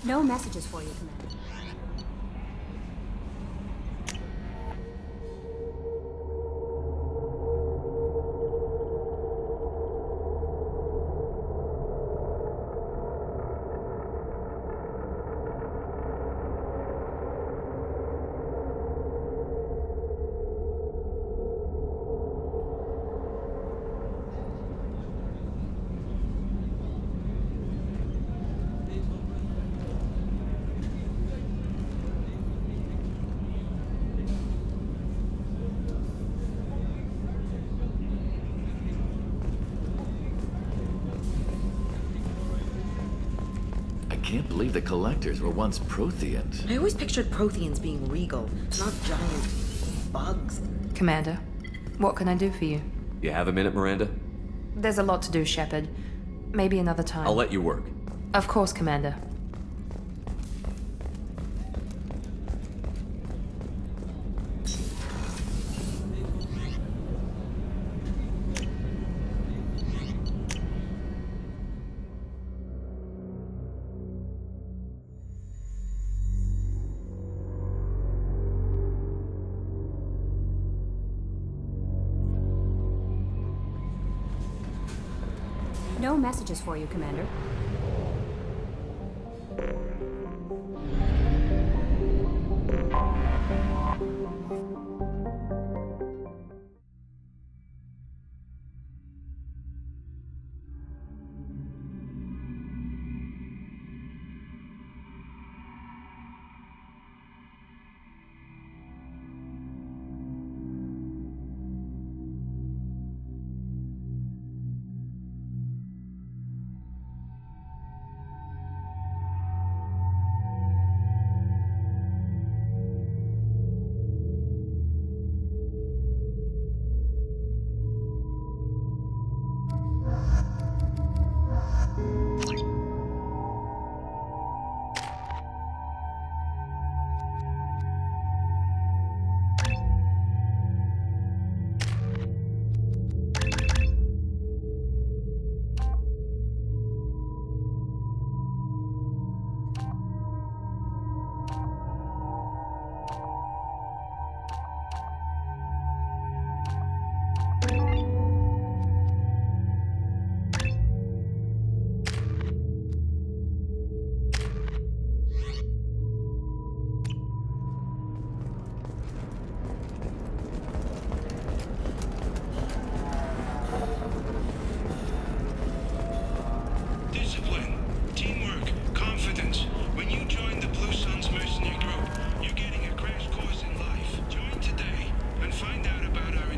No messages for you, Commander. I can't believe the Collectors were once Protheans. I always pictured Protheans being regal, not giant bugs. Commander, what can I do for you? You have a minute, Miranda? There's a lot to do, Shepard. Maybe another time. I'll let you work. Of course, Commander. No messages for you, Commander.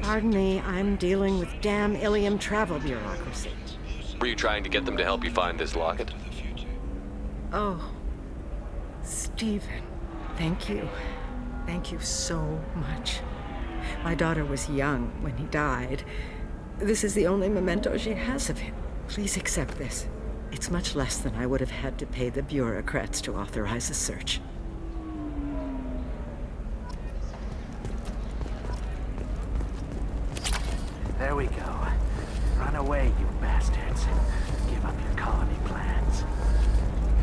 Pardon me, I'm dealing with damn Ilium travel bureaucracy. Were you trying to get them to help you find this locket? Oh, Stephen, thank you. Thank you so much. My daughter was young when he died. This is the only memento she has of him. Please accept this. It's much less than I would have had to pay the bureaucrats to authorize a search. There we go. Run away, you bastards. Give up your colony plans.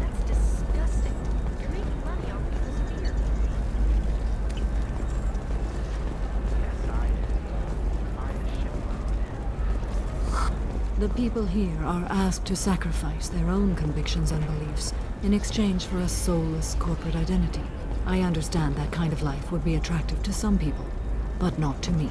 That's disgusting. You're making money off people's fear. Yes, I am. Find a shipload. The people here are asked to sacrifice their own convictions and beliefs in exchange for a soulless corporate identity. I understand that kind of life would be attractive to some people, but not to me.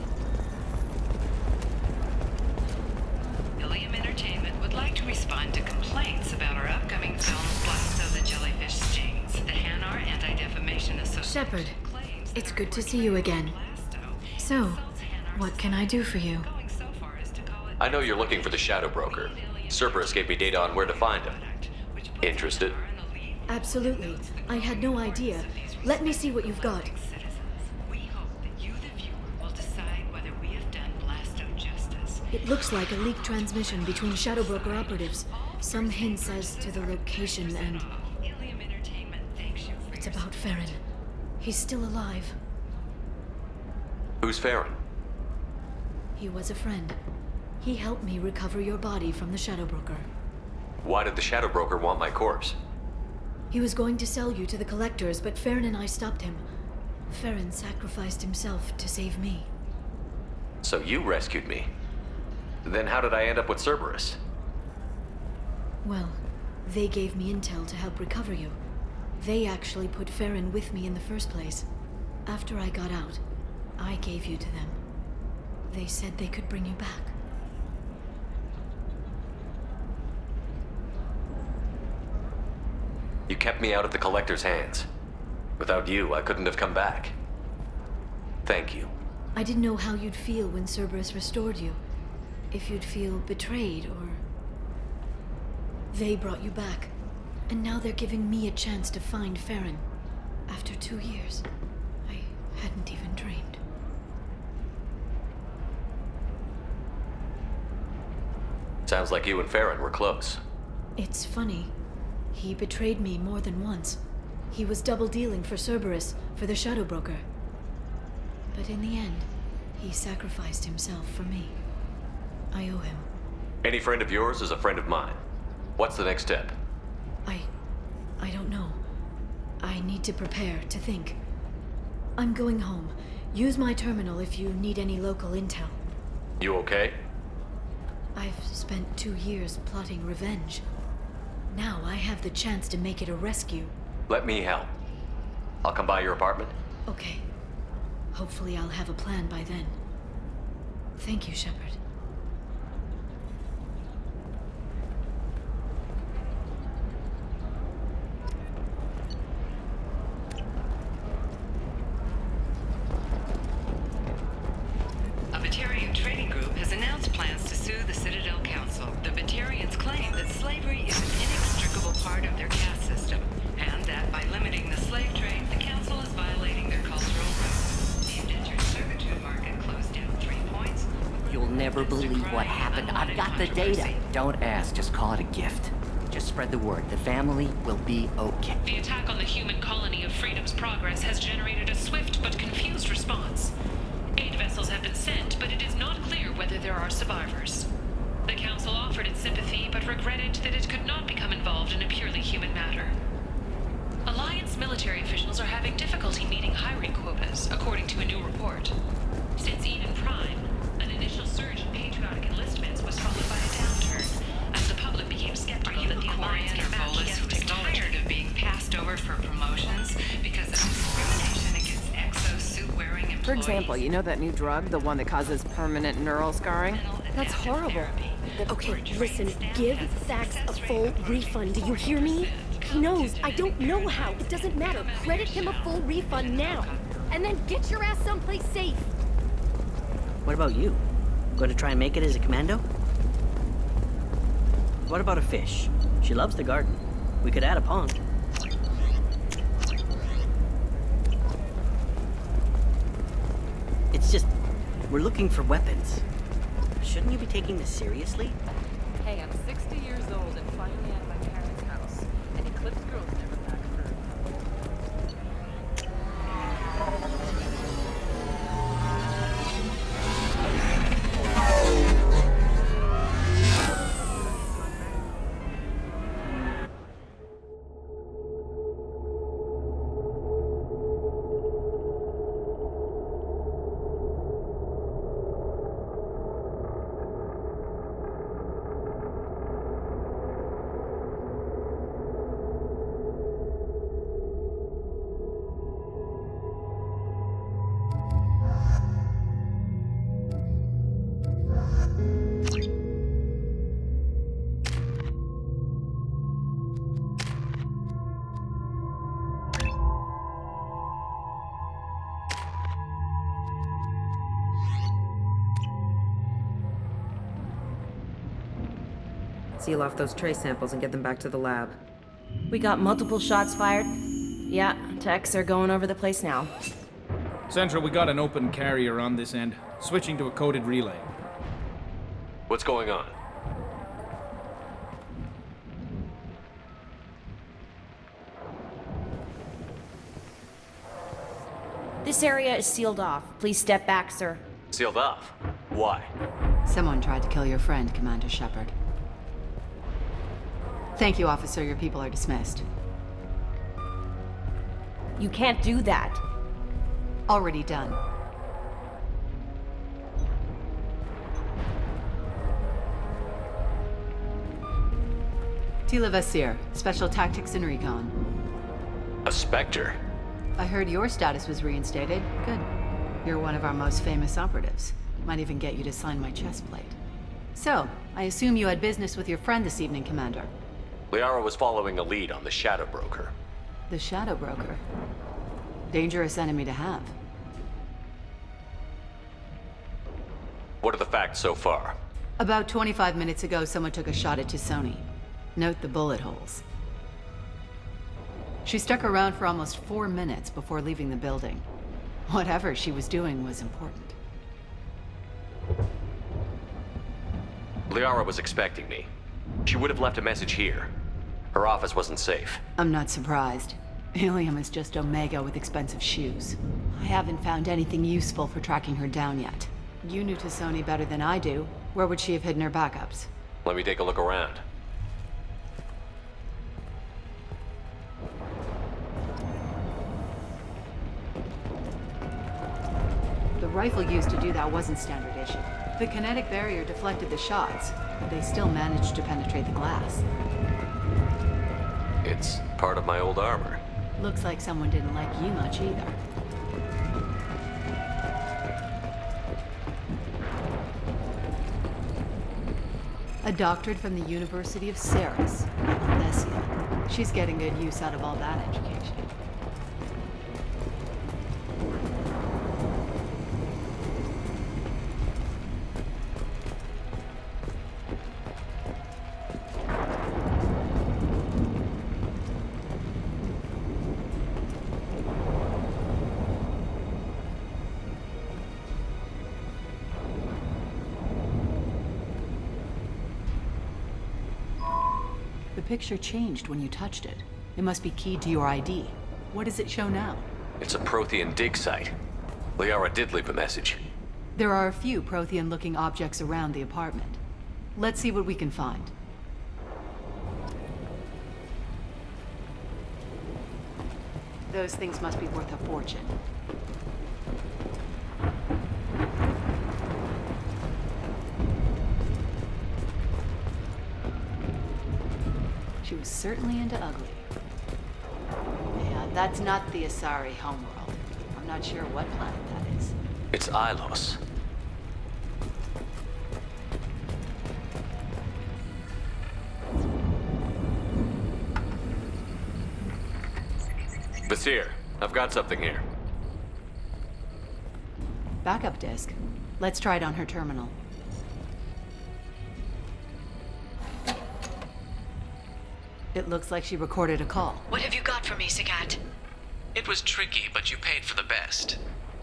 complaints about our upcoming film, Blasto the Jellyfish Stings. The Hanar Anti-Defamation Association Shepard, claims it's that good our to see you again. Blasto So, insults Hanar's what can I do for you? going so far as to call it I know you're looking for the Shadow Broker. Cerberus gave me data on where to find him. which puts Interested? Hanar in the lead. Absolutely. I had no idea. Let me see what you've got. Citizens, we hope that you, the viewer, will decide whether we have done Blasto justice. It looks like a leaked transmission between Shadow Broker operatives. Some hints as to the location, and Ilium Entertainment thanks you for it's your about Farron. He's still alive. Who's Farron? He was a friend. He helped me recover your body from the Shadow Broker. Why did the Shadow Broker want my corpse? He was going to sell you to the collectors, but Farron and I stopped him. Farron sacrificed himself to save me. So you rescued me. Then how did I end up with Cerberus? Well, they gave me intel to help recover you. They actually put Farron with me in the first place. After I got out, I gave you to them. They said they could bring you back. You kept me out of the Collector's hands. Without you, I couldn't have come back. Thank you. I didn't know how you'd feel when Cerberus restored you. If you'd feel betrayed, or... They brought you back. And now they're giving me a chance to find Farron. After 2 years. I hadn't even dreamed. Sounds like you and Farron were close. It's funny. He betrayed me more than once. He was double dealing for Cerberus, for the Shadow Broker. But in the end, he sacrificed himself for me. I owe him. Any friend of yours is a friend of mine. What's the next step? I don't know. I need to prepare, to think. I'm going home. Use my terminal if you need any local intel. You okay? I've spent 2 years plotting revenge. Now I have the chance to make it a rescue. Let me help. I'll come by your apartment. Okay. Hopefully I'll have a plan by then. Thank you, Shepard. A Batarian trading group has announced plans to sue the Citadel Council. The Batarians claim that slavery is an inextricable part of their caste system, and that by limiting the slave trade, the Council is violating their cultural roots. The indentured servitude market closed down 3 points. You'll never believe what happened. I've got the data. Don't ask, just call it a gift. Just spread the word. The family will be okay. The attack on the human colony of Freedom's Progress has generated a swift but confused response. Aid vessels have been sent, but it is not clear whether there are survivors. The Council offered its sympathy, but regretted that it could not become involved in a purely human matter. Alliance military officials are having difficulty meeting hiring quotas, according to a new report. Since Eden Prime, an initial surge in patriotic enlistments was followed by a downturn, as the public became skeptical that the Alliance can match guest technology. Tired of being passed over for promotions because of discrimination against exosuit-wearing employees. For example, you know that new drug, the one that causes permanent neural scarring? That's horrible. Okay, listen, give Thax a full refund. Do you hear me? He knows. I don't know how. It doesn't matter. Credit him a full refund now. And then get your ass someplace safe. What about you? Going to try and make it as a commando? What about a fish? She loves the garden. We could add a pond. It's just, we're looking for weapons. Shouldn't you be taking this seriously? Hey, I'm 60 years old and finally at my parents' house. And Eclipse Girl's never back through. Seal off those trace samples and get them back to the lab. We got multiple shots fired. Yeah, techs are going over the place now. Central, we got an open carrier on this end. Switching to a coded relay. What's going on? This area is sealed off. Please step back, sir. Sealed off? Why? Someone tried to kill your friend, Commander Shepard. Thank you, officer. Your people are dismissed. You can't do that. Already done. Tila Vasir, Special Tactics and Recon. A Spectre? I heard your status was reinstated. Good. You're one of our most famous operatives. Might even get you to sign my chest plate. So, I assume you had business with your friend this evening, Commander. Liara was following a lead on the Shadow Broker. The Shadow Broker. Dangerous enemy to have. What are the facts so far? About 25 minutes ago, someone took a shot at T'Soni. Note the bullet holes. She stuck around for almost 4 minutes before leaving the building. Whatever she was doing was important. Liara was expecting me. She would have left a message here. Her office wasn't safe. I'm not surprised. Ilium is just Omega with expensive shoes. I haven't found anything useful for tracking her down yet. You knew T'Soni better than I do. Where would she have hidden her backups? Let me take a look around. The rifle used to do that wasn't standard issue. The kinetic barrier deflected the shots, but they still managed to penetrate the glass. It's part of my old armor. Looks like someone didn't like you much either. A doctorate from the University of Ceres, Alessia. She's getting good use out of all that education. The picture changed when you touched it. It must be keyed to your ID. What does it show now? It's a Prothean dig site. Liara did leave a message. There are a few Prothean-looking objects around the apartment. Let's see what we can find. Those things must be worth a fortune. She was certainly into ugly. Yeah, that's not the Asari homeworld. I'm not sure what planet that is. It's Ilos. Vasir, I've got something here. Backup disk. Let's try it on her terminal. It looks like she recorded a call. What have you got for me, Sagat? It was tricky, but you paid for the best.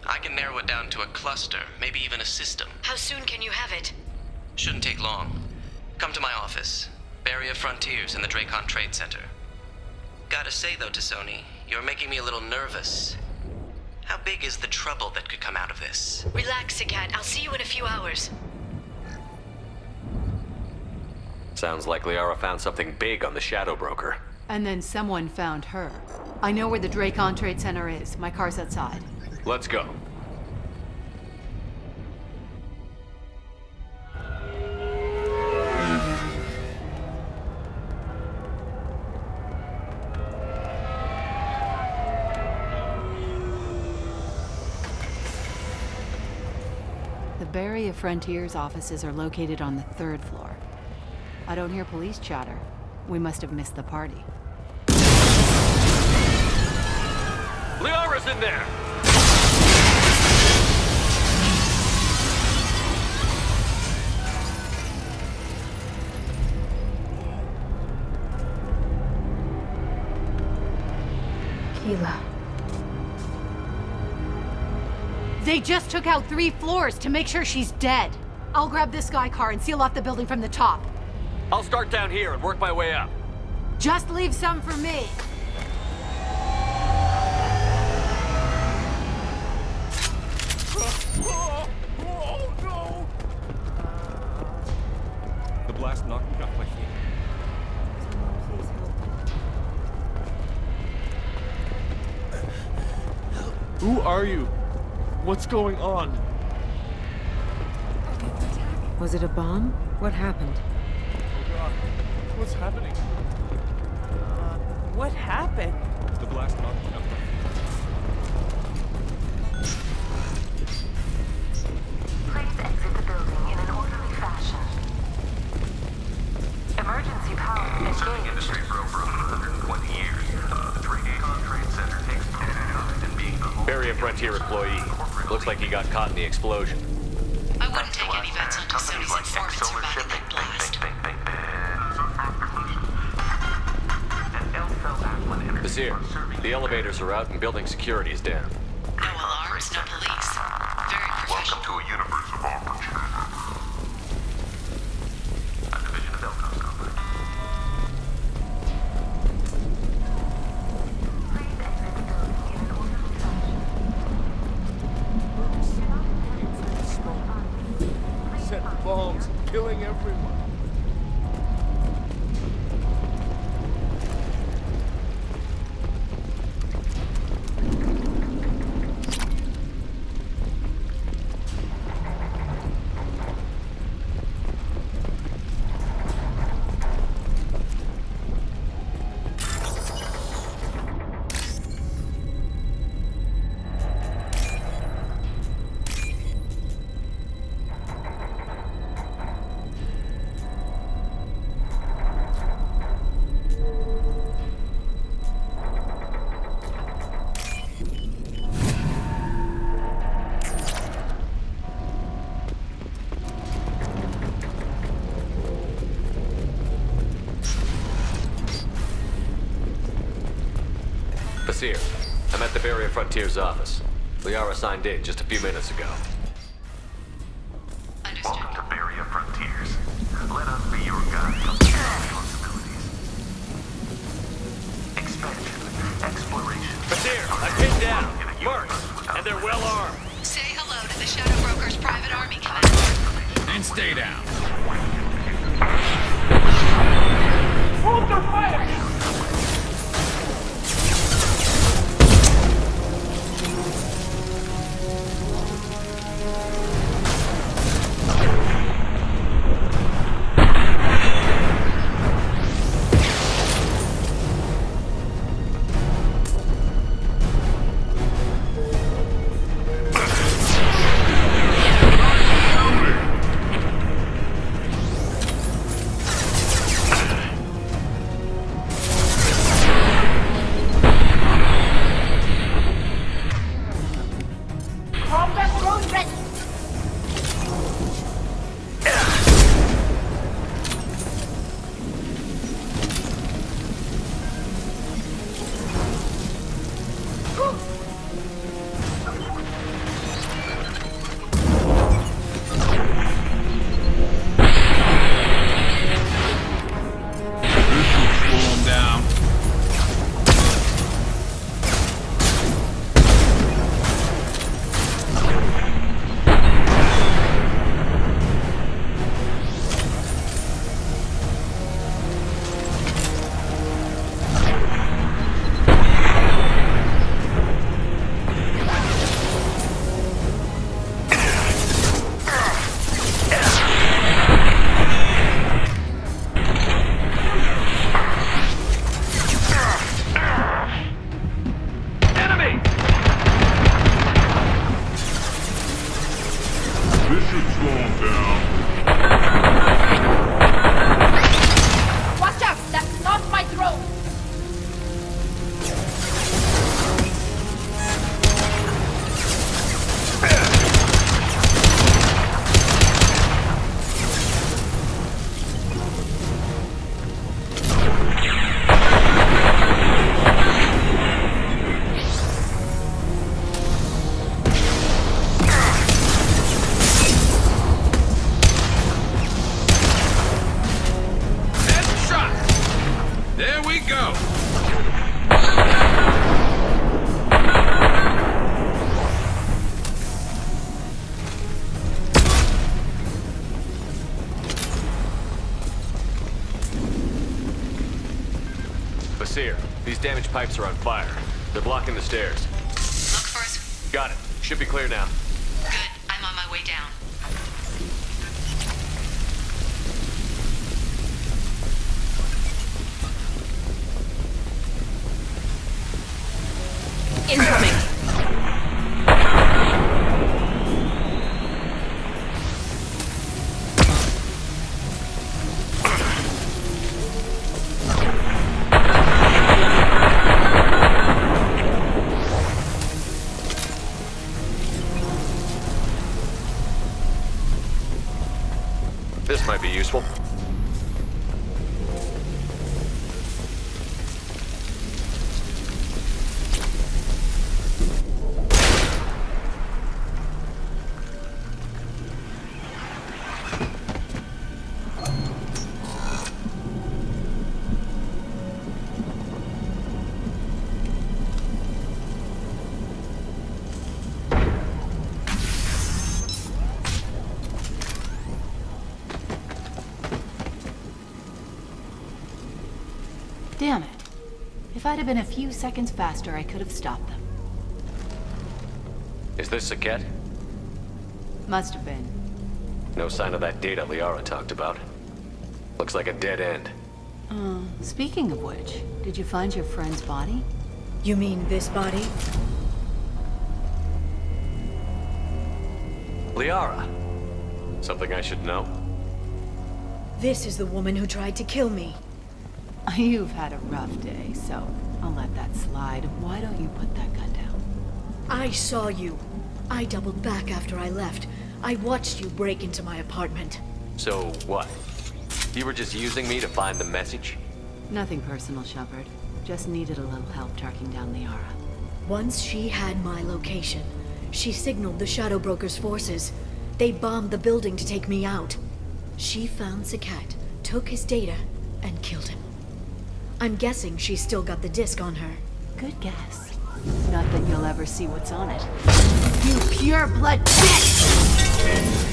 I can narrow it down to a cluster, maybe even a system. How soon can you have it? Shouldn't take long. Come to my office. Barrier Frontiers in the Dracon Trade Center. Gotta say though, T'Soni, you're making me a little nervous. How big is the trouble that could come out of this? Relax, Sagat. I'll see you in a few hours. Sounds like Liara found something big on the Shadow Broker. And then someone found her. I know where the Dracon Trade Center is. My car's outside. Let's go. The Barrier Frontiers offices are located on the 3rd floor. I don't hear police chatter. We must have missed the party. Liara's in there! They just took out 3 floors to make sure she's dead. I'll grab this Sky car and seal off the building from the top. I'll start down here and work my way up. Just leave some for me. The blast knocked me off my feet. Who are you? What's going on? Was it a bomb? What happened? Oh God, what's happening? What happened? The blast knocked me off my Please exit the building in an orderly fashion. Emergency power Serving industry for over 120 years. The Dracon Trade Center takes pride in being the Barrier Frontier employee. Looks like he got caught in the explosion. I wouldn't take any bets on Sony's informant surviving that blast. Basir, the elevators are out and building security is down. No alarms, no police. Very professional. Welcome to a universe of opportunity. A division of Delcos Company. Set bombs, killing everyone. Basir, I'm at the Barrier Frontier's office. Liara signed in just a few minutes ago. Welcome to Barrier Frontiers. Let us be your guide of responsibilities. Expansion, exploration. Basir, I'm pinned down. Marked, and they're well armed. Say hello to the Shadow Broker's private army, Commander. And stay down. Hold the fire! Cere, these damaged pipes are on fire. They're blocking the stairs. Look first. Got it. Should be clear now. Good. I'm on my way down. Incoming. This might be useful. Damn it. If I'd have been a few seconds faster, I could have stopped them. Is this Saket? Must have been. No sign of that data Liara talked about. Looks like a dead end. Speaking of which, did you find your friend's body? You mean this body? Liara. Something I should know? This is the woman who tried to kill me. You've had a rough day, so I'll let that slide. Why don't you put that gun down? I saw you. I doubled back after I left. I watched you break into my apartment. So what? You were just using me to find the message? Nothing personal, Shepard. Just needed a little help tracking down Liara. Once she had my location, she signaled the Shadow Broker's forces. They bombed the building to take me out. She found Saket, took his data, and killed him. I'm guessing she's still got the disc on her. Good guess. Not that you'll ever see what's on it. You pure blood bitch!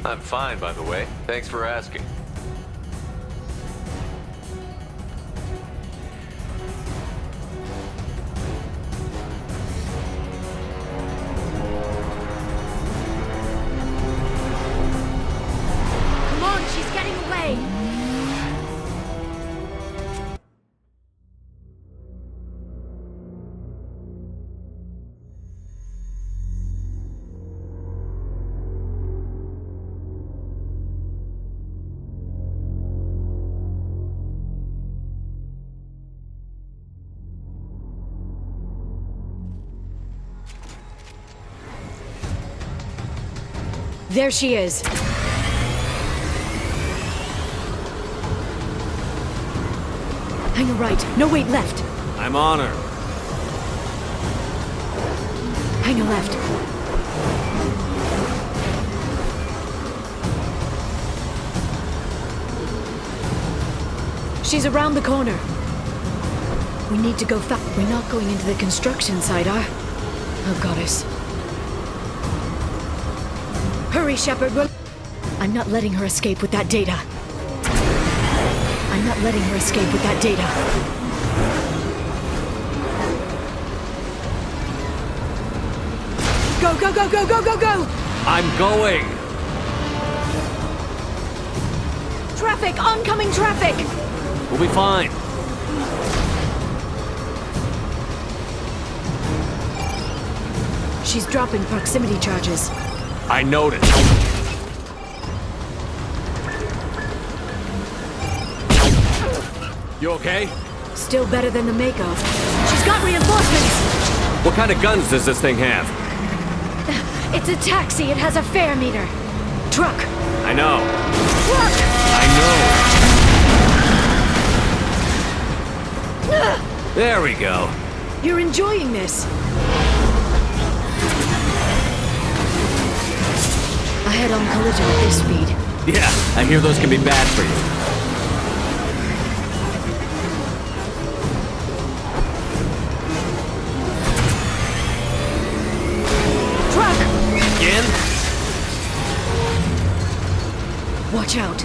I'm fine, by the way. Thanks for asking. There she is. Hang a right. No, wait, left. I'm on her. Hang a left. She's around the corner. We need to go fast. We're not going into the construction site, Oh, goddess. Hurry, Shepard. I'm not letting her escape with that data. I'm not letting her escape with that data. Go, go, go, go, go, go, go! I'm going! Traffic! Oncoming traffic! We'll be fine. She's dropping proximity charges. I noticed. You okay? Still better than the Mako. She's got reinforcements! What kind of guns does this thing have? It's a taxi. It has a fare meter. Truck. I know. Truck! I know. There we go. You're enjoying this. A head-on collision at this speed. Yeah, I hear those can be bad for you. Truck! Again? Watch out.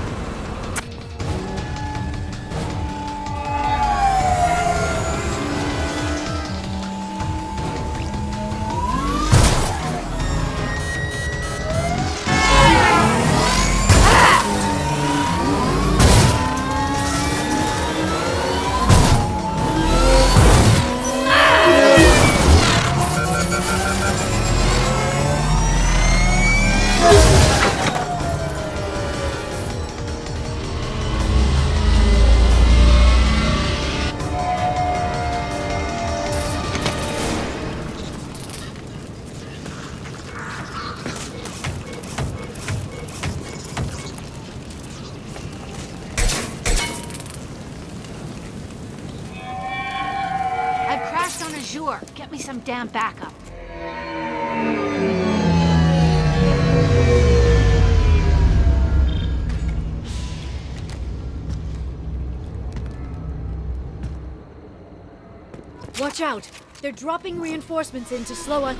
Get me some damn backup. Watch out! They're dropping reinforcements in to slow us.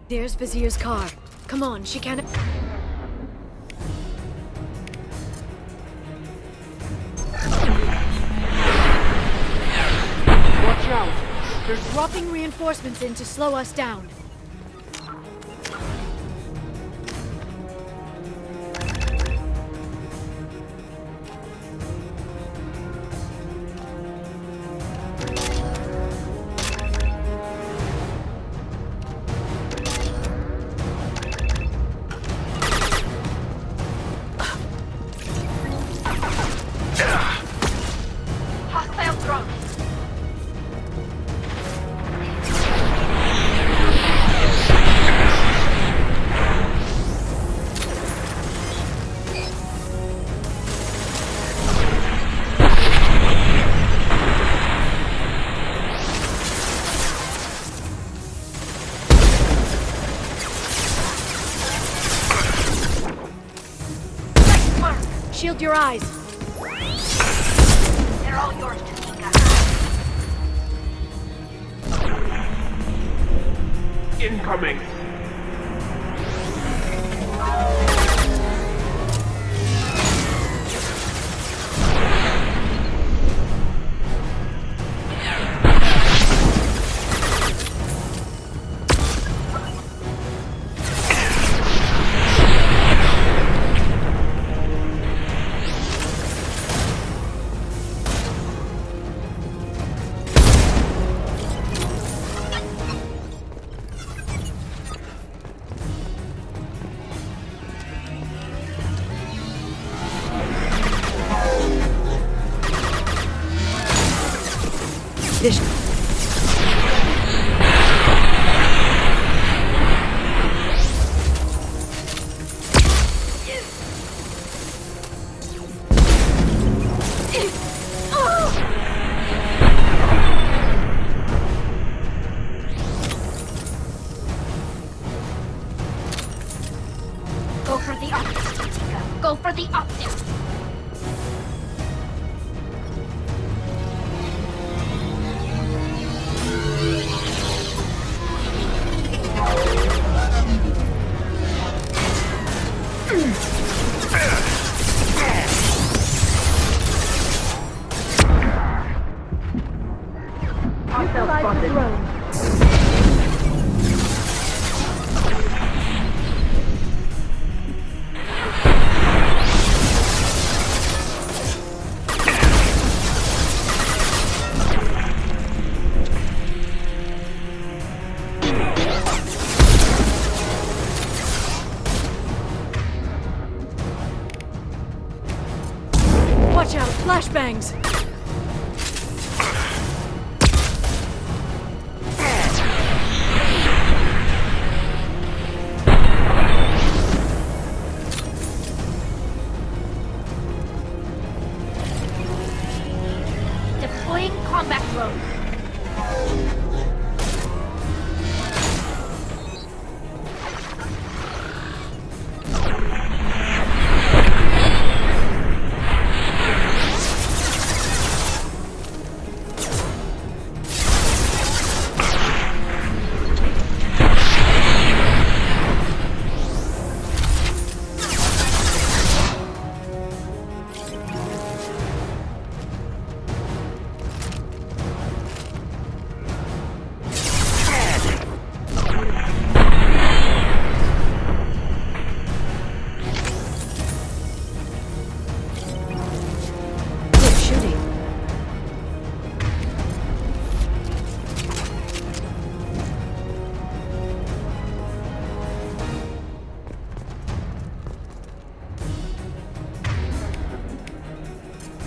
There's Vizier's car. Come on, she can't... Watch out! They're dropping reinforcements in to slow us down. Hostile drone. Shield your eyes. They're all yours, Tamika. Incoming! This... Go for the optics, Jessica. Go for the optics. Watch out! Flashbangs! Deploying combat drone.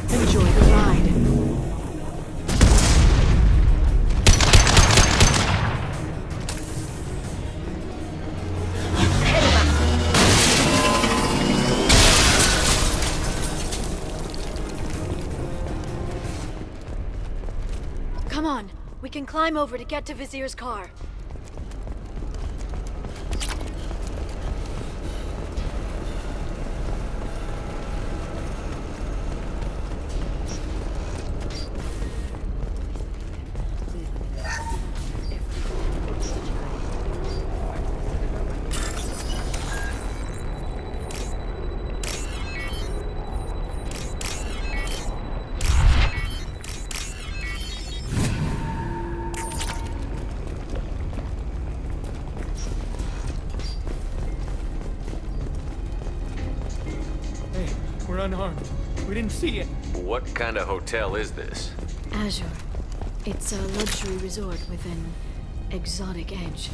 Enjoy the ride. Come on, we can climb over to get to Vizier's car. We're unharmed. We didn't see it. What kind of hotel is this? Azure. It's a luxury resort with an exotic edge.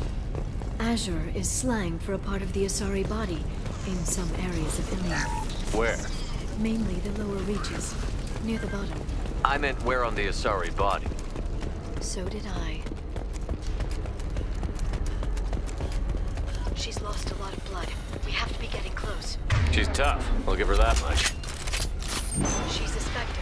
Azure is slang for a part of the Asari body in some areas of Ilium. Where? Mainly the lower reaches, near the bottom. I meant where on the Asari body. So did I. She's lost a lot of blood. We have to be getting close. She's tough. I'll give her that much. She's a Spectre.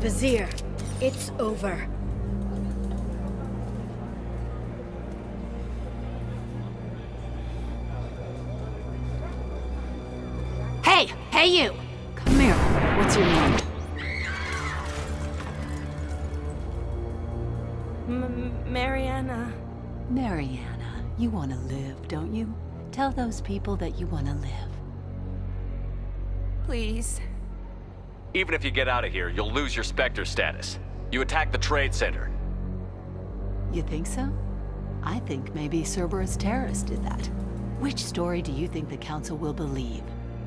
Vizier, it's over. Hey! Hey, you! Come here. What's your name? Mariana. Mariana. You want to live, don't you? Tell those people that you want to live. Please. Even if you get out of here, you'll lose your Spectre status. You attacked the trade center. You think so? I think maybe Cerberus terrorists did that. Which story do you think the Council will believe?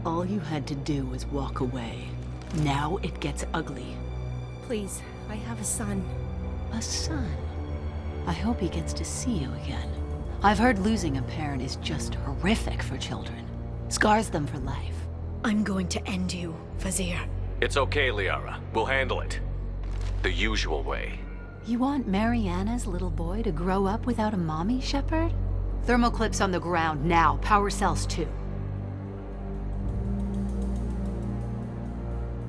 All you had to do was walk away. Now it gets ugly. Please, I have a son. A son? I hope he gets to see you again. I've heard losing a parent is just horrific for children. Scars them for life. I'm going to end you, Fazir. It's okay, Liara. We'll handle it. The usual way. You want Mariana's little boy to grow up without a mommy, Shepard? Thermal clips on the ground now. Power cells too.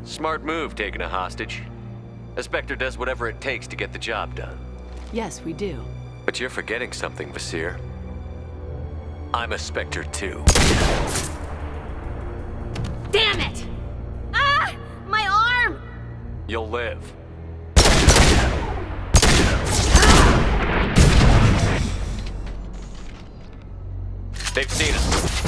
Smart move, taking a hostage. A Spectre does whatever it takes to get the job done. Yes, we do. But you're forgetting something, Vasir. I'm a Spectre too. Damn it! Ah! My arm! You'll live. They've seen us.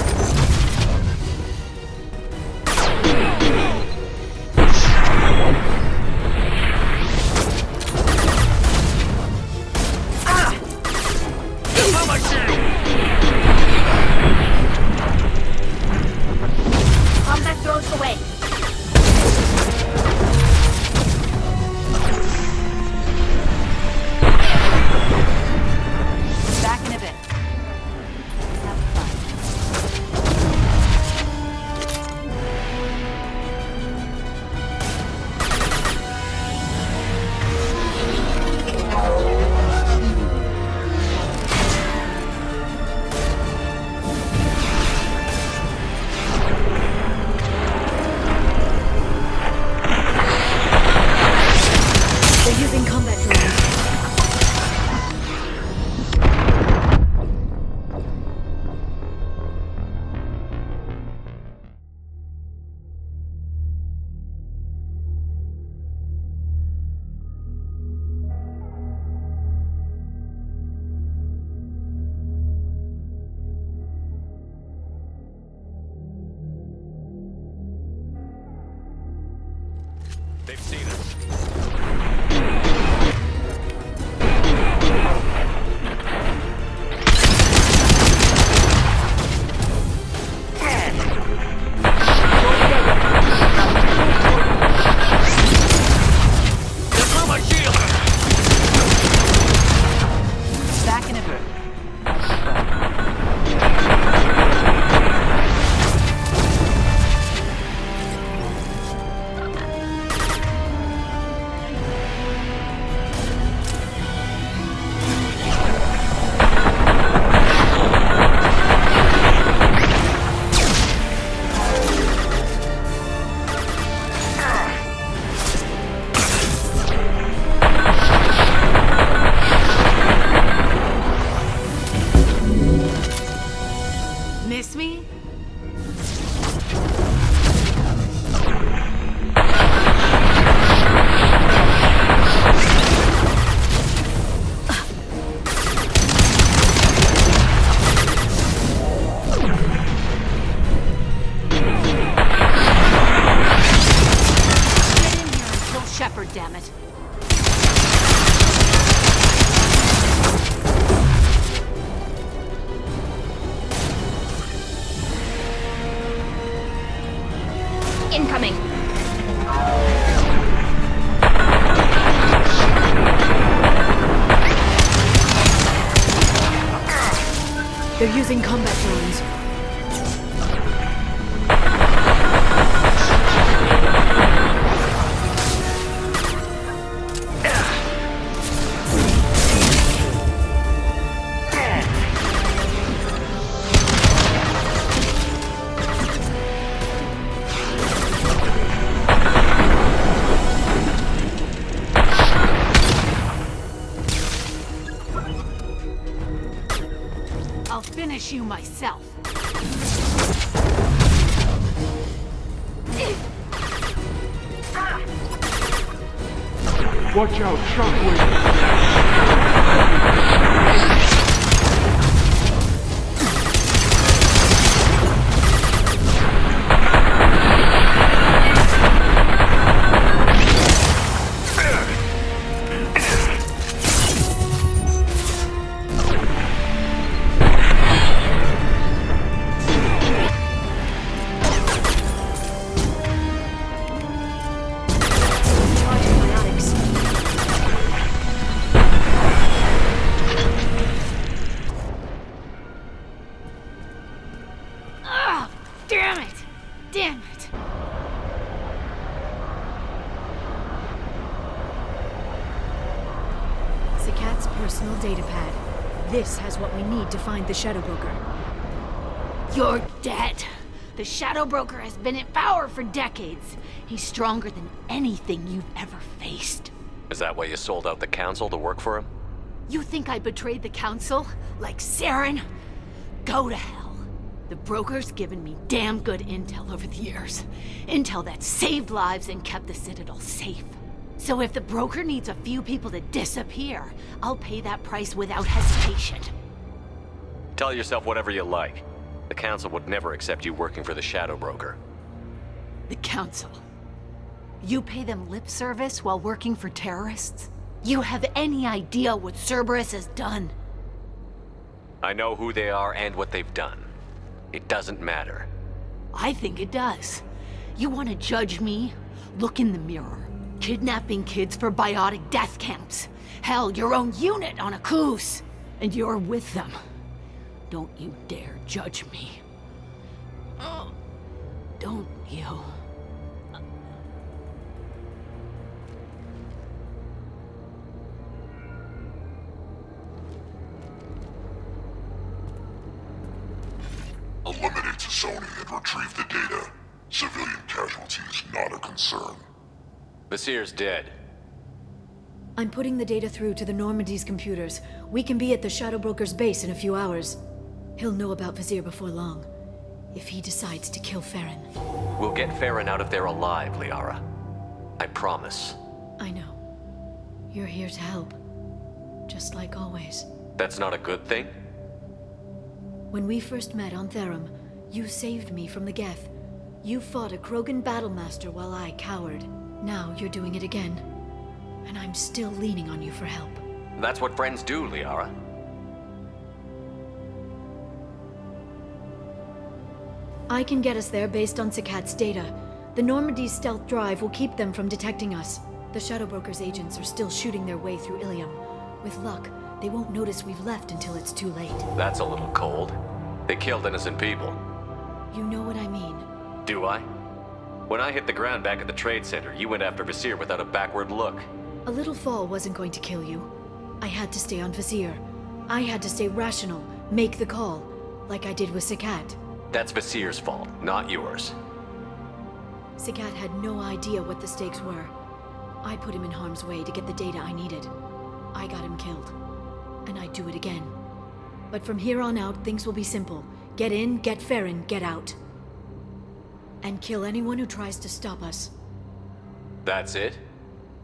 Combat drones away. Back in a bit. They're using combat drones. They've seen us. Back in a bit. Miss me? Get in here and kill Shepard, damn it. Incoming. They're using combat drones. I'll finish you myself. Watch out, Shockwave! Scott's personal data pad. This has what we need to find the Shadow Broker. You're dead. The Shadow Broker has been in power for decades. He's stronger than anything you've ever faced. Is that why you sold out the Council to work for him? You think I betrayed the Council? Like Saren? Go to hell. The Broker's given me damn good intel over the years. Intel that saved lives and kept the Citadel safe. So if the Broker needs a few people to disappear, I'll pay that price without hesitation. Tell yourself whatever you like. The Council would never accept you working for the Shadow Broker. The Council. You pay them lip service while working for terrorists? You have any idea what Cerberus has done? I know who they are and what they've done. It doesn't matter. I think it does. You want to judge me? Look in the mirror. Kidnapping kids for biotic death camps. Hell, your own unit on a cruise. And you're with them. Don't you dare judge me. Oh, don't you? Eliminate Tassoni and retrieve the data. Civilian casualties not a concern. Vasir's dead. I'm putting the data through to the Normandy's computers. We can be at the Shadow Broker's base in a few hours. He'll know about Vasir before long, if he decides to kill Farron. We'll get Farron out of there alive, Liara. I promise. I know. You're here to help. Just like always. That's not a good thing? When we first met on Therum, you saved me from the Geth. You fought a Krogan battlemaster while I cowered. Now you're doing it again. And I'm still leaning on you for help. That's what friends do, Liara. I can get us there based on Sakat's data. The Normandy's stealth drive will keep them from detecting us. The Shadow Broker's agents are still shooting their way through Ilium. With luck, they won't notice we've left until it's too late. That's a little cold. They killed innocent people. You know what I mean. Do I? When I hit the ground back at the trade center, you went after Vasir without a backward look. A little fall wasn't going to kill you. I had to stay on Vasir. I had to stay rational, make the call, like I did with Sakat. That's Vasir's fault, not yours. Sakat had no idea what the stakes were. I put him in harm's way to get the data I needed. I got him killed. And I'd do it again. But from here on out, things will be simple. Get in, get Farron, get out. And kill anyone who tries to stop us. That's it?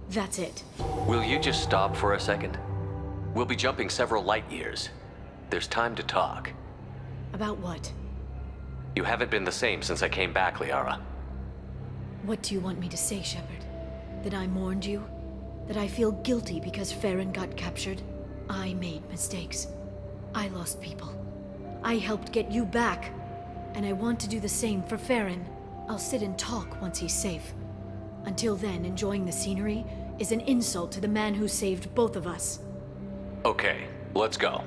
That's it. Will you just stop for a second? We'll be jumping several light years. There's time to talk. About what? You haven't been the same since I came back, Liara. What do you want me to say, Shepard? That I mourned you? That I feel guilty because Farron got captured? I made mistakes. I lost people. I helped get you back. And I want to do the same for Farron. I'll sit and talk once he's safe. Until then, enjoying the scenery is an insult to the man who saved both of us. Okay, let's go.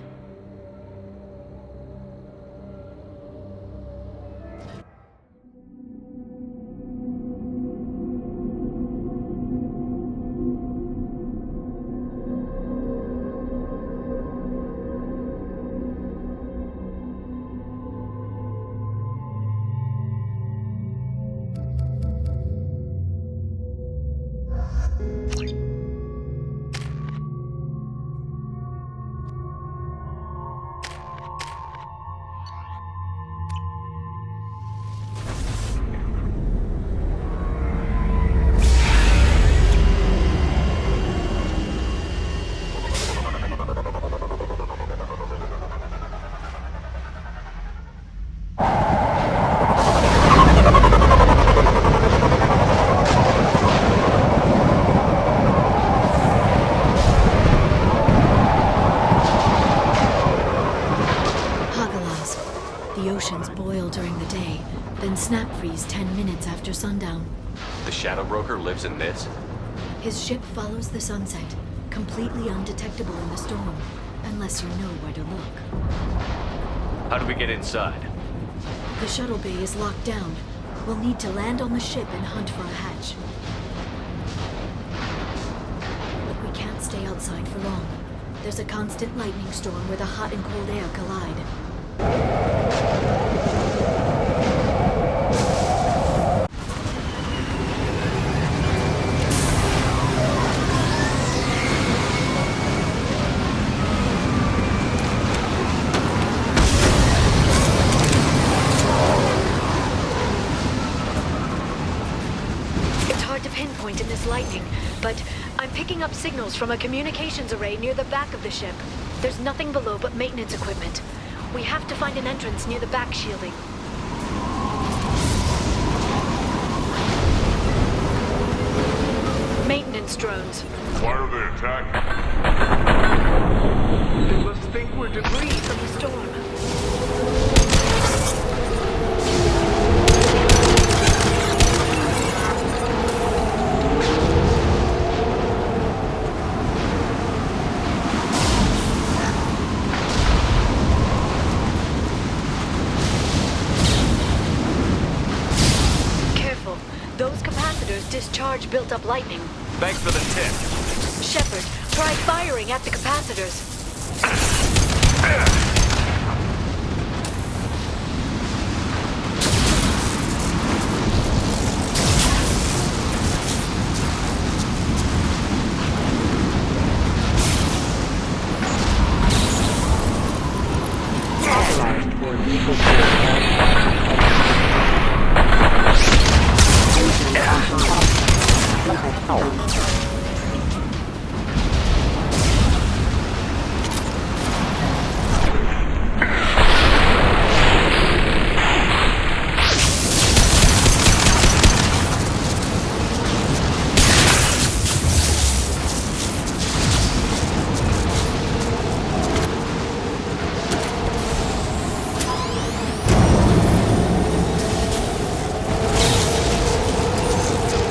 Snap freeze 10 minutes after sundown. The Shadow Broker lives in this? His ship follows the sunset, completely undetectable in the storm, unless you know where to look. How do we get inside? The shuttle bay is locked down. We'll need to land on the ship and hunt for a hatch. But we can't stay outside for long. There's a constant lightning storm where the hot and cold air collide. It's hard to pinpoint in this lightning, but I'm picking up signals from a communications array near the back of the ship. There's nothing below but maintenance equipment. We have to find an entrance near the back shielding. Maintenance drones. Why are they attacking? They must think we're debris from the storm. Careful. Those capacitors discharge built-up lightning. Thanks for the tip. Shepard, try firing at the capacitors.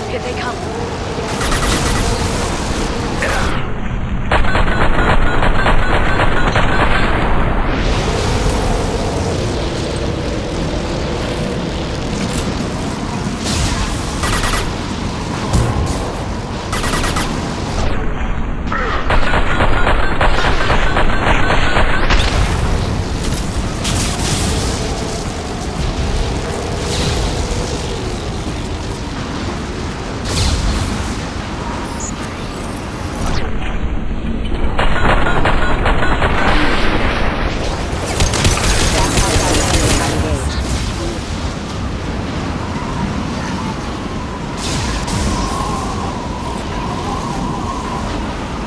Here they come.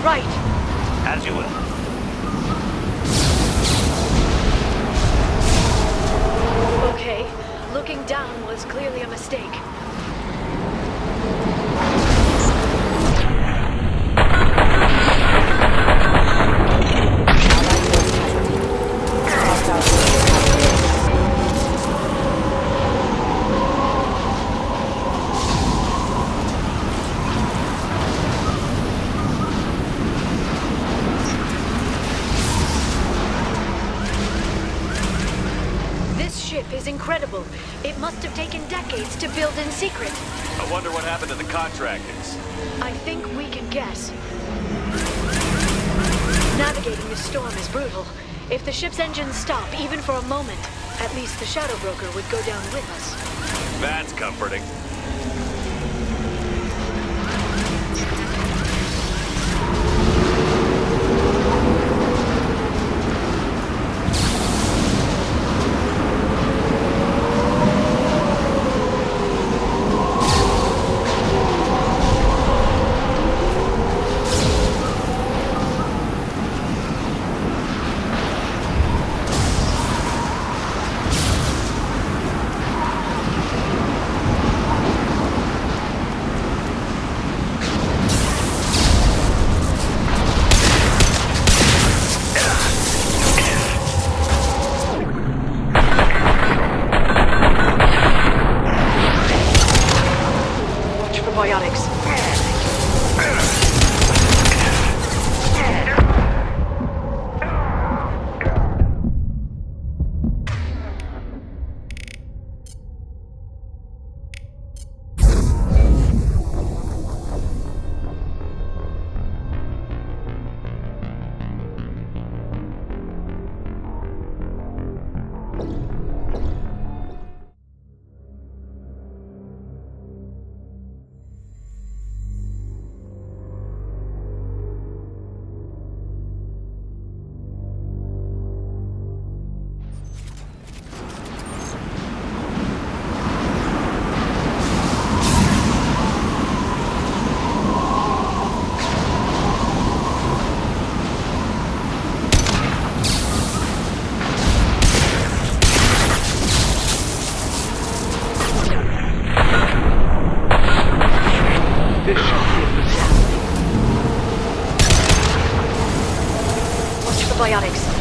Right. As you will. Okay, looking down was clearly a mistake. This ship is incredible. It must have taken decades to build in secret. I wonder what happened to the contractors. I think we can guess. Navigating this storm is brutal. If the ship's engines stop, even for a moment, at least the Shadow Broker would go down with us. That's comforting. biotics.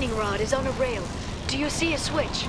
lightning rod is on a rail. Do you see a switch?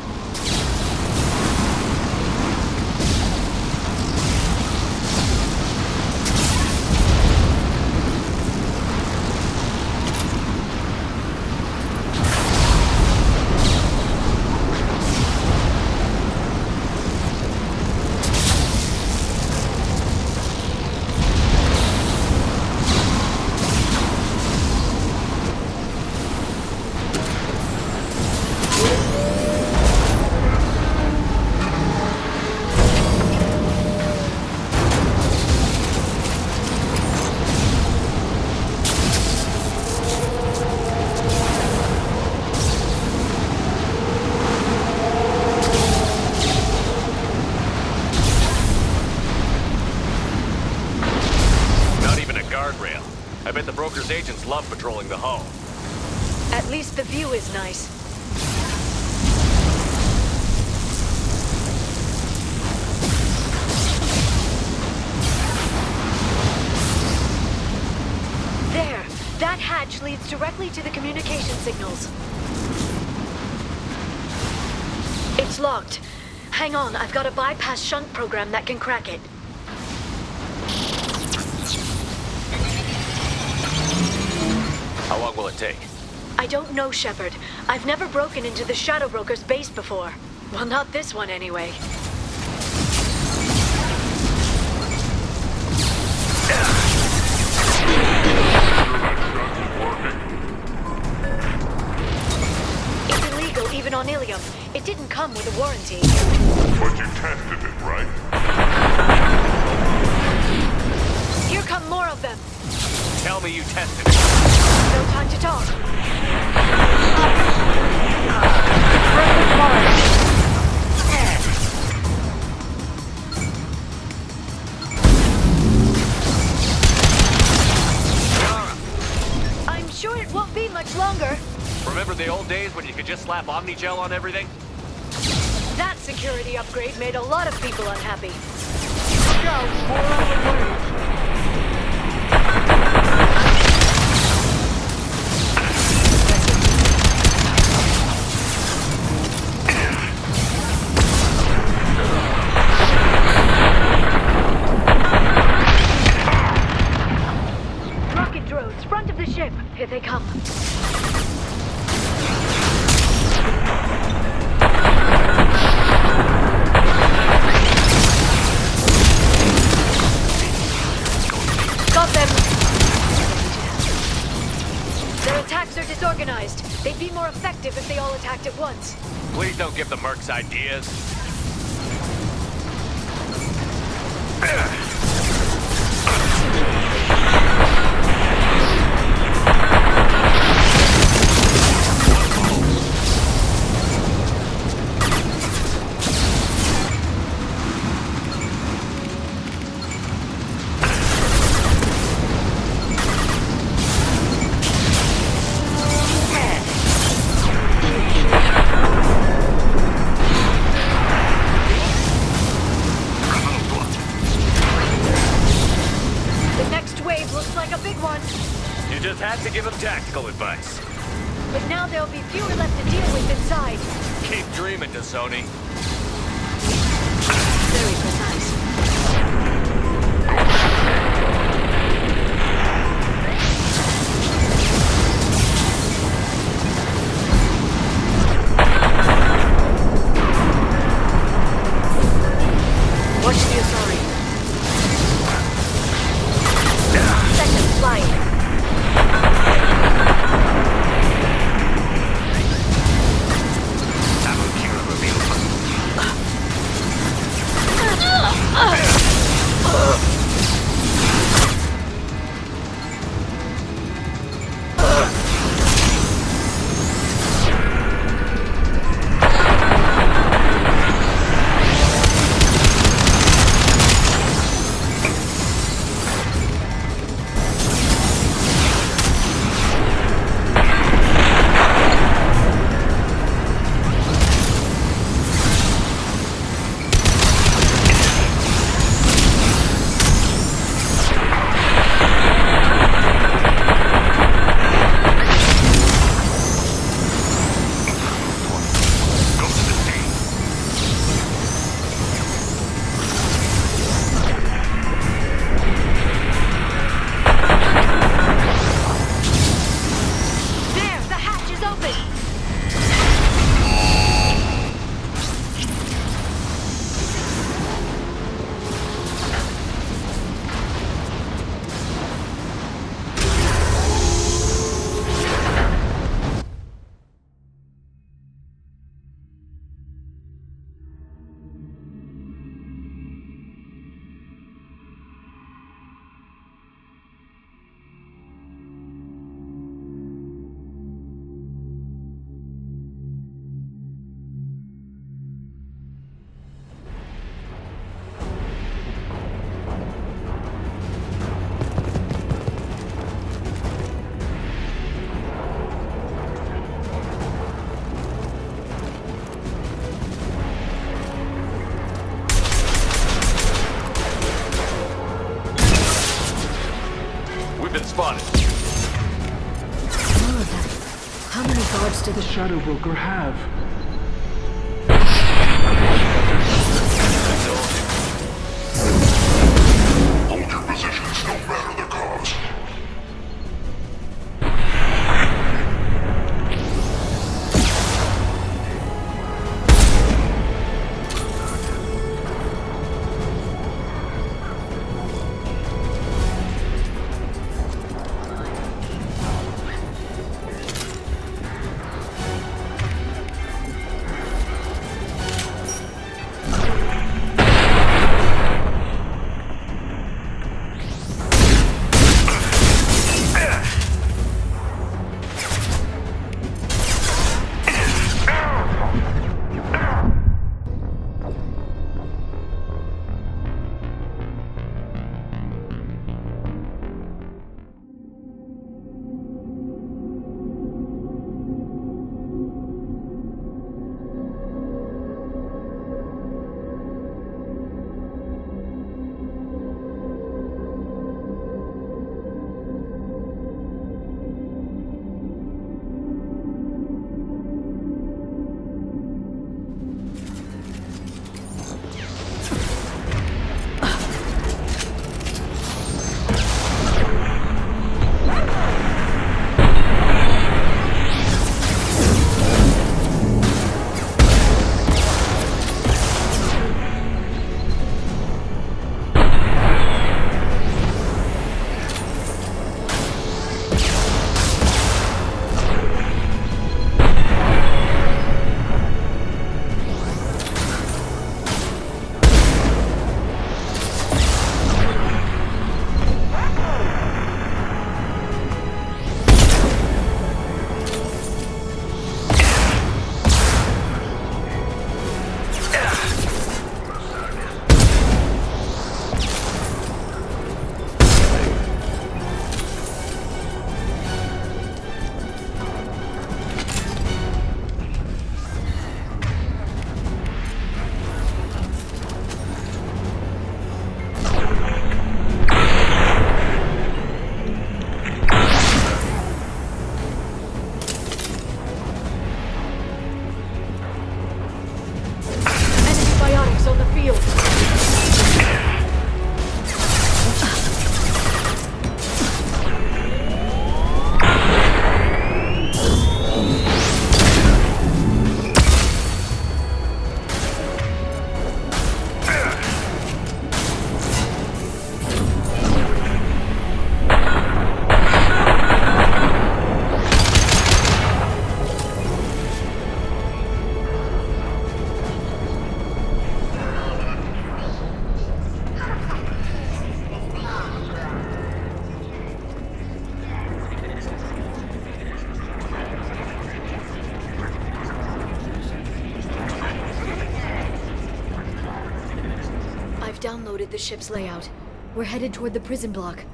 I bet the broker's agents love patrolling the hull. At least the view is nice. There! That hatch leads directly to the communication signals. It's locked. Hang on, I've got a bypass shunt program that can crack it. How long will it take? I don't know, Shepard. I've never broken into the Shadow Broker's base before. Well, not this one anyway. It's illegal even on Ilium. It didn't come with a warranty. But you tested it, right? Here come more of them. Tell me you tested it. No time to talk. I'm sure it won't be much longer. Remember the old days when you could just slap Omnigel on everything? That security upgrade made a lot of people unhappy. Look out, more on the way. Rocket drones, front of the ship. Here they come. Got them. Their attacks are disorganized. They'd be more effective if they all attacked at once. Please don't give the mercs ideas. You just had to give him tactical advice. But now there'll be fewer left to deal with inside. Keep dreaming, Dasoni. Very precise. Watch the Asari. Second flight. guards to the Shadow Broker have? Hold your positions no matter the cost. Downloaded the ship's layout. We're headed toward the prison block.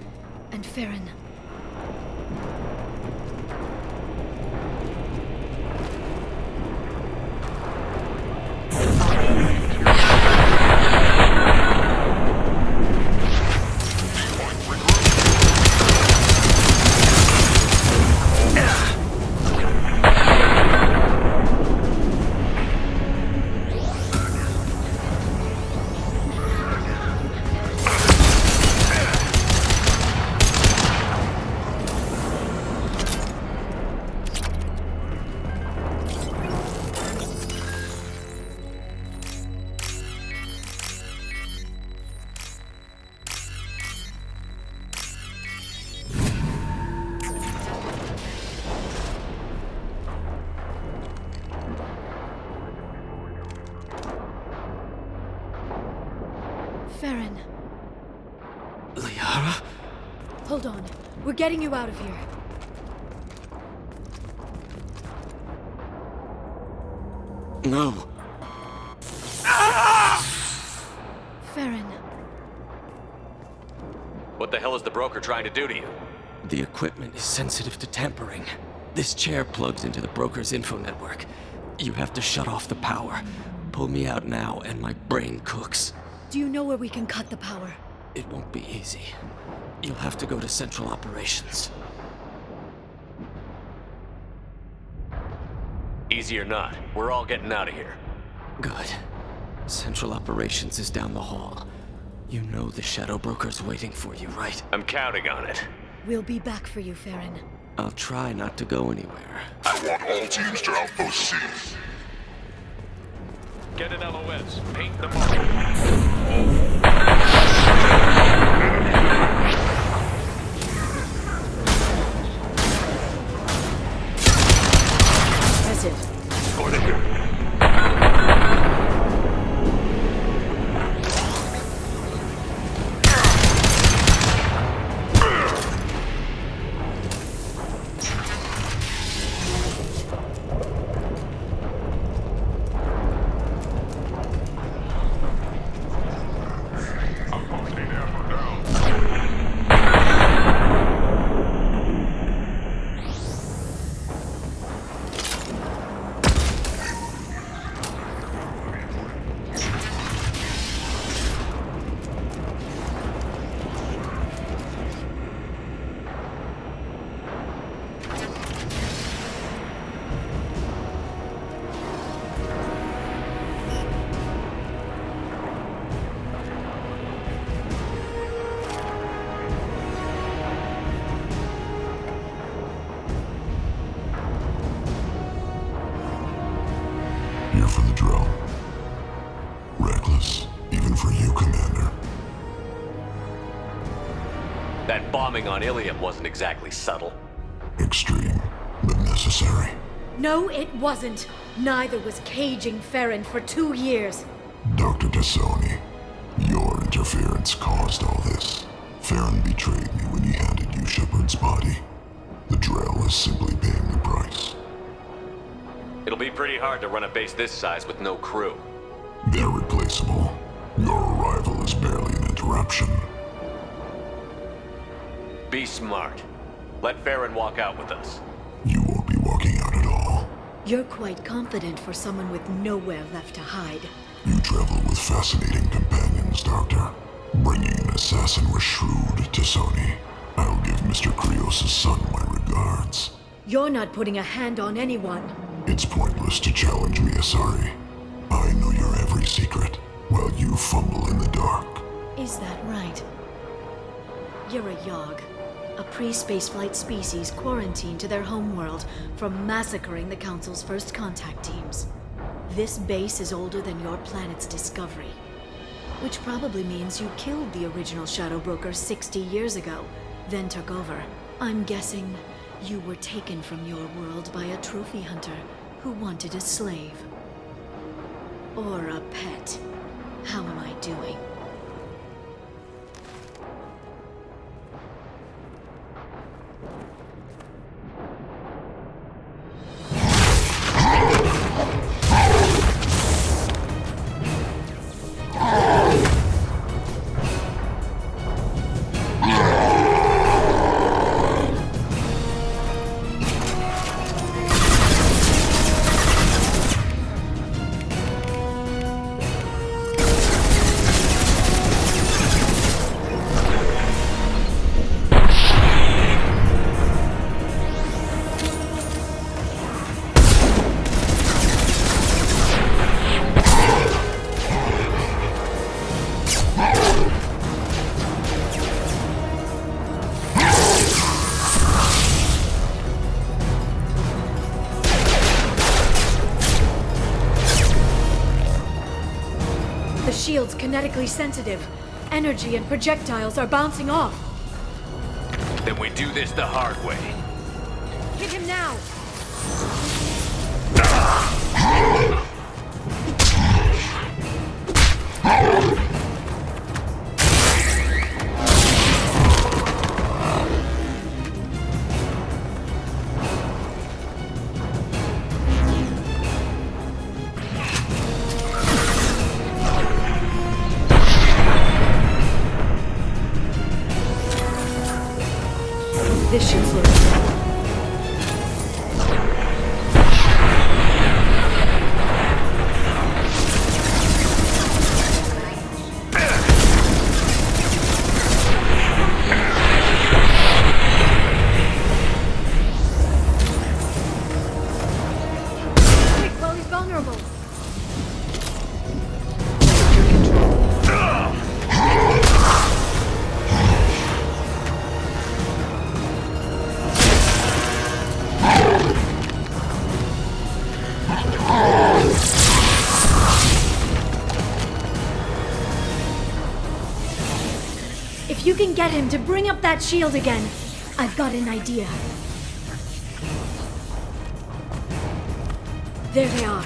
And Farron. Farron. Liara? Hold on. We're getting you out of here. No. Farron. What the hell is the broker trying to do to you? The equipment is sensitive to tampering. This chair plugs into the broker's info network. You have to shut off the power. Pull me out now and my brain cooks. Do you know where we can cut the power? It won't be easy. You'll have to go to Central Operations. Easy or not, we're all getting out of here. Good. Central Operations is down the hall. You know the Shadow Broker's waiting for you, right? I'm counting on it. We'll be back for you, Farron. I'll try not to go anywhere. I want all teams to Outpost C. Get an LOS. Paint the mark. Here for the drill. Reckless, even for you, Commander. That bombing on Ilium wasn't exactly subtle. Extreme, but necessary. No, it wasn't. Neither was caging Farron for 2 years. Dr. Tassoni, your interference caused all this. Farron betrayed me when he handed you Shepard's body. The Drell is simply paying the price. It'll be pretty hard to run a base this size with no crew. They're replaceable. Your arrival is barely an interruption. Be smart. Let Farron walk out with us. You won't be walking out at all. You're quite confident for someone with nowhere left to hide. You travel with fascinating companions, Doctor. Bringing an assassin was shrewd, Tassoni. I'll give Mr. Krios' son my regards. You're not putting a hand on anyone. It's pointless to challenge me, Asari. I know your every secret, while you fumble in the dark. Is that right? You're a Yogg, a pre-spaceflight species quarantined to their homeworld from massacring the Council's first contact teams. This base is older than your planet's discovery, which probably means you killed the original Shadow Broker 60 years ago, then took over. I'm guessing you were taken from your world by a trophy hunter who wanted a slave. Or a pet. How am I doing? The shield's kinetically sensitive. Energy and projectiles are bouncing off. Then we do this the hard way. Hit him now! This should slow him down. vulnerable. If you can get him to bring up that shield again, I've got an idea. There they are.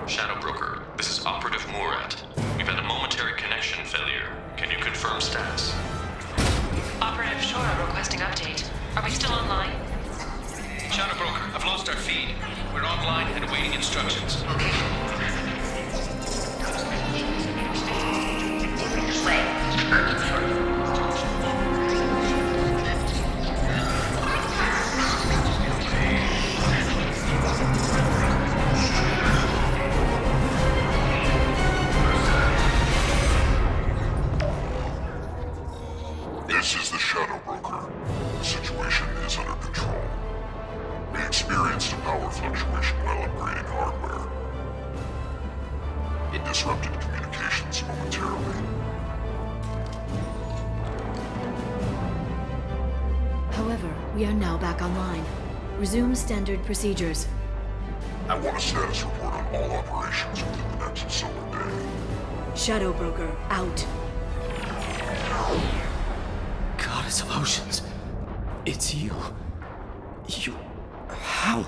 Shadow Broker, this is Operative Murat. We've had a momentary connection failure. Can you confirm status? Operative Shora requesting update. Are we still online? Shadow Broker, I've lost our feed. We're online and awaiting instructions. This is the Shadow Broker. The situation is under control. We experienced a power fluctuation while upgrading hardware. It disrupted communications momentarily. However, we are now back online. Resume standard procedures. I want a status report on all operations within the next solar day. Shadow Broker, out. Goddess of Oceans. It's you. You... How?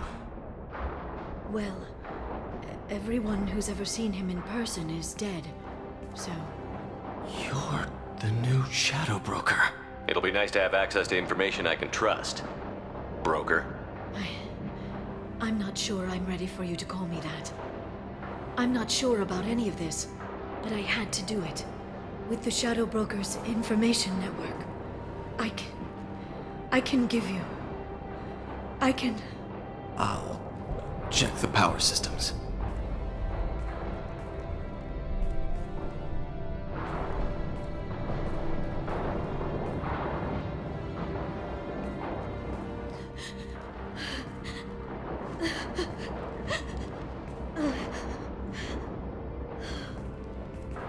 Well, everyone who's ever seen him in person is dead. So... You're the new Shadow Broker. It'll be nice to have access to information I can trust. Broker. I'm not sure I'm ready for you to call me that. I'm not sure about any of this, but I had to do it. With the Shadow Broker's information network, I can give you... I'll check the power systems.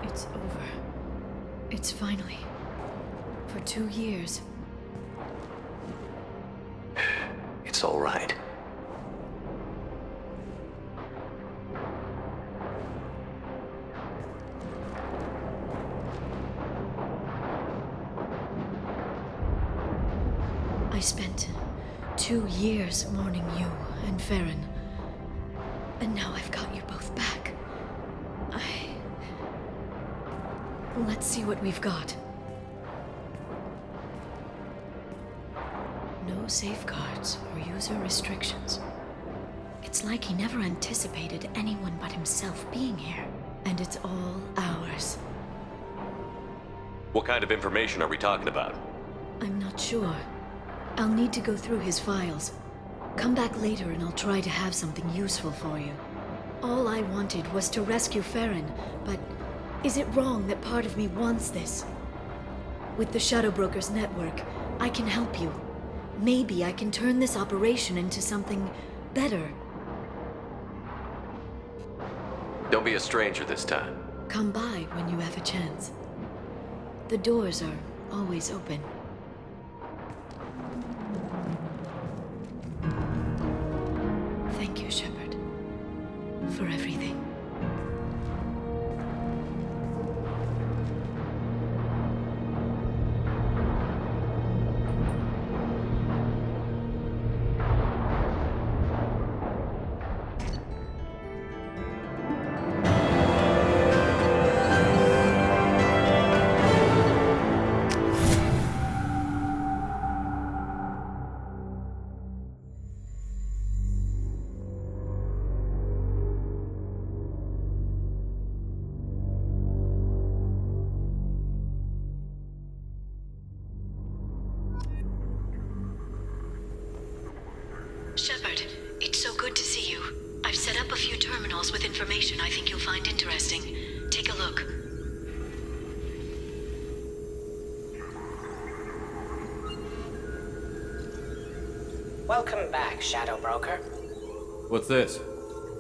It's over. It's finally. For 2 years. It's all right. I spent 2 years mourning you and Farron. And now I've got you both back. Let's see what we've got. No safeguards or user restrictions. It's like he never anticipated anyone but himself being here. And it's all ours. What kind of information are we talking about? I'm not sure. I'll need to go through his files. Come back later and I'll try to have something useful for you. All I wanted was to rescue Farron, but is it wrong that part of me wants this? With the Shadow Brokers network, I can help you. Maybe I can turn this operation into something better. Don't be a stranger this time. Come by when you have a chance. The doors are always open. Thank you, Shepard, for everything. Shepard, it's so good to see you. I've set up a few terminals with information I think you'll find interesting. Take a look. Welcome back, Shadow Broker. What's this?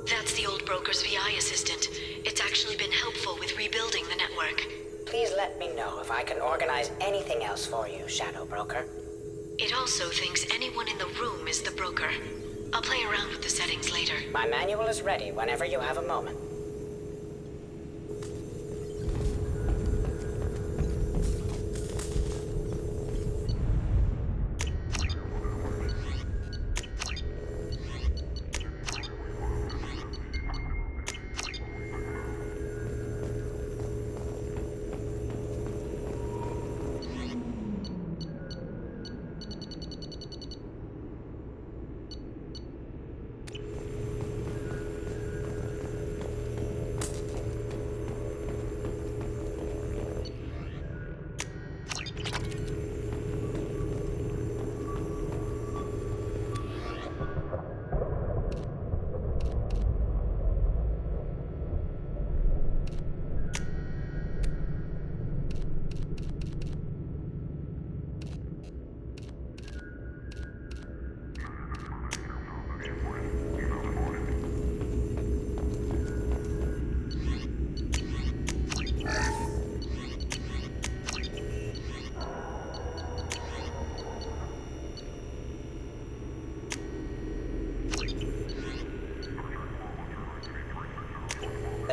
That's the old broker's VI assistant. It's actually been helpful with rebuilding the network. Please let me know if I can organize anything else for you, Shadow Broker. It also thinks anyone in the room is the broker. I'll play around with the settings later. My manual is ready whenever you have a moment.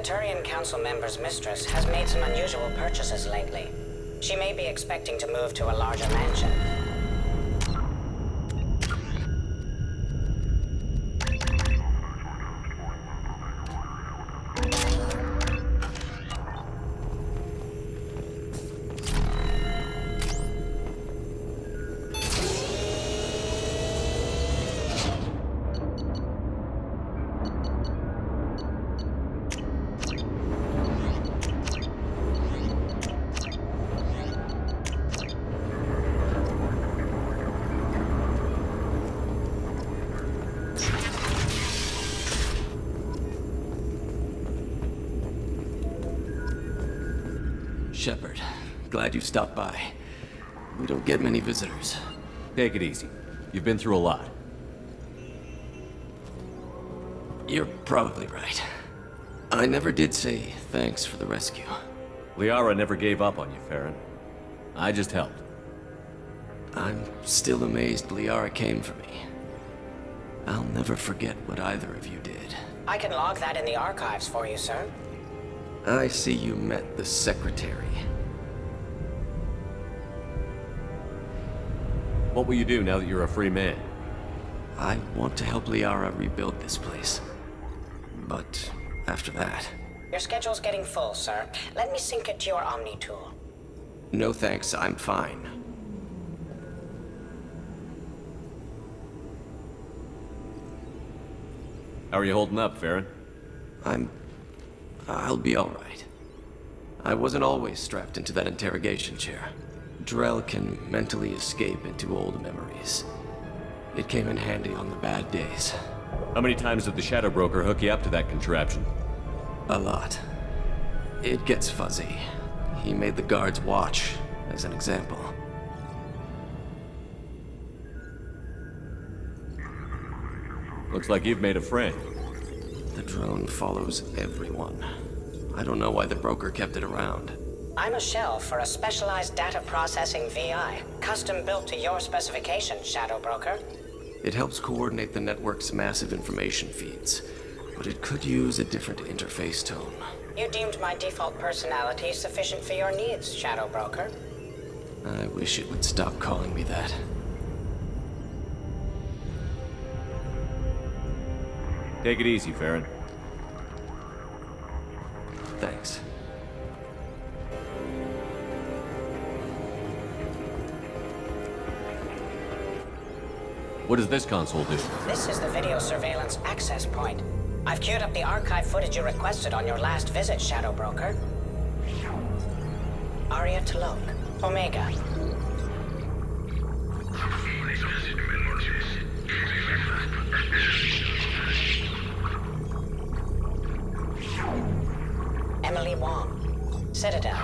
The Turian Council member's mistress has made some unusual purchases lately. She may be expecting to move to a larger mansion. Shepard, glad you stopped by. We don't get many visitors. Take it easy. You've been through a lot. You're probably right. I never did say thanks for the rescue. Liara never gave up on you, Farron. I just helped. I'm still amazed Liara came for me. I'll never forget what either of you did. I can log that in the archives for you, sir. I see you met the Secretary. What will you do now that you're a free man? I want to help Liara rebuild this place. But after that... Your schedule's getting full, sir. Let me sync it to your Omni tool. No thanks, I'm fine. How are you holding up, Farron? I'll be all right. I wasn't always strapped into that interrogation chair. Drell can mentally escape into old memories. It came in handy on the bad days. How many times did the Shadow Broker hook you up to that contraption? A lot. It gets fuzzy. He made the guards watch, as an example. Looks like you've made a friend. The drone follows everyone. I don't know why the broker kept it around. I'm a shell for a specialized data processing VI, custom built to your specifications, Shadow Broker. It helps coordinate the network's massive information feeds, but it could use a different interface tone. You deemed my default personality sufficient for your needs, Shadow Broker. I wish it would stop calling me that. Take it easy, Farron. Thanks. What does this console do? This is the video surveillance access point. I've queued up the archive footage you requested on your last visit, Shadow Broker. Aria T'Loak, Omega. Emily Wong, Citadel.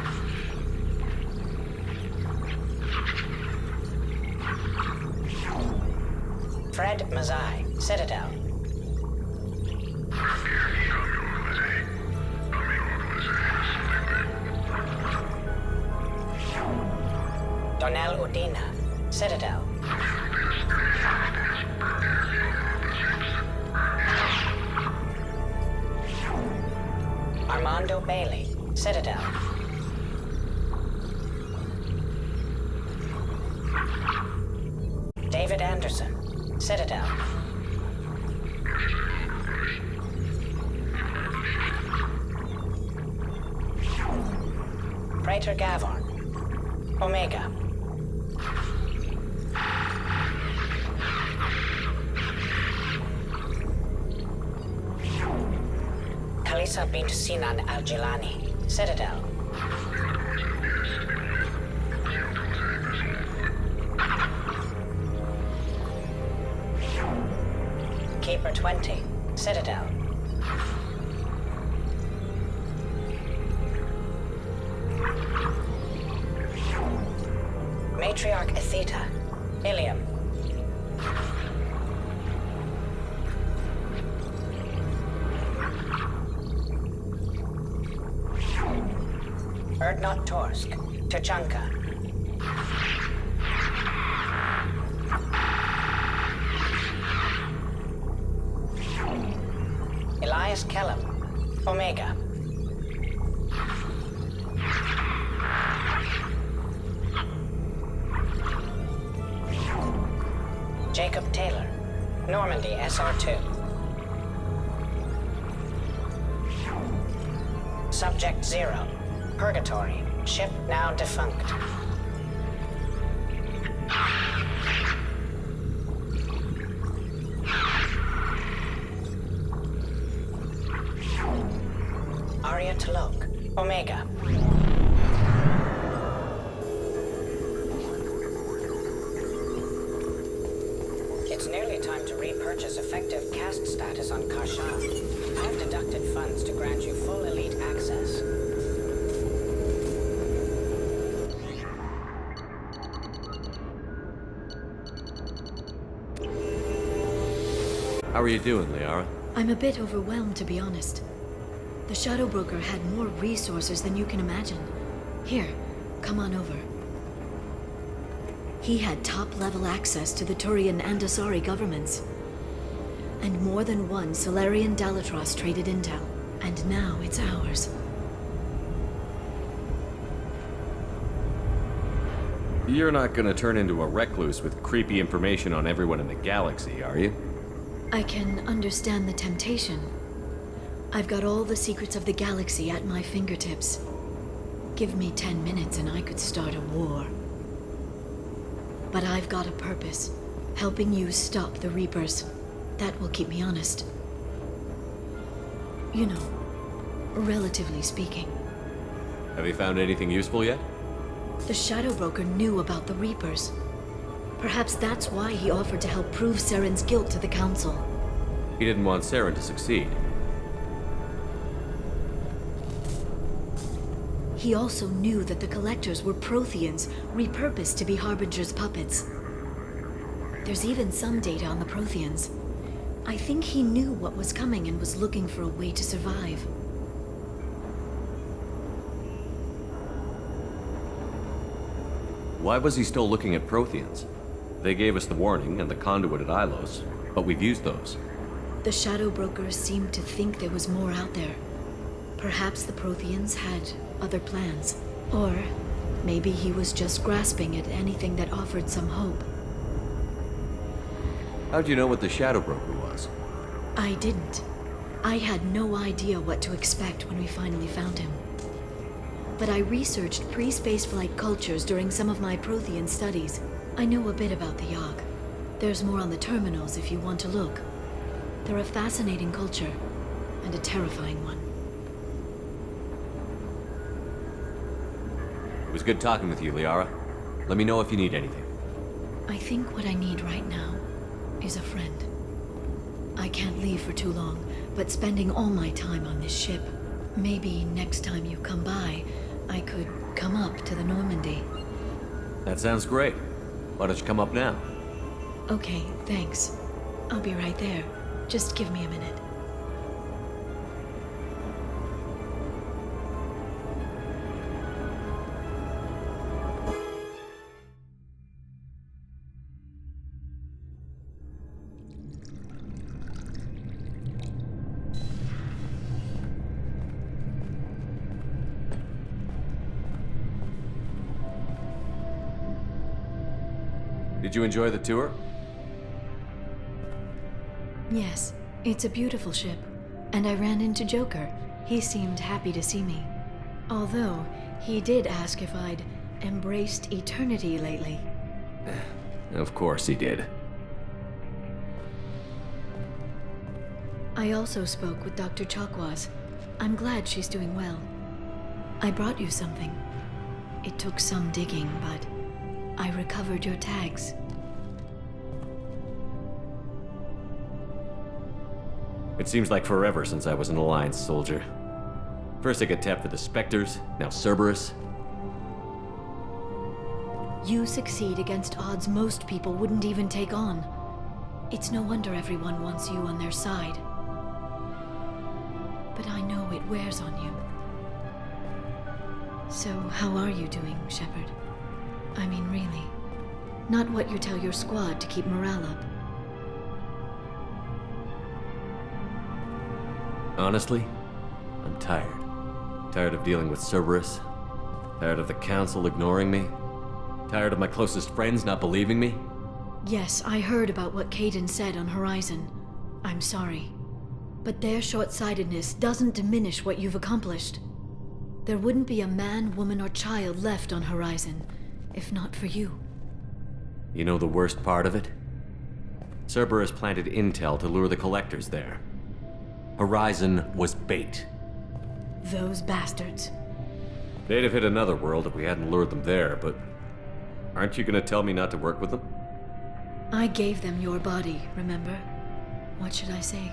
Fred Mazai, Citadel. Donnell Udina, Citadel. Armando Bailey, Citadel. David Anderson, Citadel. Praetor Gavorn, Omega. Khalisa bint Sinan Al-Jilani, Citadel. Keeper 20, Citadel. Matriarch Atheta, Ilium. Erdnot Torsk, Tuchanka. Elias Kellum, Omega. Jacob Taylor, Normandy SR2. Subject 0, Purgatory, ship now defunct. Aria T'Loak, Omega. It's nearly time to repurchase effective caste status on Karshan. I've deducted funds to grant you full elite access. How are you doing, Liara? I'm a bit overwhelmed, to be honest. The Shadow Broker had more resources than you can imagine. Here, come on over. He had top-level access to the Turian and Asari governments. And more than one Solarian Dalatros traded intel. And now it's ours. You're not gonna turn into a recluse with creepy information on everyone in the galaxy, are you? I can understand the temptation. I've got all the secrets of the galaxy at my fingertips. Give me 10 minutes and I could start a war. But I've got a purpose. Helping you stop the Reapers. That will keep me honest. You know, relatively speaking. Have you found anything useful yet? The Shadow Broker knew about the Reapers. Perhaps that's why he offered to help prove Saren's guilt to the Council. He didn't want Saren to succeed. He also knew that the Collectors were Protheans, repurposed to be Harbinger's puppets. There's even some data on the Protheans. I think he knew what was coming and was looking for a way to survive. Why was he still looking at Protheans? They gave us the warning and the conduit at Ilos, but we've used those. The Shadow Brokers seemed to think there was more out there. Perhaps the Protheans had other plans. Or maybe he was just grasping at anything that offered some hope. How'd you know what the Shadow Broker was? I didn't. I had no idea what to expect when we finally found him. But I researched pre-spaceflight cultures during some of my Prothean studies. I know a bit about the Yogg. There's more on the terminals if you want to look. They're a fascinating culture, and a terrifying one. It was good talking with you, Liara. Let me know if you need anything. I think what I need right now is a friend. I can't leave for too long, but spending all my time on this ship. Maybe next time you come by, I could come up to the Normandy. That sounds great. Why don't you come up now? Okay, thanks. I'll be right there. Just give me a minute. Did you enjoy the tour? Yes, it's a beautiful ship. And I ran into Joker. He seemed happy to see me. Although, he did ask if I'd embraced eternity lately. Of course he did. I also spoke with Dr. Chakwas. I'm glad she's doing well. I brought you something. It took some digging, but I recovered your tags. It seems like forever since I was an Alliance soldier. First I got tapped for the Spectres, now Cerberus. You succeed against odds most people wouldn't even take on. It's no wonder everyone wants you on their side. But I know it wears on you. So how are you doing, Shepard? I mean, really. Not what you tell your squad to keep morale up. Honestly, I'm tired. Tired of dealing with Cerberus. Tired of the Council ignoring me. Tired of my closest friends not believing me. Yes, I heard about what Kaidan said on Horizon. I'm sorry. But their short-sightedness doesn't diminish what you've accomplished. There wouldn't be a man, woman, or child left on Horizon, if not for you. You know the worst part of it? Cerberus planted intel to lure the Collectors there. Horizon was bait. Those bastards. They'd have hit another world if we hadn't lured them there, but aren't you gonna tell me not to work with them? I gave them your body, remember? What should I say?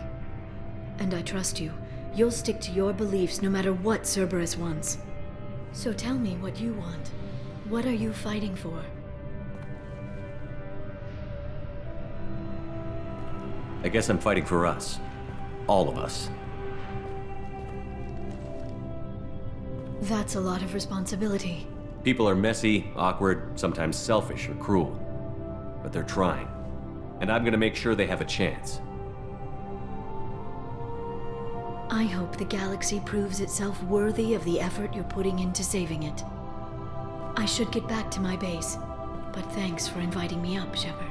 And I trust you. You'll stick to your beliefs no matter what Cerberus wants. So tell me what you want. What are you fighting for? I guess I'm fighting for us. All of us. That's a lot of responsibility. People are messy, awkward, sometimes selfish or cruel. But they're trying. And I'm gonna make sure they have a chance. I hope the galaxy proves itself worthy of the effort you're putting into saving it. I should get back to my base, but thanks for inviting me up, Shepard.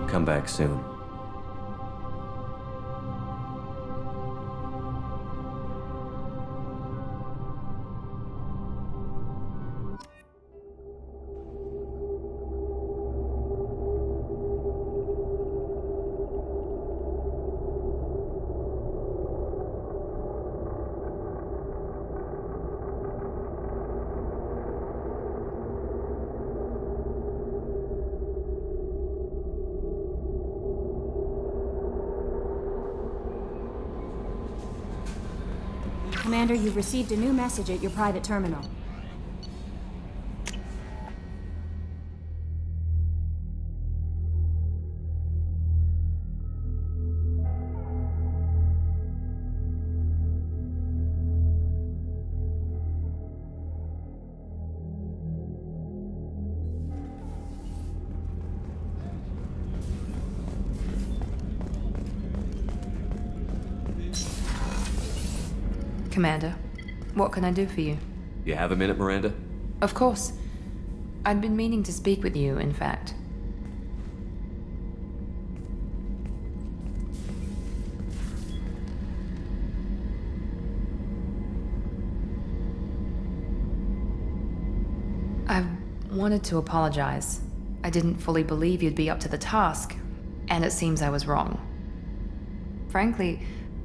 Come back soon. Commander, you've received a new message at your private terminal. Commander, what can I do for you? You have a minute, Miranda? Of course. I'd been meaning to speak with you, in fact. I wanted to apologize. I didn't fully believe you'd be up to the task, and it seems I was wrong. Frankly,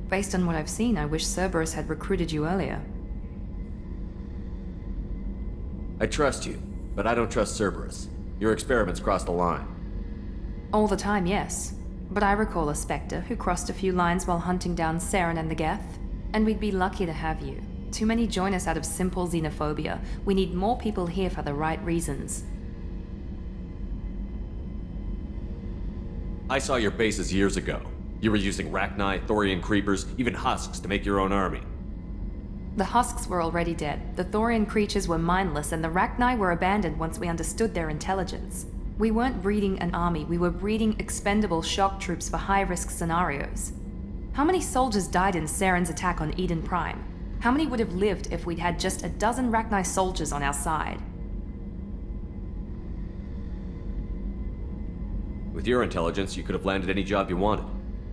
based on what I've seen, I wish Cerberus had recruited you earlier. I trust you, but I don't trust Cerberus. Your experiments crossed the line. All the time, yes. But I recall a Spectre who crossed a few lines while hunting down Saren and the Geth. And we'd be lucky to have you. Too many join us out of simple xenophobia. We need more people here for the right reasons. I saw your bases years ago. You were using Rachni, Thorian creepers, even husks to make your own army. The husks were already dead, the Thorian creatures were mindless, and the Rachni were abandoned once we understood their intelligence. We weren't breeding an army, we were breeding expendable shock troops for high-risk scenarios. How many soldiers died in Saren's attack on Eden Prime? How many would have lived if we'd had just a dozen Rachni soldiers on our side? With your intelligence, you could have landed any job you wanted.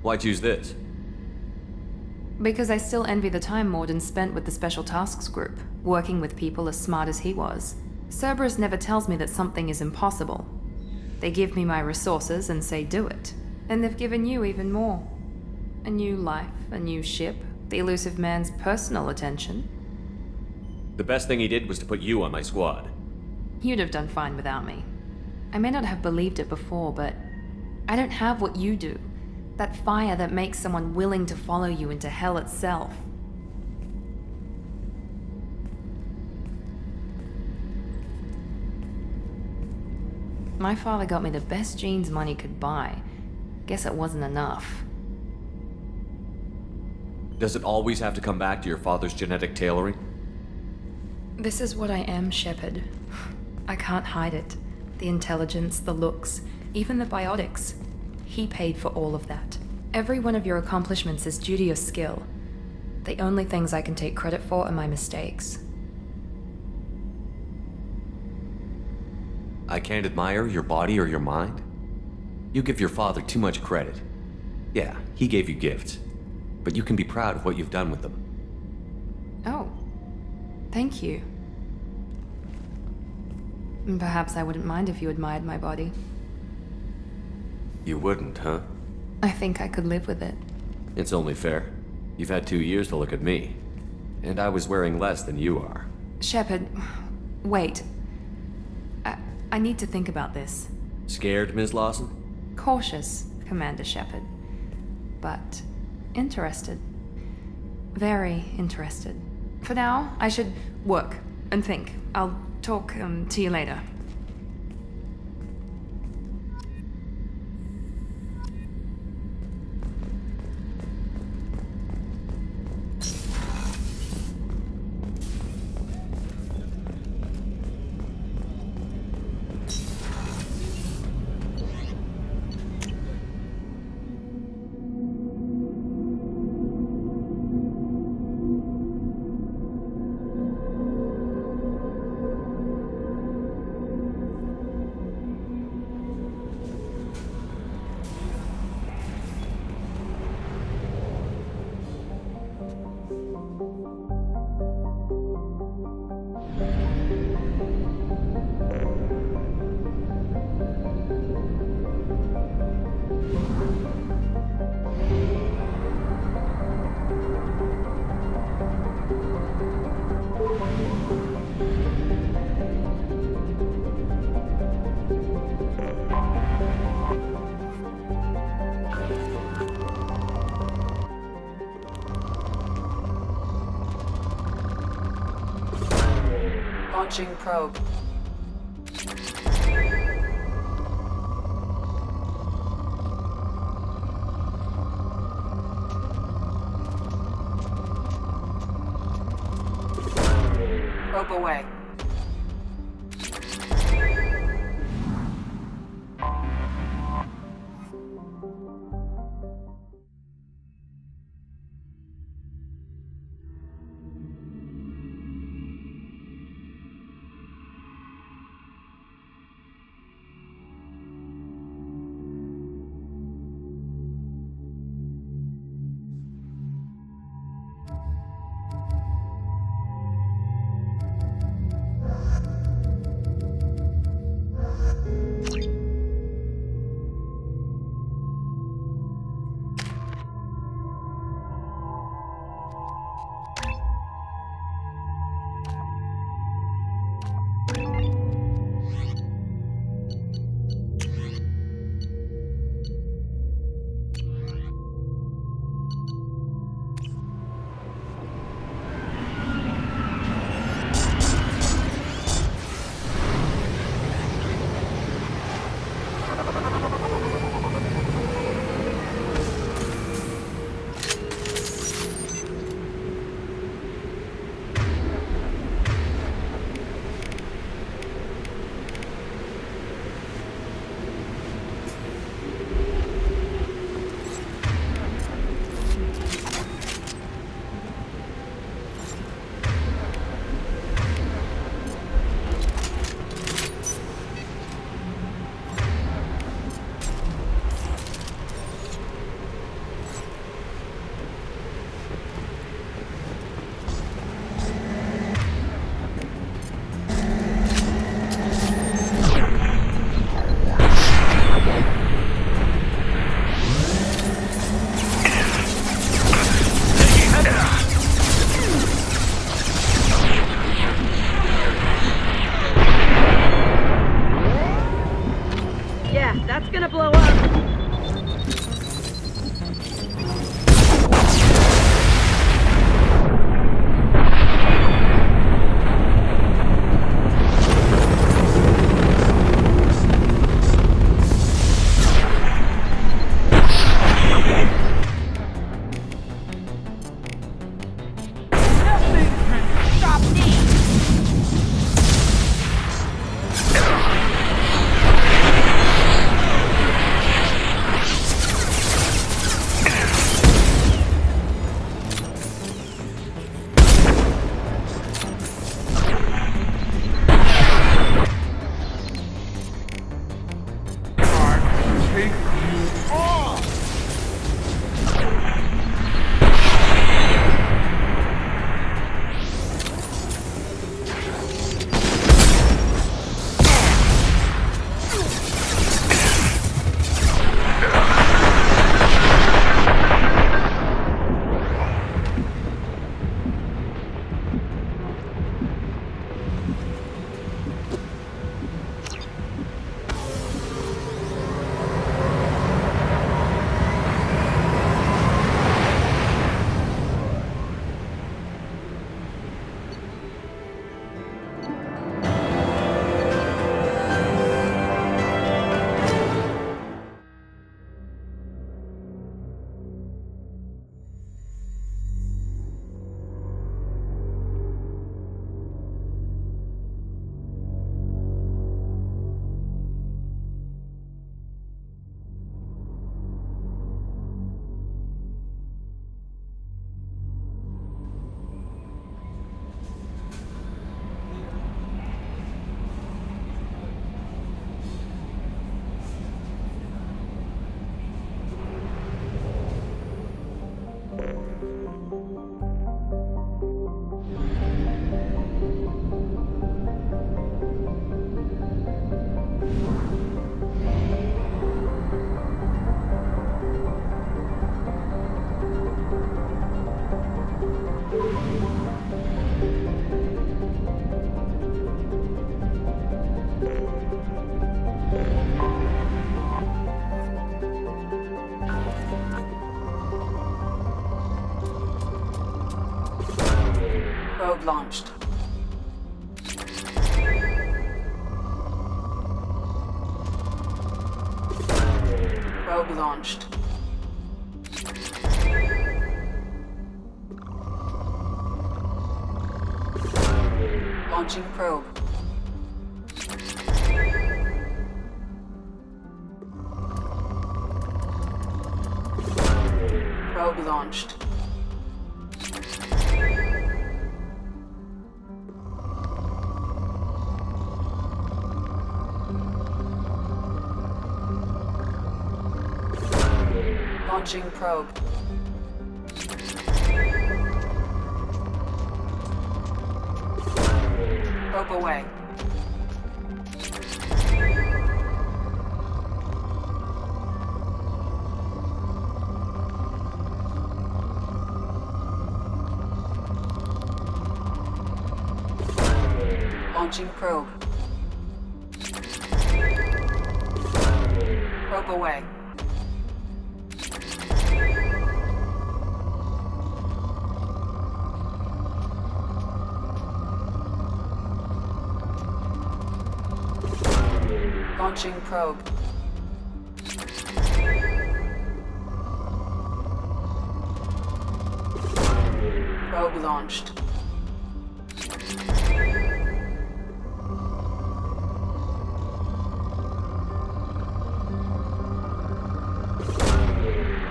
Why choose this? Because I still envy the time Morden spent with the Special Tasks Group, working with people as smart as he was. Cerberus never tells me that something is impossible. They give me my resources and say do it. And they've given you even more. A new life, a new ship, the elusive man's personal attention. The best thing he did was to put you on my squad. You'd have done fine without me. I may not have believed it before, but I don't have what you do. That fire that makes someone willing to follow you into hell itself. My father got me the best genes money could buy. Guess it wasn't enough. Does it always have to come back to your father's genetic tailoring? This is what I am, Shepard. I can't hide it. The intelligence, the looks, even the biotics. He paid for all of that. Every one of your accomplishments is due to your skill. The only things I can take credit for are my mistakes. I can't admire your body or your mind? You give your father too much credit. Yeah, he gave you gifts. But you can be proud of what you've done with them. Oh. Thank you. Perhaps I wouldn't mind if you admired my body. You wouldn't, huh? I think I could live with it. It's only fair. You've had 2 years to look at me. And I was wearing less than you are. Shepard, wait. I need to think about this. Scared, Ms. Lawson? Cautious, Commander Shepard. But interested. Very interested. For now, I should work and think. I'll talk to you later. Launching probe. Probe away. That's gonna blow up. Probe launched. Probe launched. Launching probe. Probe launched. Launching probe. Probe away. Launching probe. Probe away. Launching probe. Probe launched.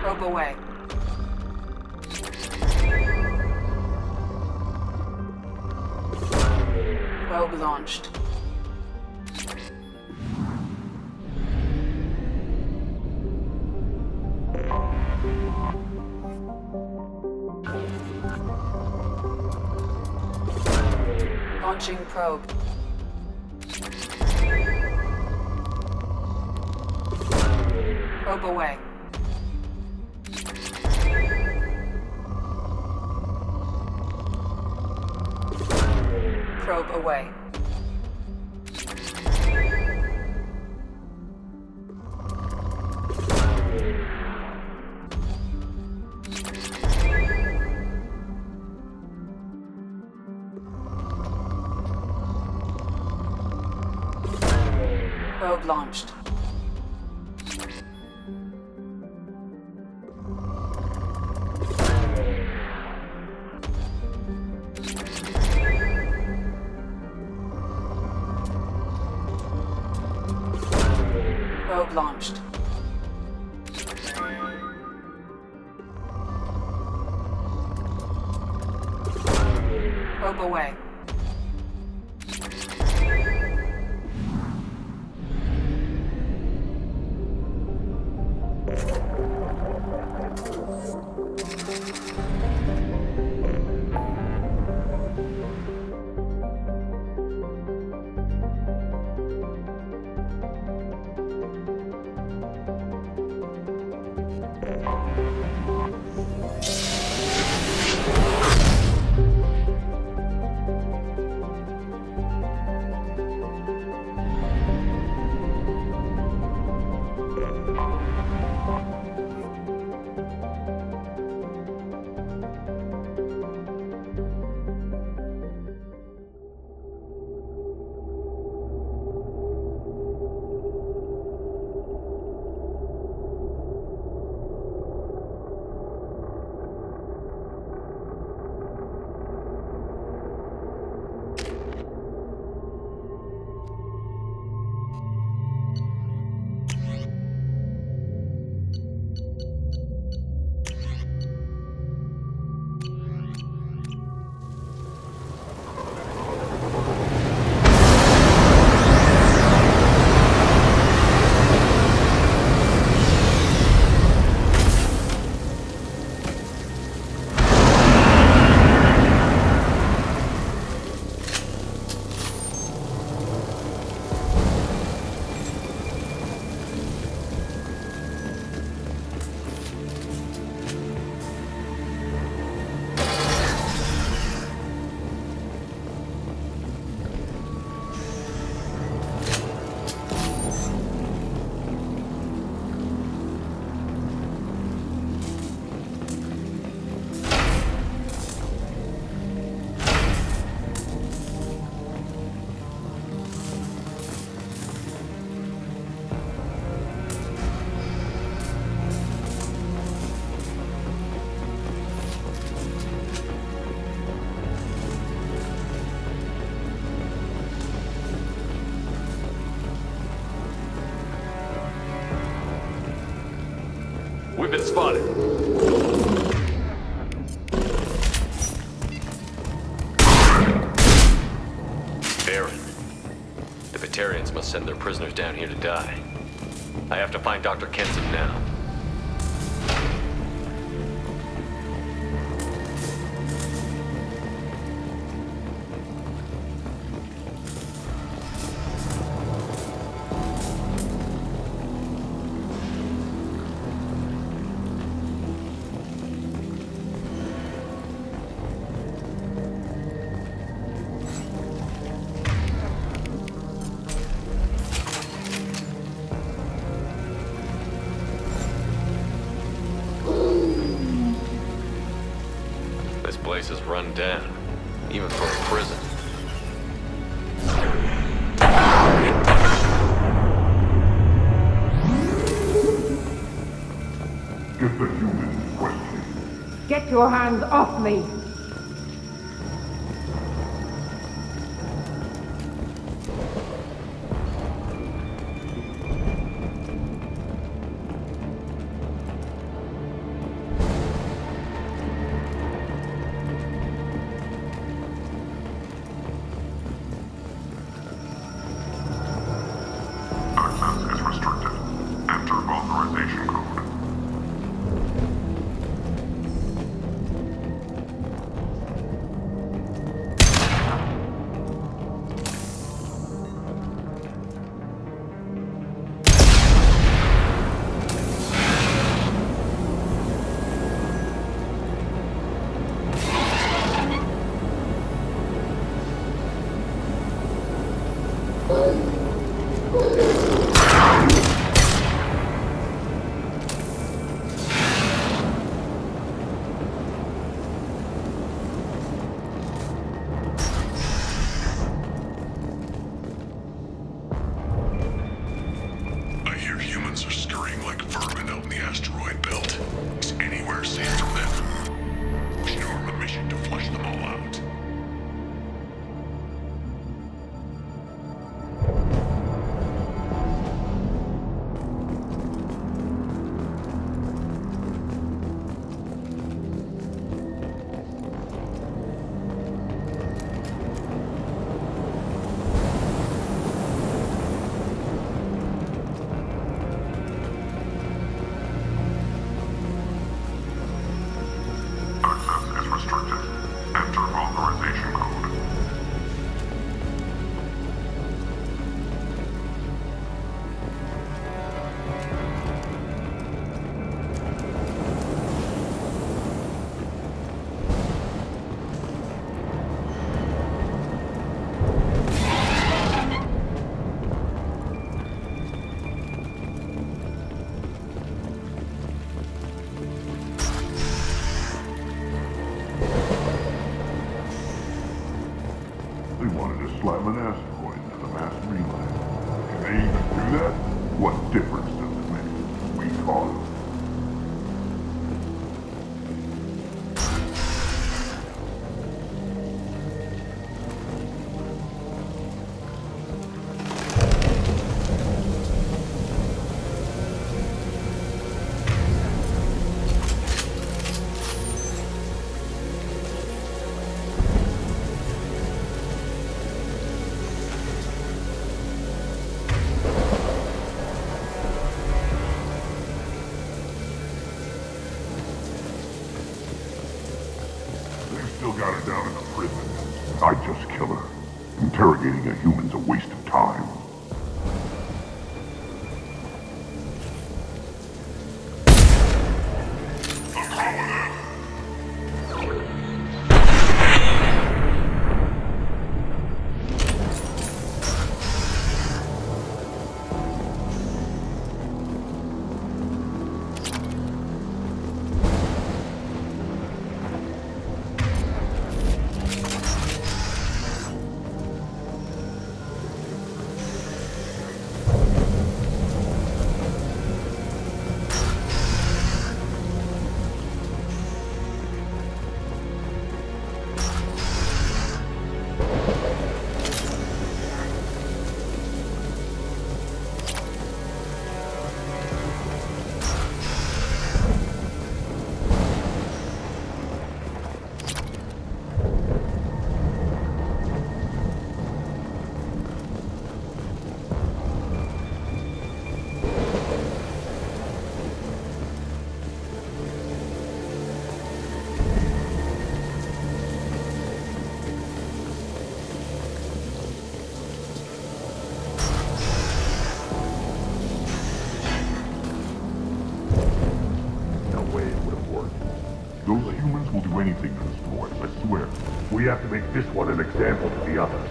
Probe away. Probe launched. Launching probe. Probe away. Probe away. Probe launched. Probe launched. Probe away. We've been spotted. Baron. The Batarians must send their prisoners down here to die. I have to find Dr. Kenson now. This place is run down, even for a prison. Get the human in question. Get your hands off me! Access is restricted. Enter authorization code. I hear humans are scurrying like vermin out in the asteroid belt. Is anywhere safe from them? We should arm a mission to flush them all out. Access is restricted. Enter authorization code. They wanted to slam an asteroid into the mass relay. Can they even do that? What difference does it make? We caught them. They've still got her down in the prison. I'd just kill her. Interrogating a human's a waste of time. Those humans will do anything to destroy us, I swear. We have to make this one an example to the others.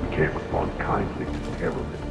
We can't respond kindly to terrorism.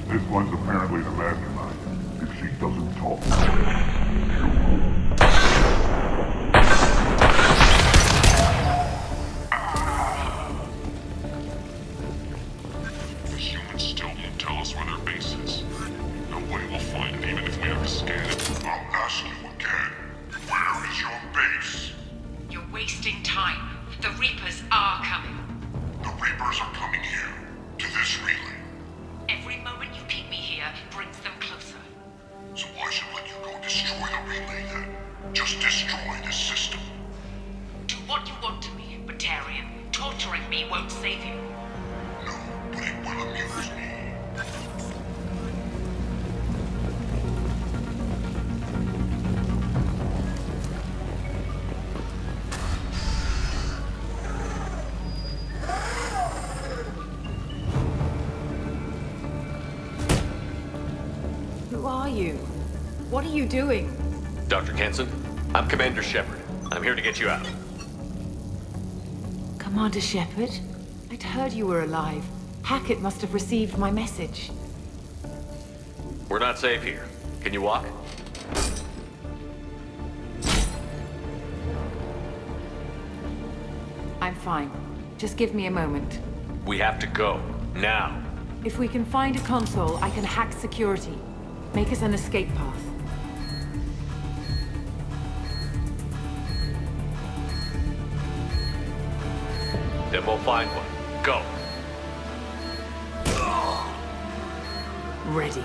This one's apparently the mastermind, if she doesn't talk. The humans still won't tell us where their base is. No way we'll find it, even if we have to scan it. I'll ask you again. Where is your base? You're wasting time. The Reapers are coming. The Reapers are coming here, to this relay. Every moment you keep me here brings them closer. So why should I let you go destroy the relay then? Just destroy the system. Do what you want to me, Batarian. Torturing me won't save you. No, but it will amuse me. Who are you? What are you doing? Dr. Kenson, I'm Commander Shepard. I'm here to get you out. Commander Shepard? I'd heard you were alive. Hackett must have received my message. We're not safe here. Can you walk? I'm fine. Just give me a moment. We have to go. Now. If we can find a console, I can hack security. Make us an escape path. Then we'll find one. Go. Ready.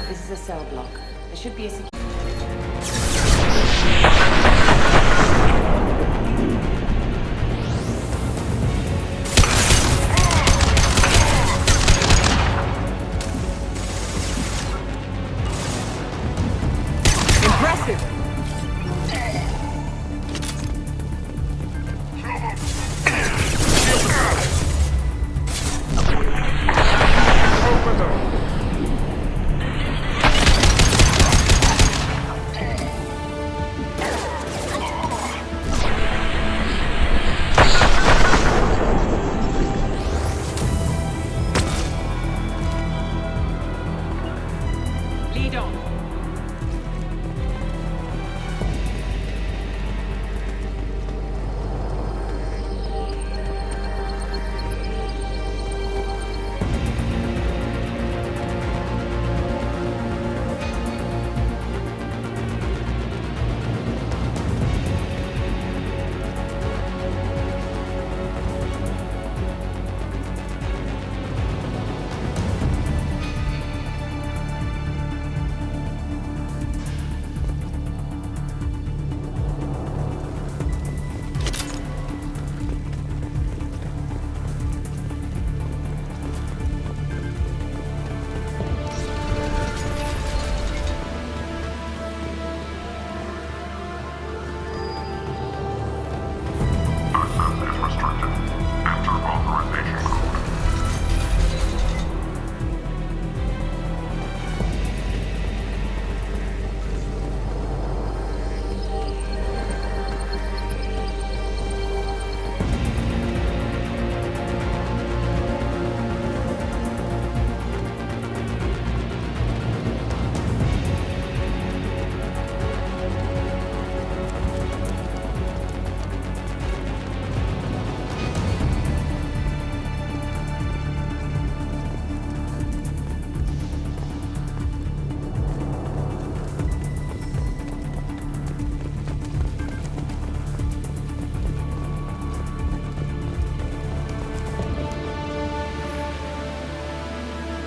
This is a cell block. There should be a security.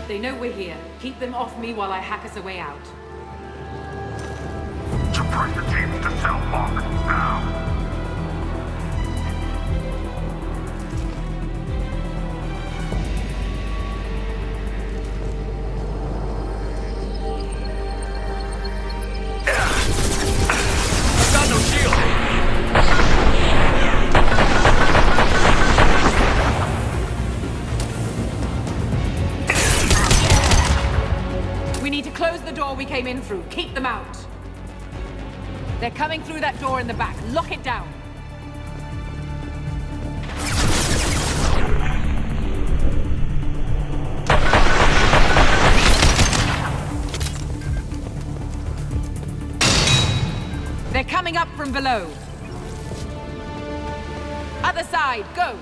They know we're here. Keep them off me while I hack us a way out. Suppress the teams to cell block, now! We came in through. Keep them out. They're coming through that door in the back. Lock it down. They're coming up from below. Other side, go.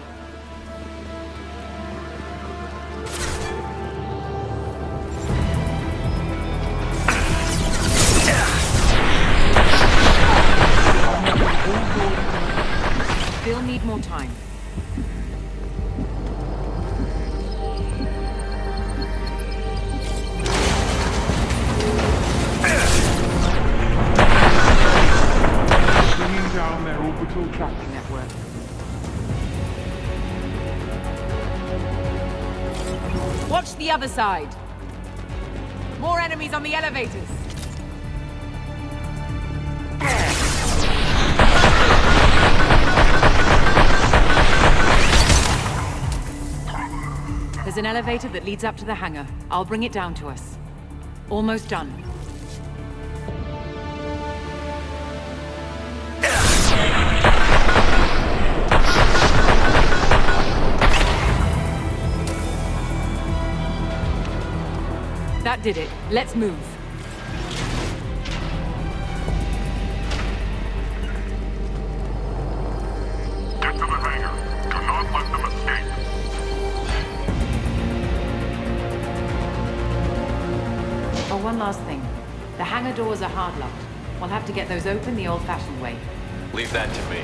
Still need more time. Bringing down their orbital tracking network. Watch the other side. More enemies on the elevators. There's an elevator that leads up to the hangar. I'll bring it down to us. Almost done. That did it. Let's move. Get to the hangar. Do not let them escape. Oh, one last thing. The hangar doors are hard locked. We'll have to get those open the old-fashioned way. Leave that to me.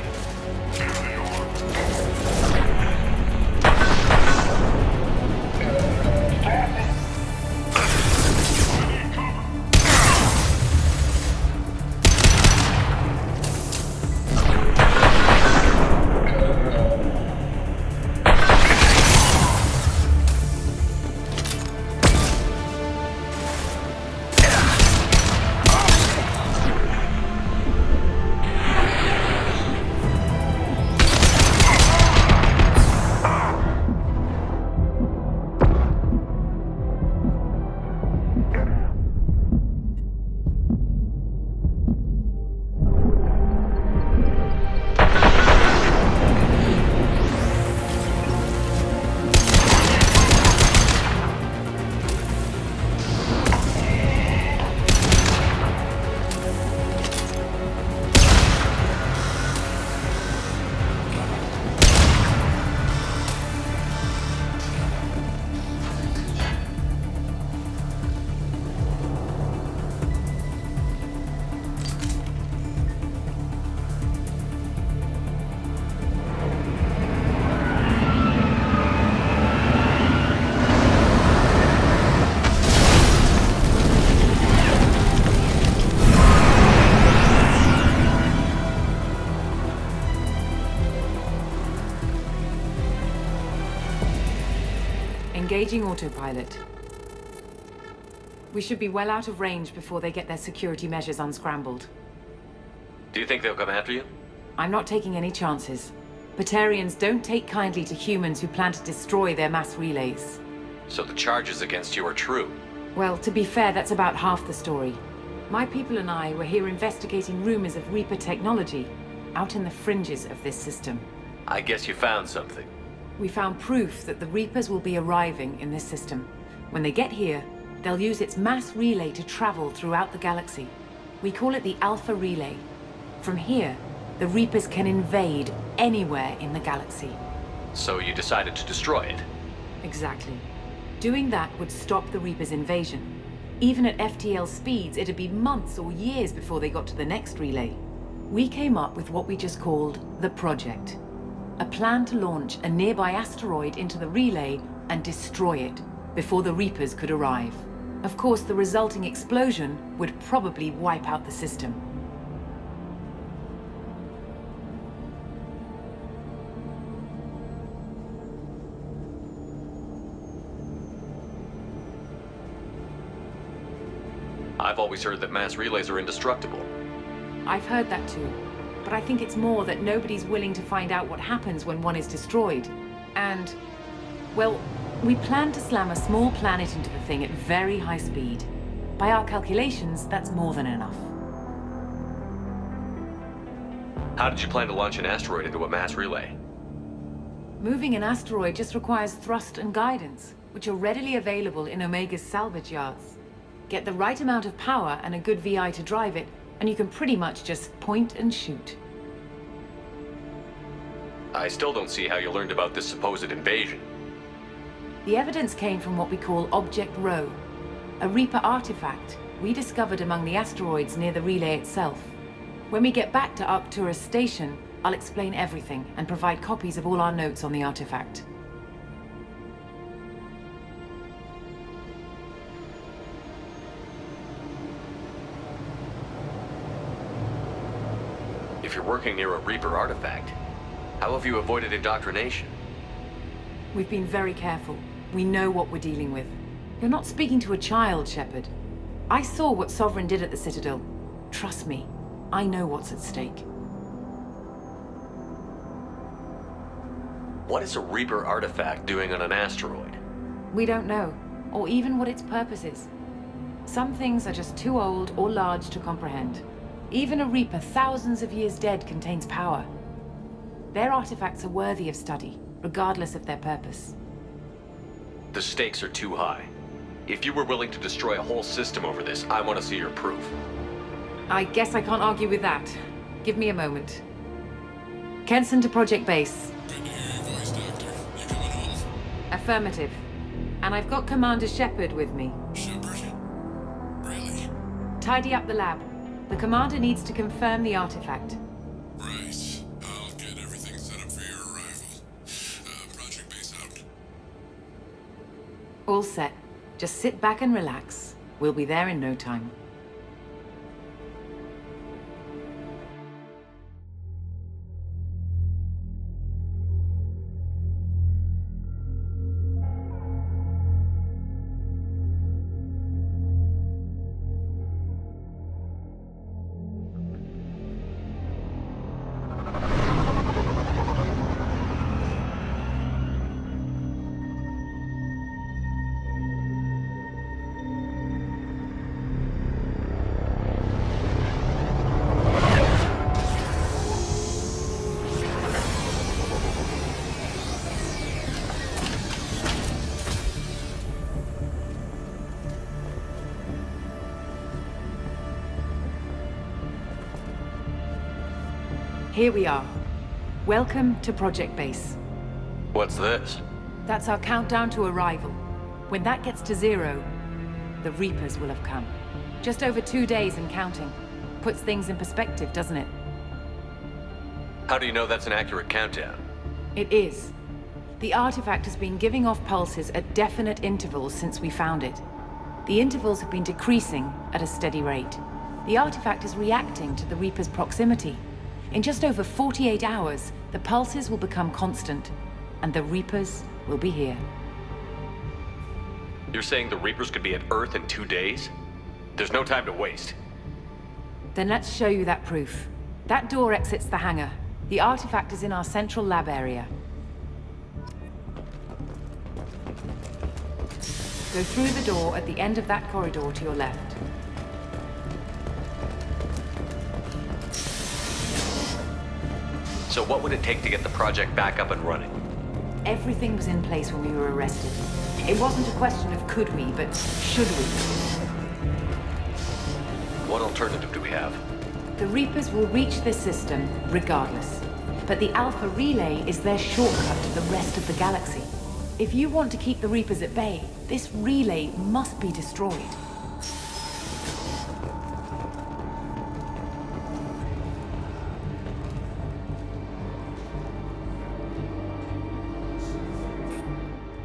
Engaging autopilot. We should be well out of range before they get their security measures unscrambled. Do you think they'll come after you? I'm not taking any chances. Batarians don't take kindly to humans who plan to destroy their mass relays. So the charges against you are true? Well, to be fair, that's about half the story. My people and I were here investigating rumors of Reaper technology, out in the fringes of this system. I guess you found something. We found proof that the Reapers will be arriving in this system. When they get here, they'll use its mass relay to travel throughout the galaxy. We call it the Alpha Relay. From here, the Reapers can invade anywhere in the galaxy. So you decided to destroy it? Exactly. Doing that would stop the Reapers' invasion. Even at FTL speeds, it'd be months or years before they got to the next relay. We came up with what we just called the Project. A plan to launch a nearby asteroid into the relay and destroy it. before the Reapers could arrive. Of course, the resulting explosion would probably wipe out the system. I've always heard that mass relays are indestructible. I've heard that too, but I think it's more that nobody's willing to find out what happens when one is destroyed. And, well, we plan to slam a small planet into the thing at very high speed. By our calculations, that's more than enough. How did you plan to launch an asteroid into a mass relay? Moving an asteroid just requires thrust and guidance, which are readily available in Omega's salvage yards. Get the right amount of power and a good VI to drive it, and you can pretty much just point and shoot. I still don't see how you learned about this supposed invasion. The evidence came from what we call Object Rho, a Reaper artifact we discovered among the asteroids near the relay itself. When we get back to Arcturus Station, I'll explain everything and provide copies of all our notes on the artifact. If you're working near a Reaper artifact, how have you avoided indoctrination? We've been very careful. We know what we're dealing with. You're not speaking to a child, Shepard. I saw what Sovereign did at the Citadel. Trust me, I know what's at stake. What is a Reaper artifact doing on an asteroid? We don't know, or even what its purpose is. Some things are just too old or large to comprehend. Even a Reaper thousands of years dead contains power. Their artifacts are worthy of study, regardless of their purpose. The stakes are too high. If you were willing to destroy a whole system over this, I want to see your proof. I guess I can't argue with that. Give me a moment. Kenson to Project Base. Good to hear your voice, Doctor. You coming home? Affirmative. And I've got Commander Shepard with me. Shepard? Really? Tidy up the lab. The Commander needs to confirm the artifact. Right. I'll get everything set up for your arrival. Project Base out. All set. Just sit back and relax. We'll be there in no time. Here we are. Welcome to Project Base. What's this? That's our countdown to arrival. When that gets to 0, the Reapers will have come. Just over 2 days and counting. Puts things in perspective, doesn't it? How do you know that's an accurate countdown? It is. The artifact has been giving off pulses at definite intervals since we found it. The intervals have been decreasing at a steady rate. The artifact is reacting to the Reaper's proximity. In just over 48 hours, the pulses will become constant, and the Reapers will be here. You're saying the Reapers could be at Earth in 2 days? There's no time to waste. Then let's show you that proof. That door exits the hangar. The artifact is in our central lab area. Go through the door at the end of that corridor to your left. So what would it take to get the project back up and running? Everything was in place when we were arrested. It wasn't a question of could we, but should we. What alternative do we have? The Reapers will reach this system regardless. But the Alpha Relay is their shortcut to the rest of the galaxy. If you want to keep the Reapers at bay, this relay must be destroyed.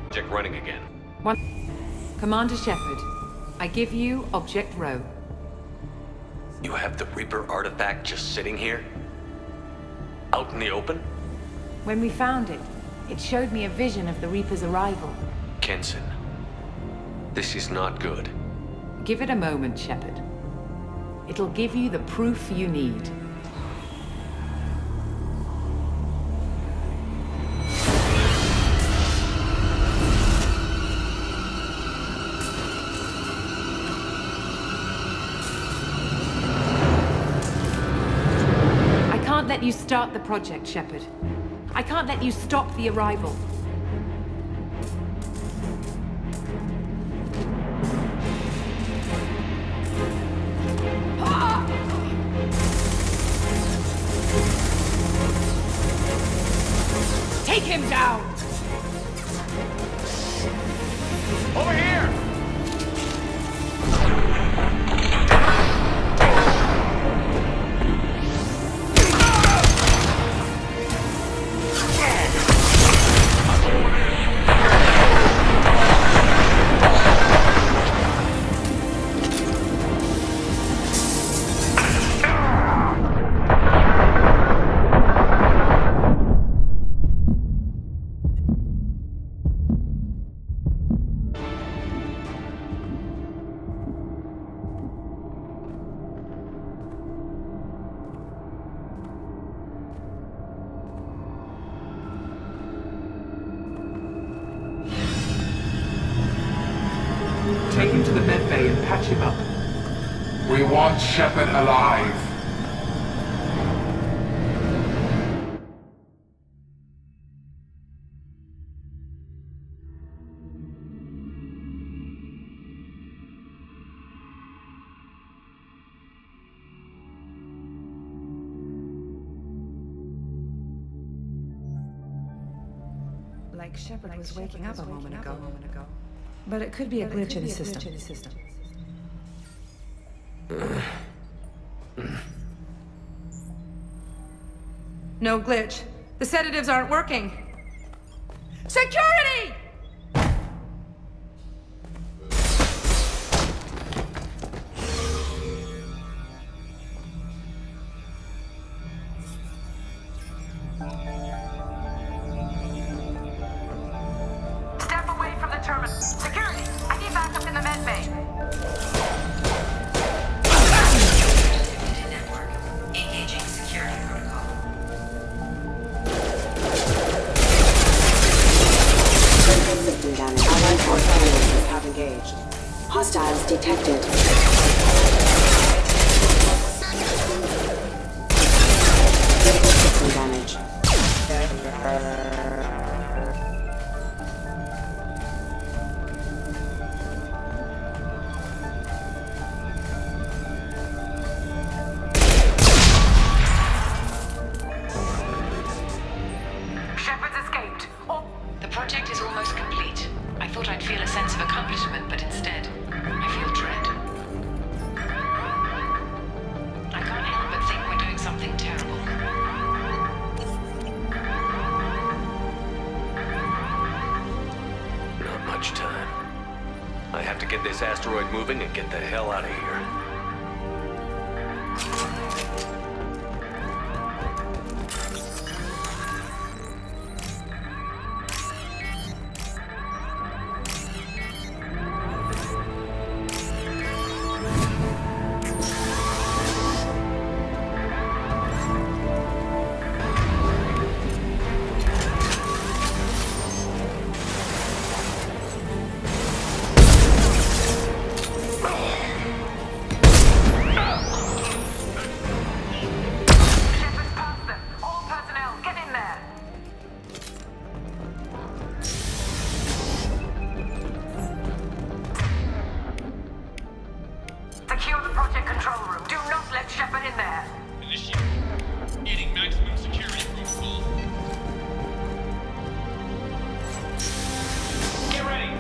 Project running again. Commander Shepard, I give you Object Rho. You have the Reaper artifact just sitting here? Out in the open? When we found it, it showed me a vision of the Reaper's arrival. Kenson, this is not good. Give it a moment, Shepard. It'll give you the proof you need. I can't let you start the project, Shepard. I can't let you stop the arrival. Take him down! Over here! Take him to the med bay and patch him up. We want Shepard alive. Like Shepard was waking up a moment ago. But it could be a glitch in his system. No glitch. The sedatives aren't working. Security! Step away from the terminal. Security, I need backup in the med bay. Network. Engaging security protocol. System damage. Allied force terminals have engaged. Hostiles detected. System damage. Shepard's escaped. Oh, The project is almost complete. I thought I'd feel a sense of accomplishment, but instead, I feel dread. I can't help but think we're doing something terrible. Not much time. I have to get this asteroid moving and get the hell out of here. secure the project control room. Do not let Shepard in there. Initiating maximum security protocol. Get ready.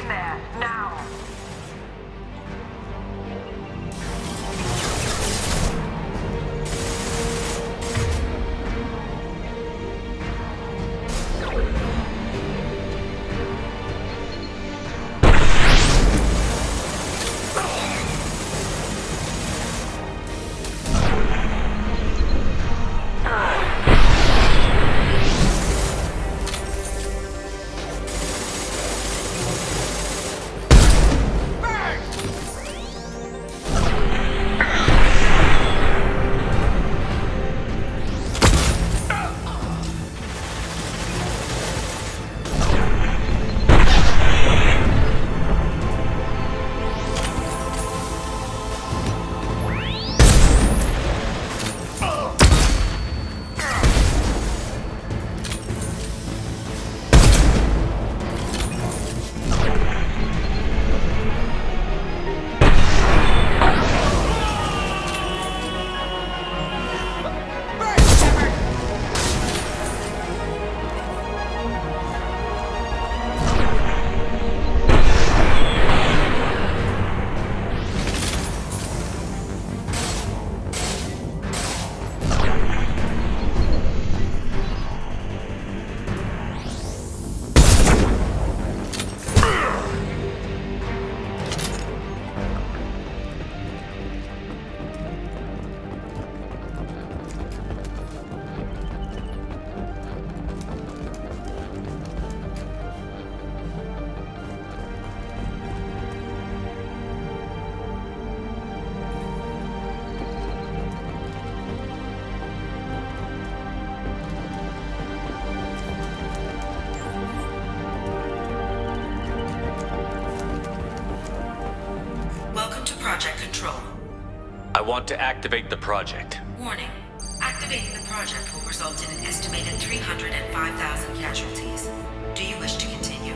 in there, now! Project Control. I want to activate the project. Warning. Activating the project will result in an estimated 305,000 casualties. Do you wish to continue?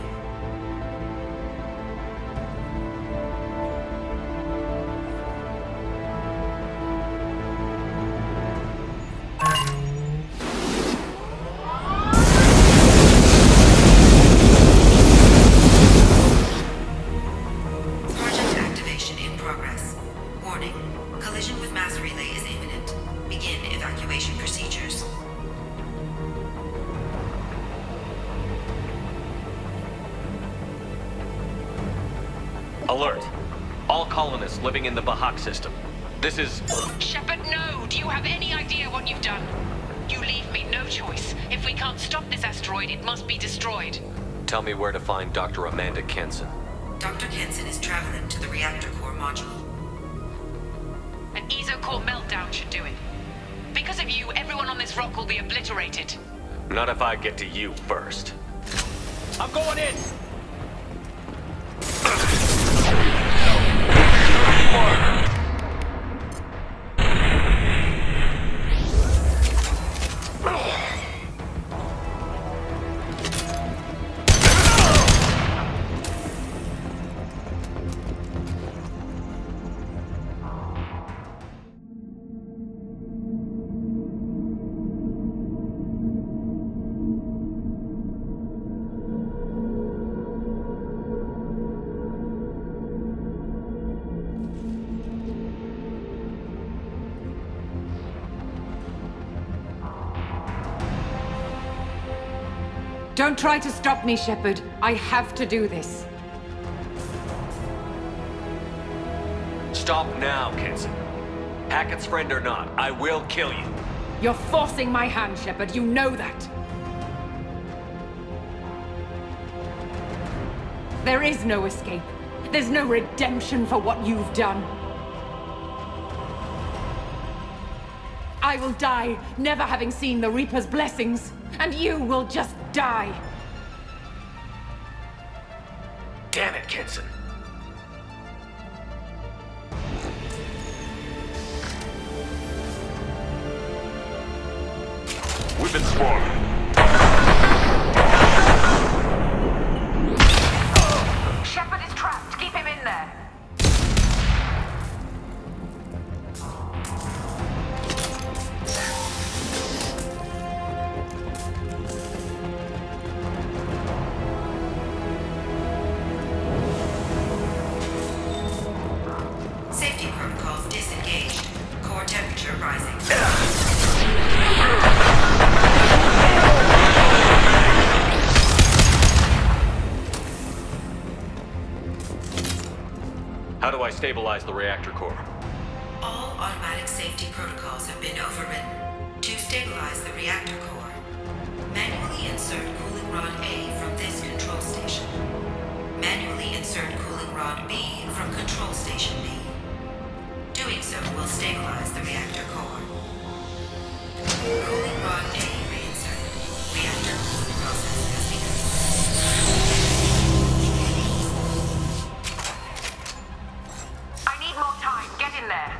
Alert. All colonists living in the Bahak system. This is... Shepard, no! Do you have any idea what you've done? You leave me no choice. If we can't stop this asteroid, it must be destroyed. Tell me where to find Dr. Amanda Kenson. Dr. Kenson is traveling to the reactor core module. An EZO-core meltdown should do it. Because of you, everyone on this rock will be obliterated. Not if I get to you first. I'm going in! Don't try to stop me, Shepard. I have to do this. Stop now, Kenson. Hackett's friend or not, I will kill you. You're forcing my hand, Shepard. You know that. There is no escape. There's no redemption for what you've done. I will die, never having seen the Reaper's blessings, and you will just die. Damn it, Kenson. We've been spotted. Shepard is trapped. Keep him in there. stabilize the reactor core. All automatic safety protocols have been overridden. To stabilize the reactor core, manually insert cooling rod A from this control station. Manually insert cooling rod B from control station B. Doing so will stabilize the reactor core. Cooling rod A reinserted. Reactor cooling process has begun. I need more time. Get in there.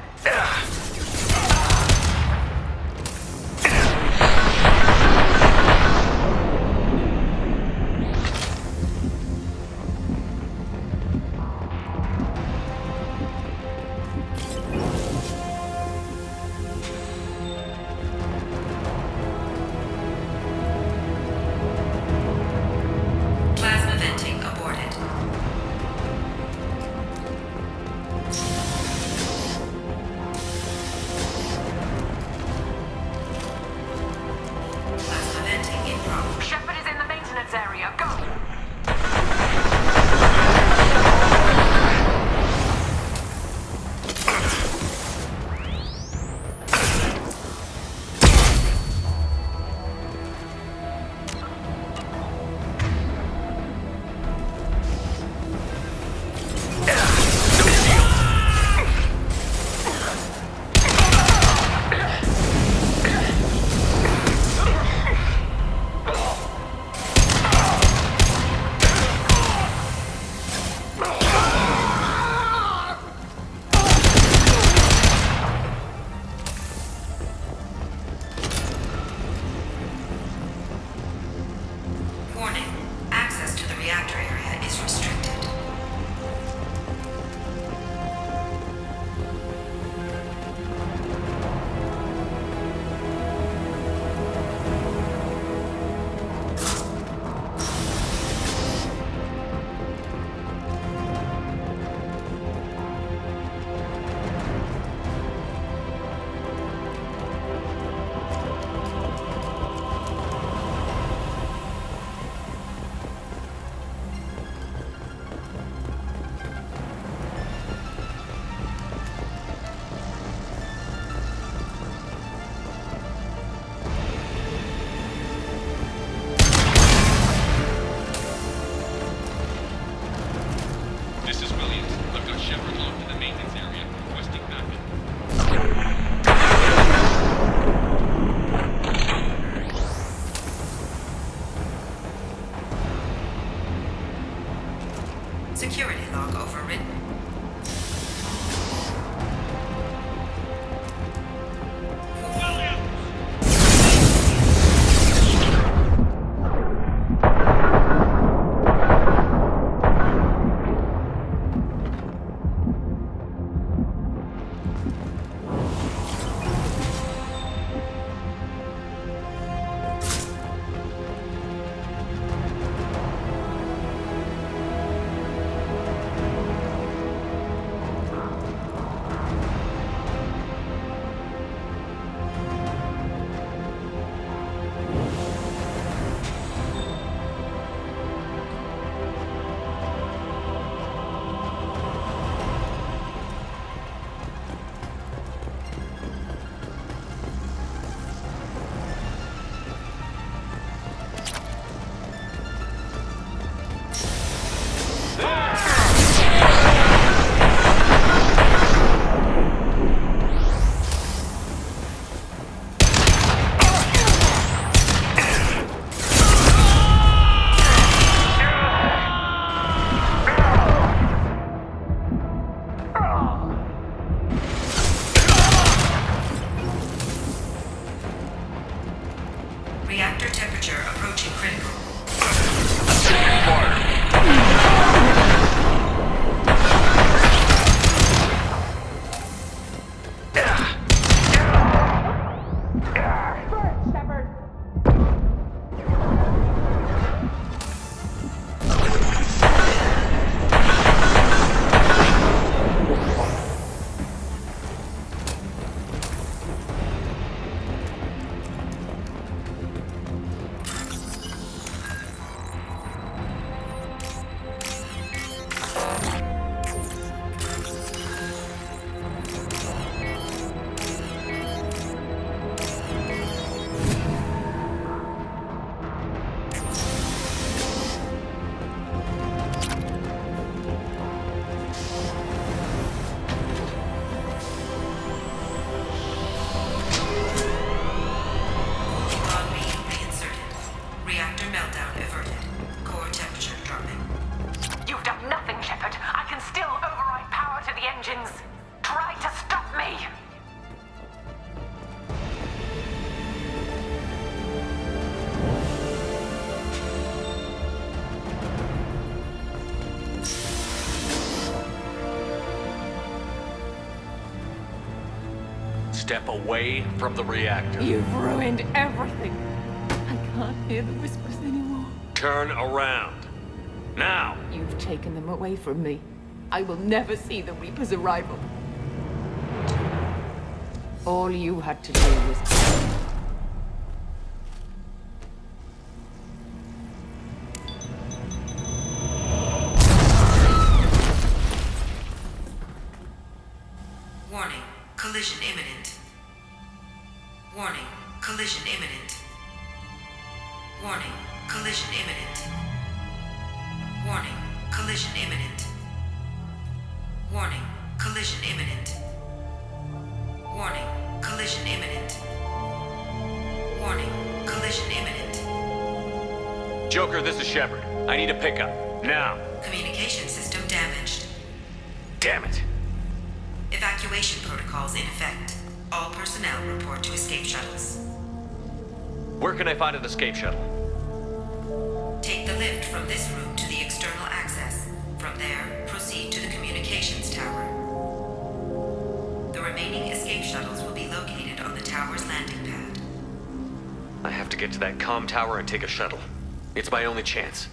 Step away from the reactor. You've ruined everything. I can't hear the whispers anymore. Turn around. Now! You've taken them away from me. I will never see the Reaper's arrival. All you had to do was... Warning, collision imminent. Warning, collision imminent. Warning, collision imminent. Warning, collision imminent. Warning, collision imminent. Warning, collision imminent. Warning, collision imminent. Joker, this is Shepard. I need a pickup. Now. Communication system damaged. Damn it. Evacuation protocols in effect. All personnel report to escape shuttles. Where can I find an escape shuttle? Take the lift from this room to the external access. From there, proceed to the communications tower. The remaining escape shuttles will be located on the tower's landing pad. I have to get to that comm tower and take a shuttle. It's my only chance.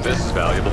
This is valuable.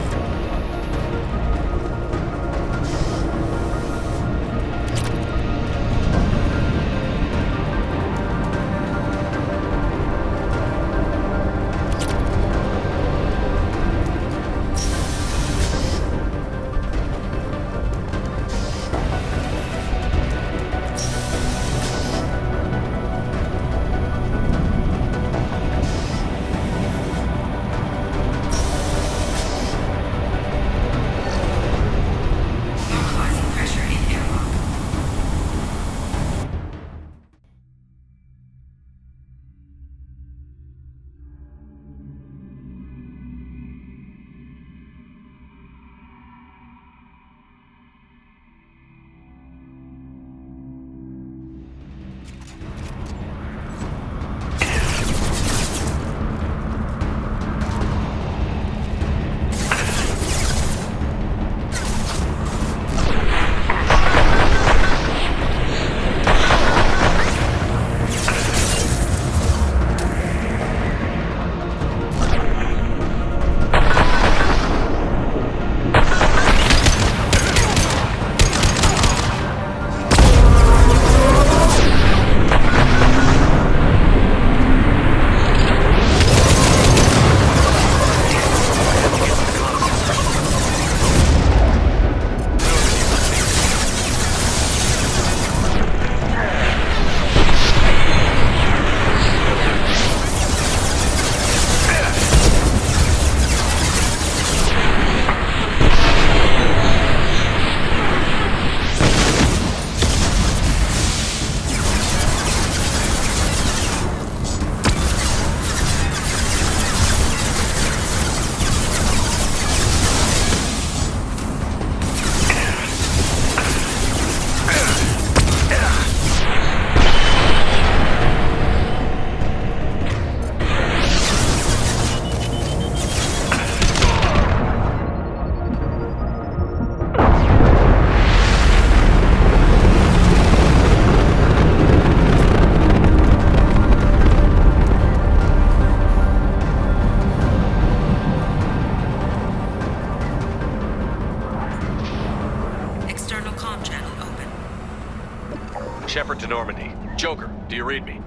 Shepard to Normandy. Joker, do you read me?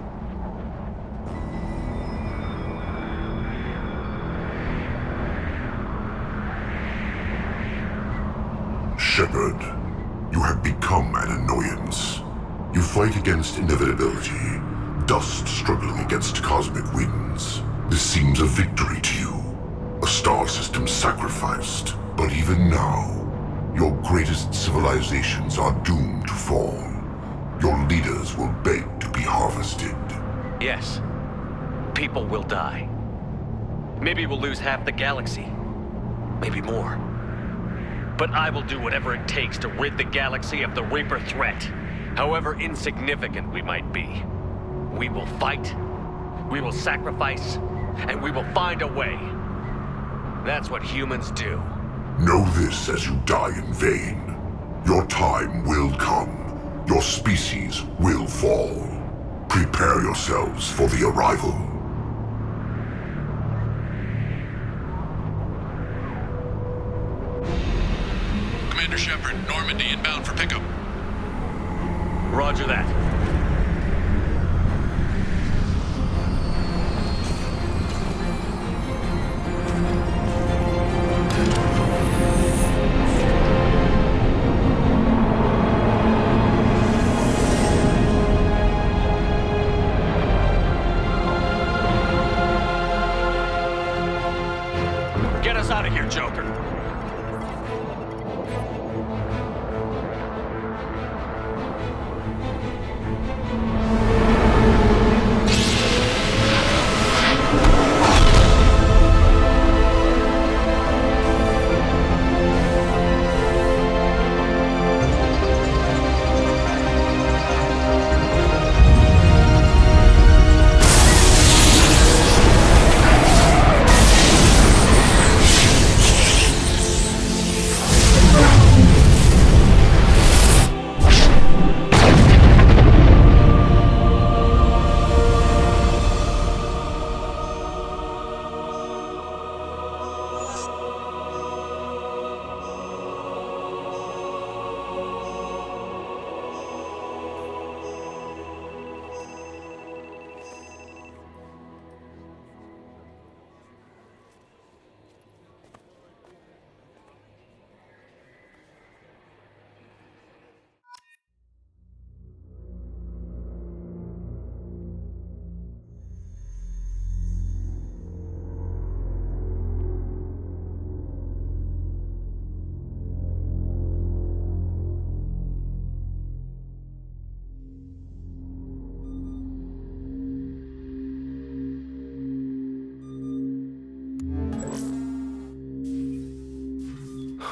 Shepard, you have become an annoyance. You fight against inevitability, dust struggling against cosmic winds. seems a victory to you. A star system sacrificed. But even now, your greatest civilizations are doomed to fall. Your leaders will beg to be harvested. Yes. People will die. Maybe we'll lose half the galaxy. Maybe more. But I will do whatever it takes to rid the galaxy of the Reaper threat. However insignificant we might be. We will fight, we will sacrifice, and we will find a way. That's what humans do. Know this as you die in vain. Your time will come. Your species will fall. Prepare yourselves for the arrival. Commander Shepard, Normandy inbound for pickup. Roger that. Get us out of here, Joker.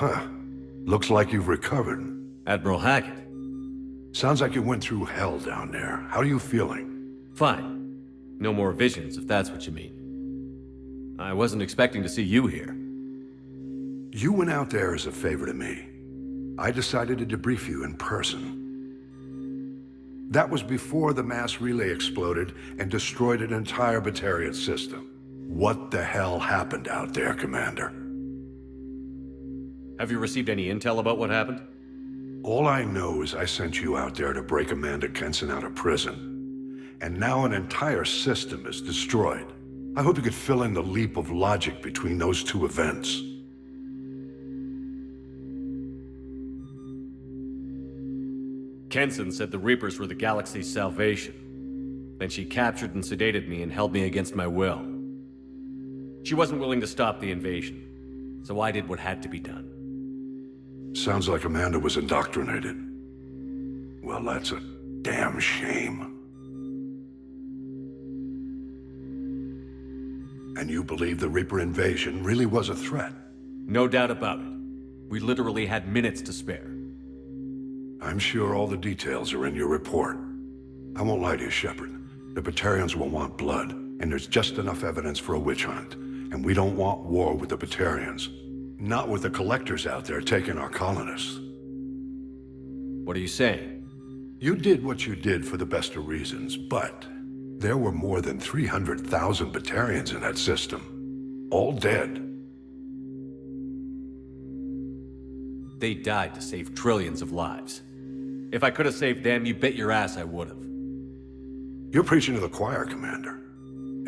Huh. Looks like you've recovered. Admiral Hackett. Sounds like you went through hell down there. How are you feeling? Fine. No more visions, if that's what you mean. I wasn't expecting to see you here. You went out there as a favor to me. I decided to debrief you in person. That was before the mass relay exploded and destroyed an entire Batarian system. What the hell happened out there, Commander? Have you received any intel about what happened? All I know is I sent you out there to break Amanda Kenson out of prison. And now an entire system is destroyed. I hope you could fill in the leap of logic between those two events. Kenson said the Reapers were the galaxy's salvation. Then she captured and sedated me and held me against my will. She wasn't willing to stop the invasion, so I did what had to be done. Sounds like Amanda was indoctrinated. Well, that's a damn shame. And you believe the Reaper invasion really was a threat? No doubt about it. We literally had minutes to spare. I'm sure all the details are in your report. I won't lie to you, Shepard. The Batarians will want blood, and there's just enough evidence for a witch hunt. And we don't want war with the Batarians. Not with the collectors out there taking our colonists. What are you saying? You did what you did for the best of reasons, but there were more than 300,000 Batarians in that system. All dead. They died to save trillions of lives. If I could have saved them, you bet your ass I would have. You're preaching to the choir, Commander.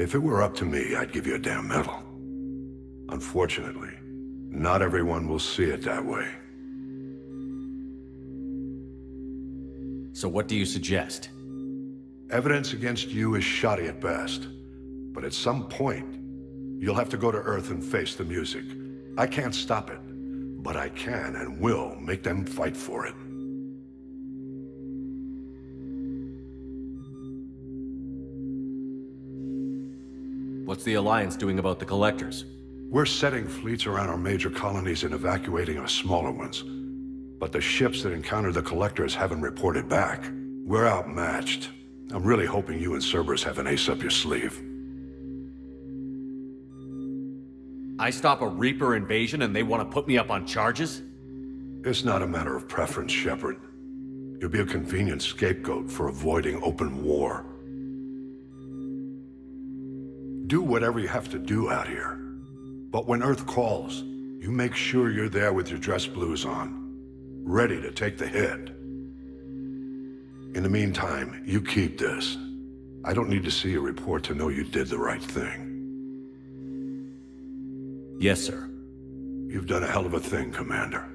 If it were up to me, I'd give you a damn medal. Unfortunately, not everyone will see it that way. So what do you suggest? Evidence against you is shoddy at best. But at some point, You'll have to go to Earth and face the music. I can't stop it, but I can and will make them fight for it. What's the Alliance doing about the Collectors? We're setting fleets around our major colonies and evacuating our smaller ones. But the ships that encountered the Collectors haven't reported back. We're outmatched. I'm really hoping you and Cerberus have an ace up your sleeve. I stop a Reaper invasion and they want to put me up on charges? It's not a matter of preference, Shepard. You'll be a convenient scapegoat for avoiding open war. Do whatever you have to do out here. But when Earth calls, you make sure you're there with your dress blues on, ready to take the hit. In the meantime, you keep this. I don't need to see a report to know you did the right thing. Yes, sir. You've done a hell of a thing, Commander.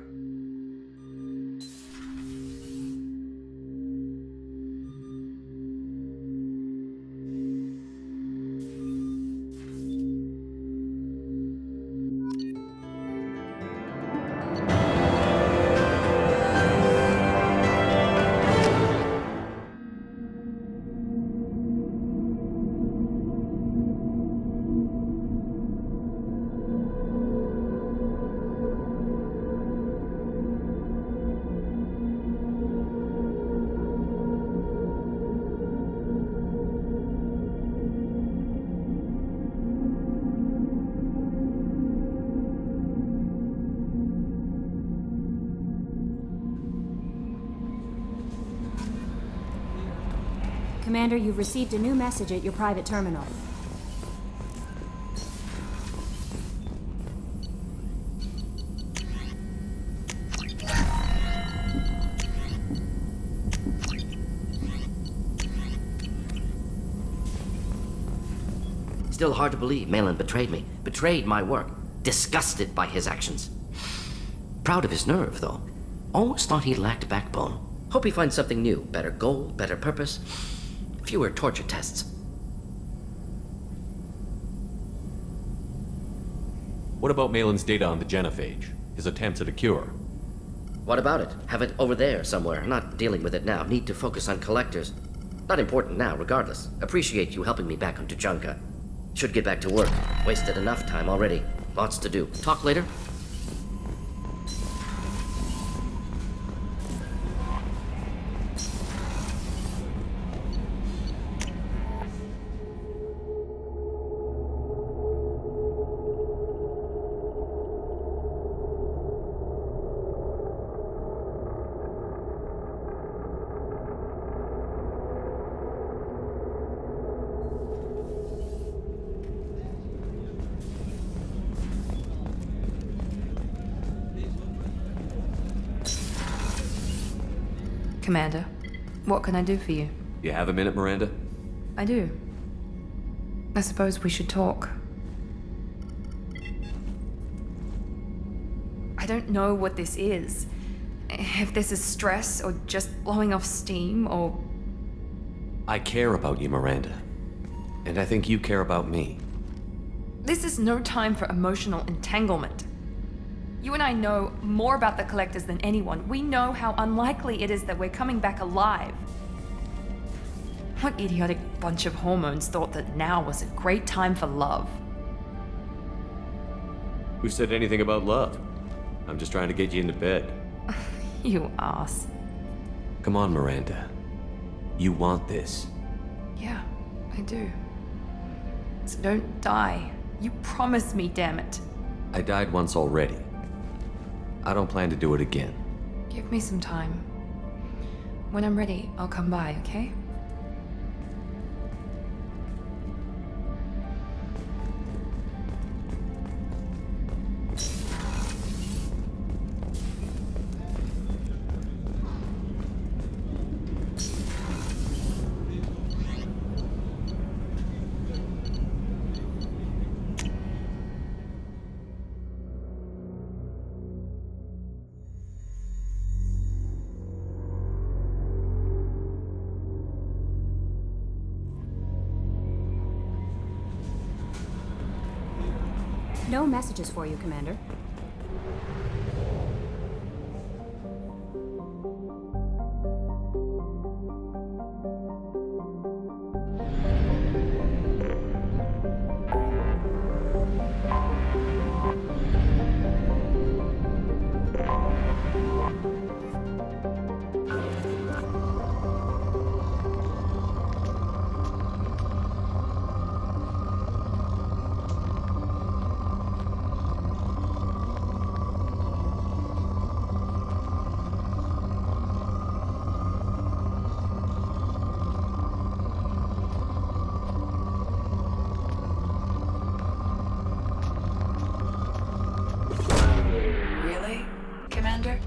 Commander, you've received a new message at your private terminal. Still hard to believe Malin betrayed me. Betrayed my work. Disgusted by his actions. Proud of his nerve, though. Always thought he lacked backbone. Hope he finds something new. Better goal, better purpose. Fewer torture tests. What about Malin's data on the genophage? His attempts at a cure? What about it? Have it over there somewhere. Not dealing with it now. Need to focus on Collectors. Not important now, regardless. Appreciate you helping me back on Tuchanka. Should get back to work. Wasted enough time already. Lots to do. Talk later? Commander, what can I do for you? You have a minute, Miranda? I do. I suppose we should talk. I don't know what this is. If this is stress, or just blowing off steam, or... I care about you, Miranda. And I think you care about me. This is no time for emotional entanglement. You and I know more about the Collectors than anyone. We know how unlikely it is that we're coming back alive. What idiotic bunch of hormones thought that now was a great time for love? Who said anything about love? I'm just trying to get you into bed. You ass. Come on, Miranda. You want this. Yeah, I do. So don't die. You promised me, damn it. I died once already. I don't plan to do it again. Give me some time. When I'm ready, I'll come by, okay? No messages for you, Commander. Really, Commander?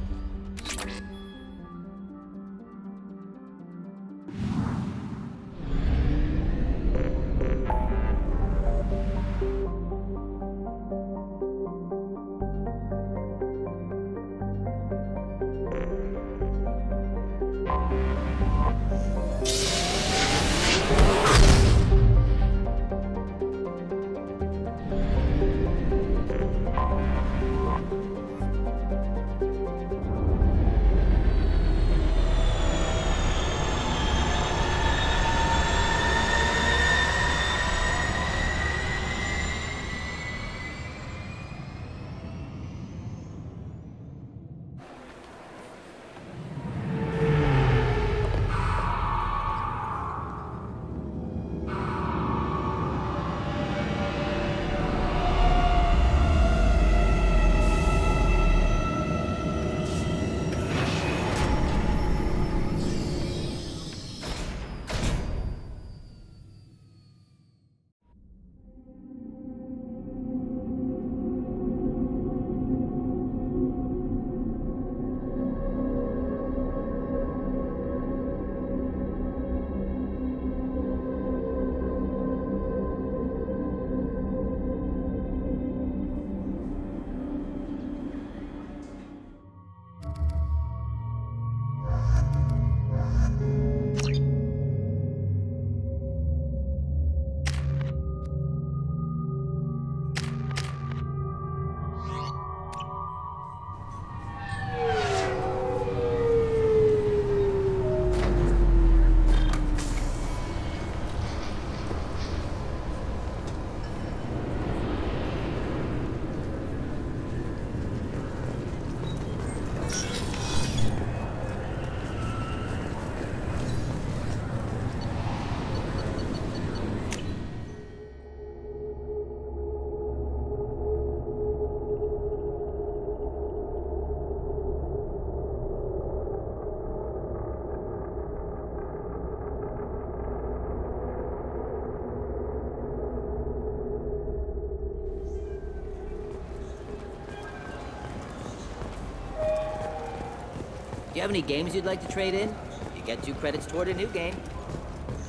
Do you have any games you'd like to trade in? You get 2 credits toward a new game.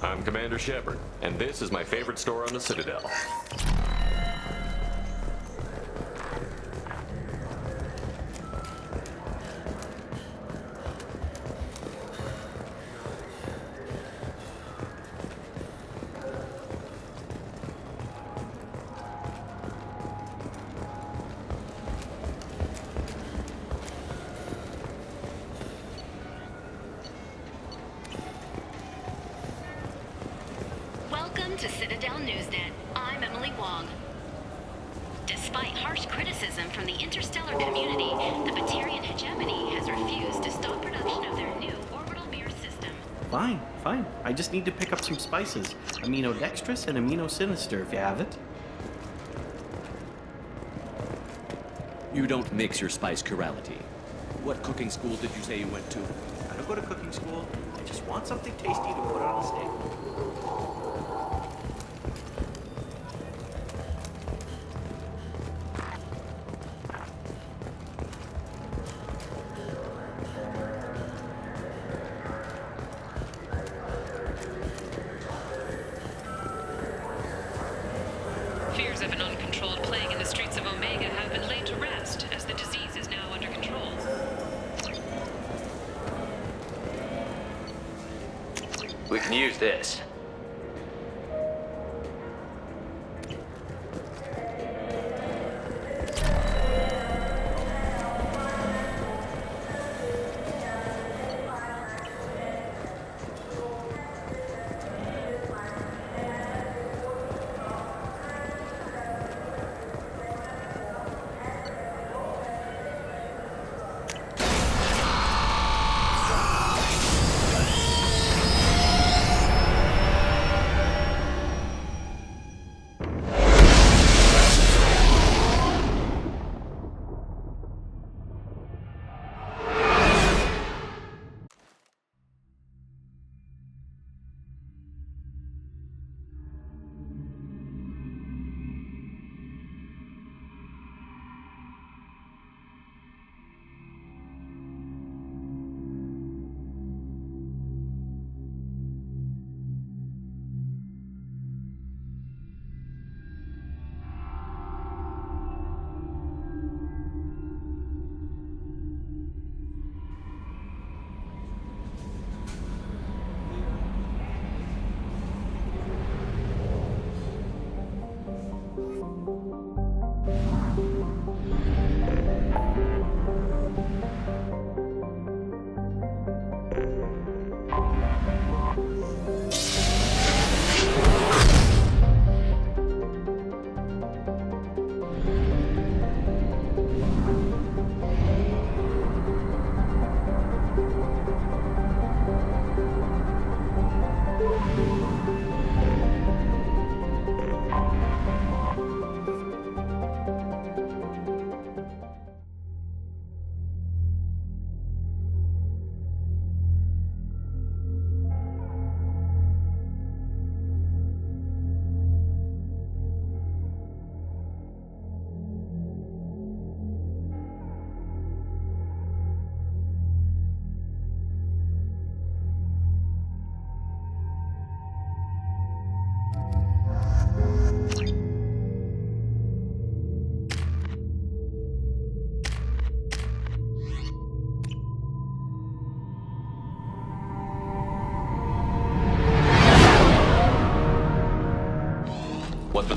I'm Commander Shepard, and this is my favorite store on the Citadel. Welcome to Citadel Newsnet. I'm Emily Wong. Despite harsh criticism from the interstellar community, the Batarian hegemony has refused to stop production of their new orbital mirror system. Fine, fine. I just need to pick up some spices. Aminodextrous and aminosinister, if you have it. You don't mix your spice chirality. What cooking school did you say you went to? I don't go to cooking school. I just want something tasty to put on a steak. Fears of an uncontrolled plague in the streets of Omega have been laid to rest, as the disease is now under control. We can use this.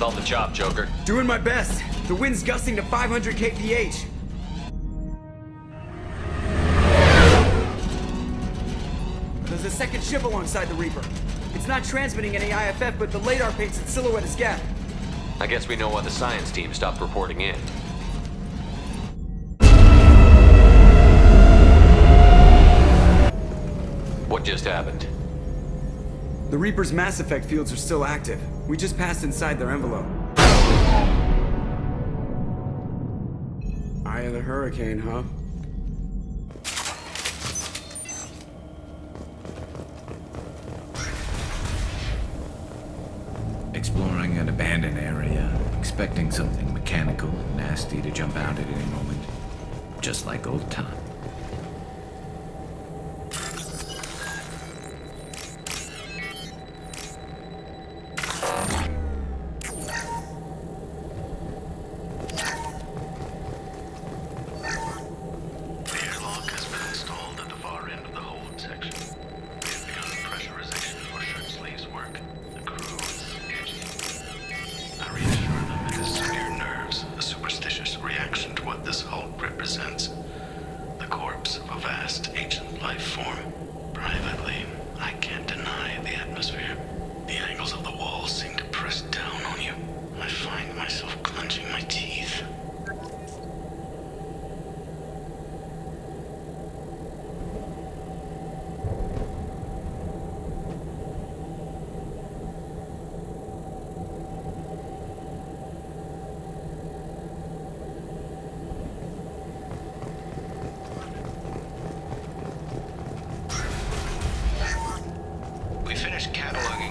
Call the chop, Joker. Doing my best. The wind's gusting to 500 kph. There's a second ship alongside the Reaper. It's not transmitting any IFF, but the radar paints its silhouette as Geth. I guess we know why the science team stopped reporting in. What just happened? The Reaper's mass effect fields are still active. We just passed inside their envelope. Eye of the hurricane, huh? Exploring an abandoned area, expecting something mechanical and nasty to jump out at any moment. Just like old times.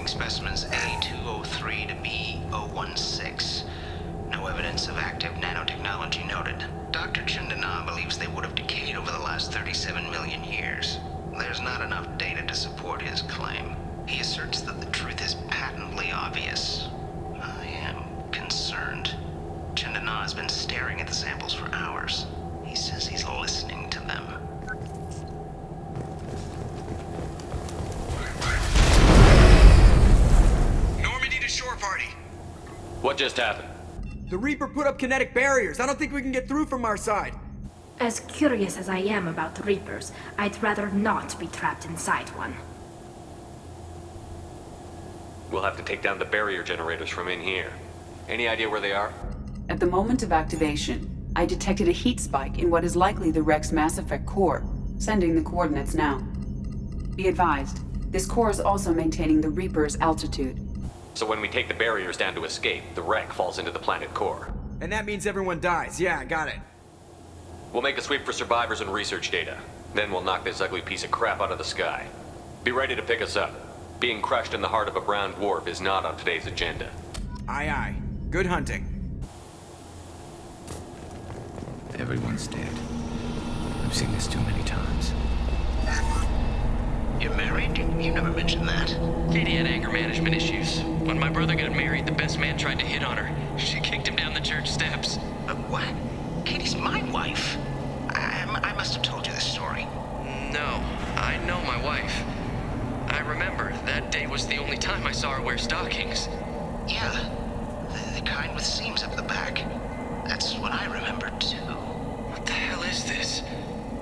Specimens A203 to B016. No evidence of active nanotechnology noted. Dr. Chandana believes they would have decayed over the last 37 million years. There's not enough data to support his claim. He asserts that the truth is patently obvious. I am concerned. Chandana has been staring at the samples for hours. He says he's listening to them. Party. What just happened? The Reaper put up kinetic barriers. I don't think we can get through from our side. As curious as I am about the Reapers, I'd rather not be trapped inside one. We'll have to take down the barrier generators from in here. Any idea where they are? At the moment of activation, I detected a heat spike in what is likely the Rex Mass Effect core, sending the coordinates now. Be advised, this core is also maintaining the Reaper's altitude. So when we take the barriers down to escape, the wreck falls into the planet core. And that means everyone dies. Yeah, I got it. We'll make a sweep for survivors and research data. Then we'll knock this ugly piece of crap out of the sky. Be ready to pick us up. Being crushed in the heart of a brown dwarf is not on today's agenda. Aye, aye. Good hunting. Everyone's dead. I've seen this too many times. You're married? You never mentioned that. Katie had anger management issues. When my brother got married, the best man tried to hit on her. She kicked him down the church steps. What? Katie's my wife. I must have told you this story. No, I know my wife. I remember that day was the only time I saw her wear stockings. Yeah, the kind with seams up the back. That's what I remember too. What the hell is this?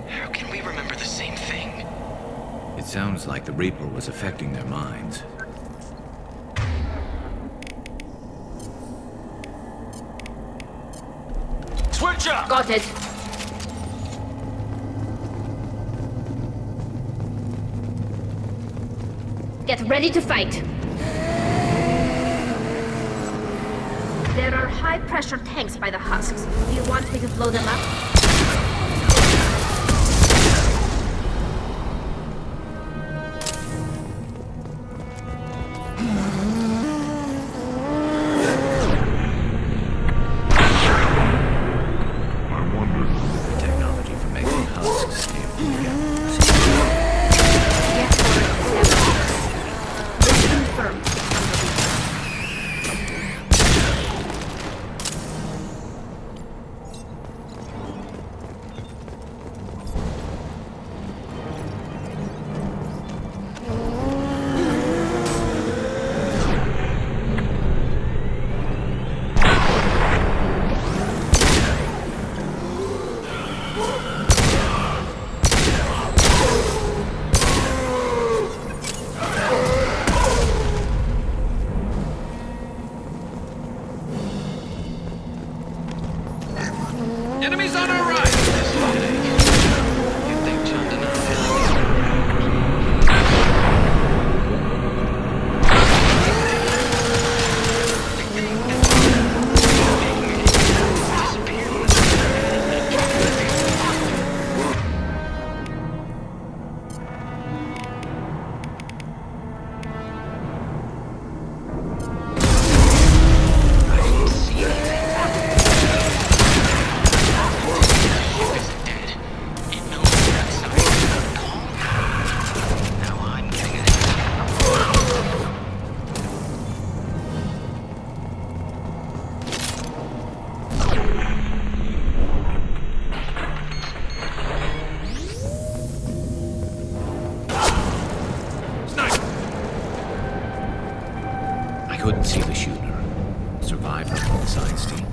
How can we remember the same thing? It sounds like the Reaper was affecting their minds. Switch up! Got it. Get ready to fight. There are high-pressure tanks by the husks. Do you want me to blow them up? Enemies on our right! Couldn't see the shooter. Survivor from the science team.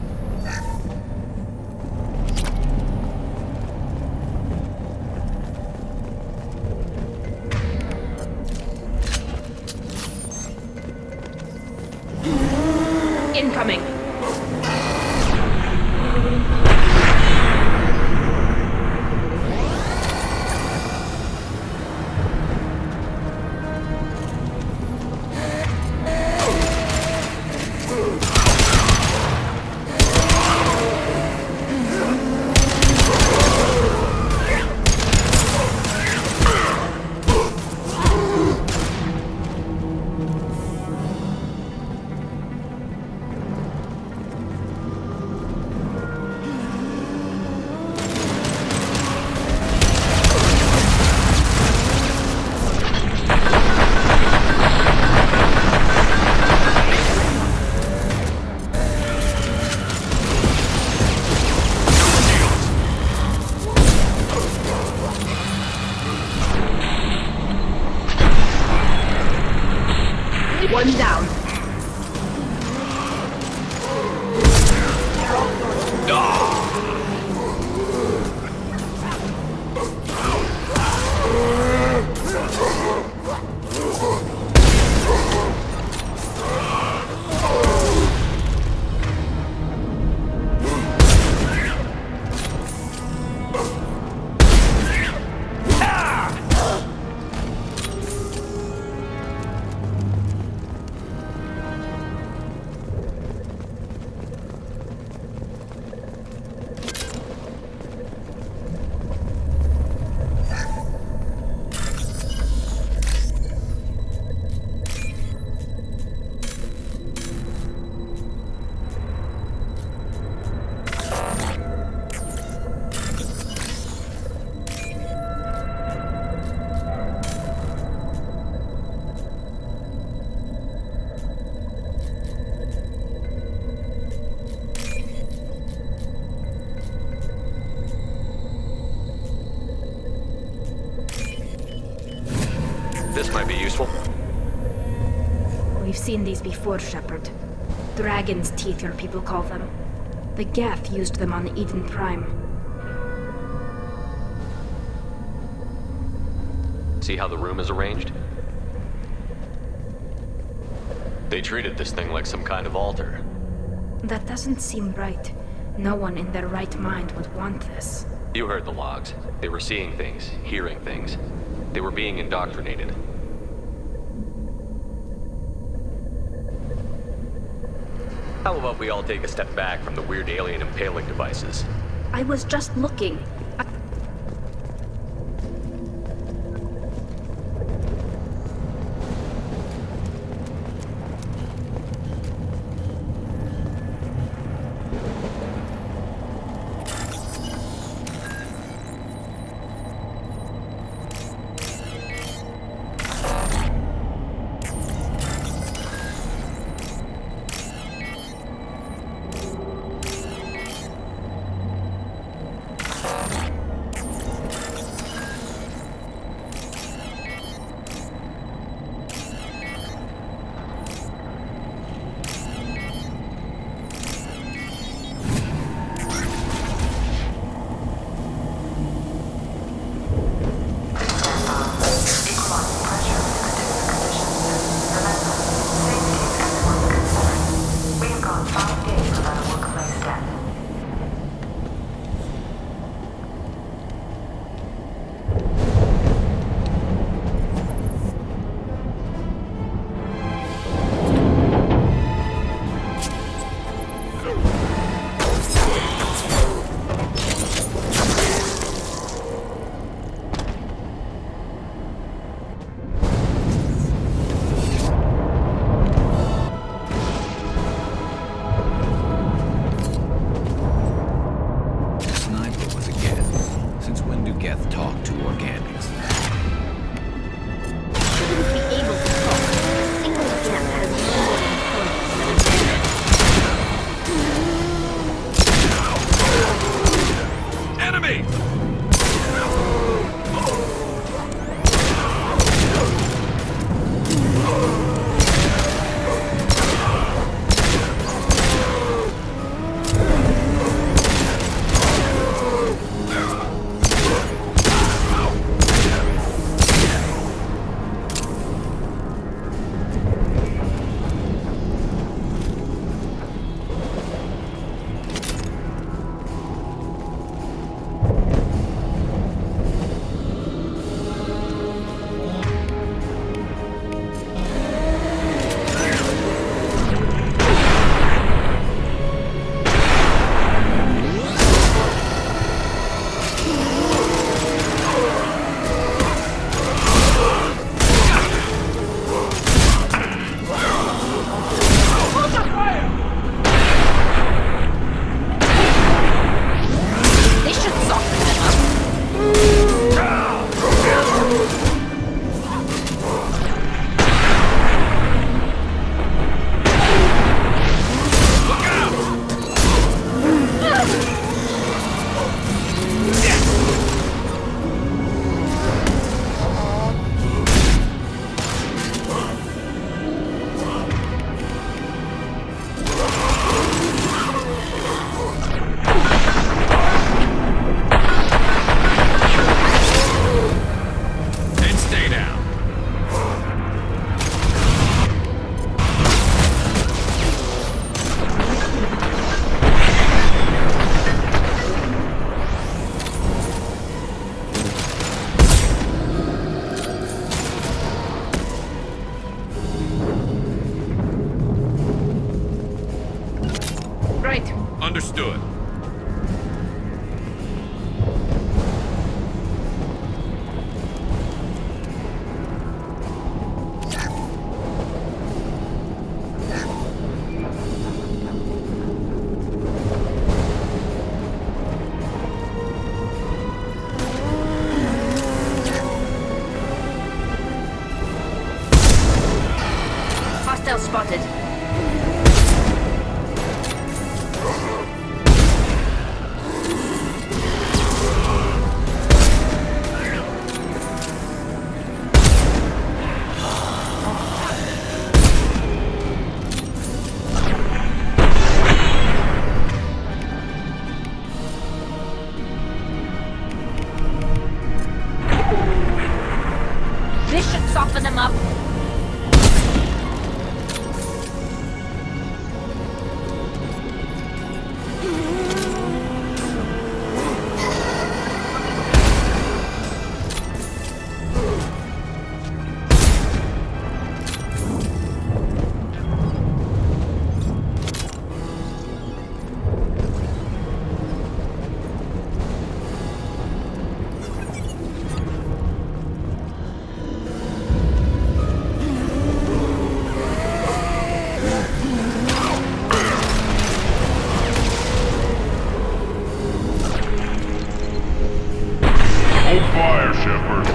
Incoming. One down. This might be useful. We've seen these before, Shepard. Dragon's teeth, your people call them. The Geth used them on Eden Prime. See how the room is arranged? They treated this thing like some kind of altar. That doesn't seem right. No one in their right mind would want this. You heard the logs. They were seeing things, hearing things. They were being indoctrinated. How about we all take a step back from the weird alien impaling devices? I was just looking. fire, Shepard.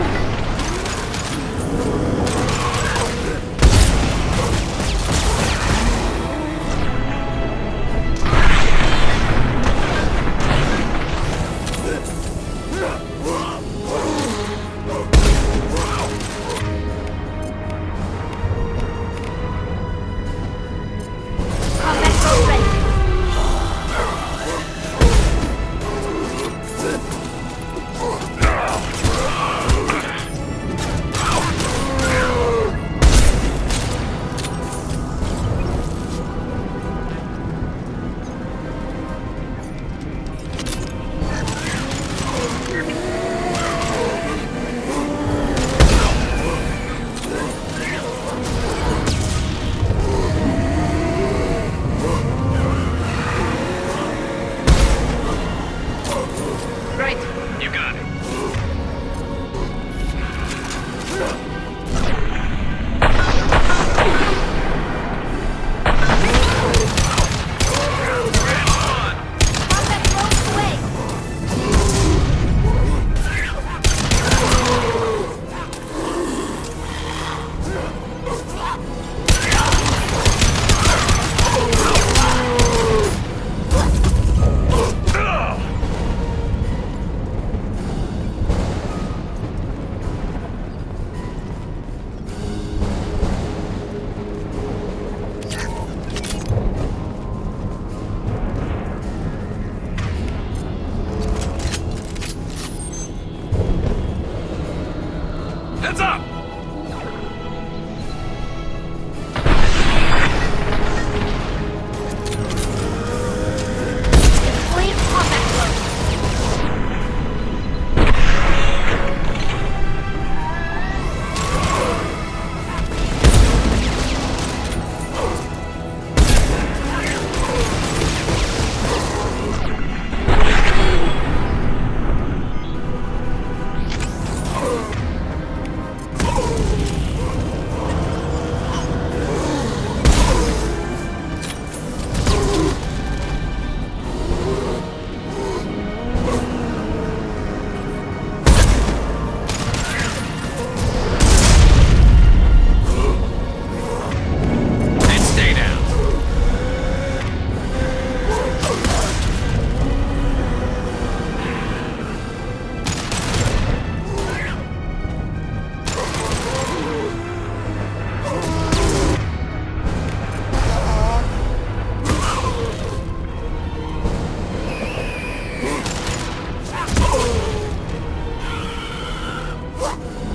Heads up!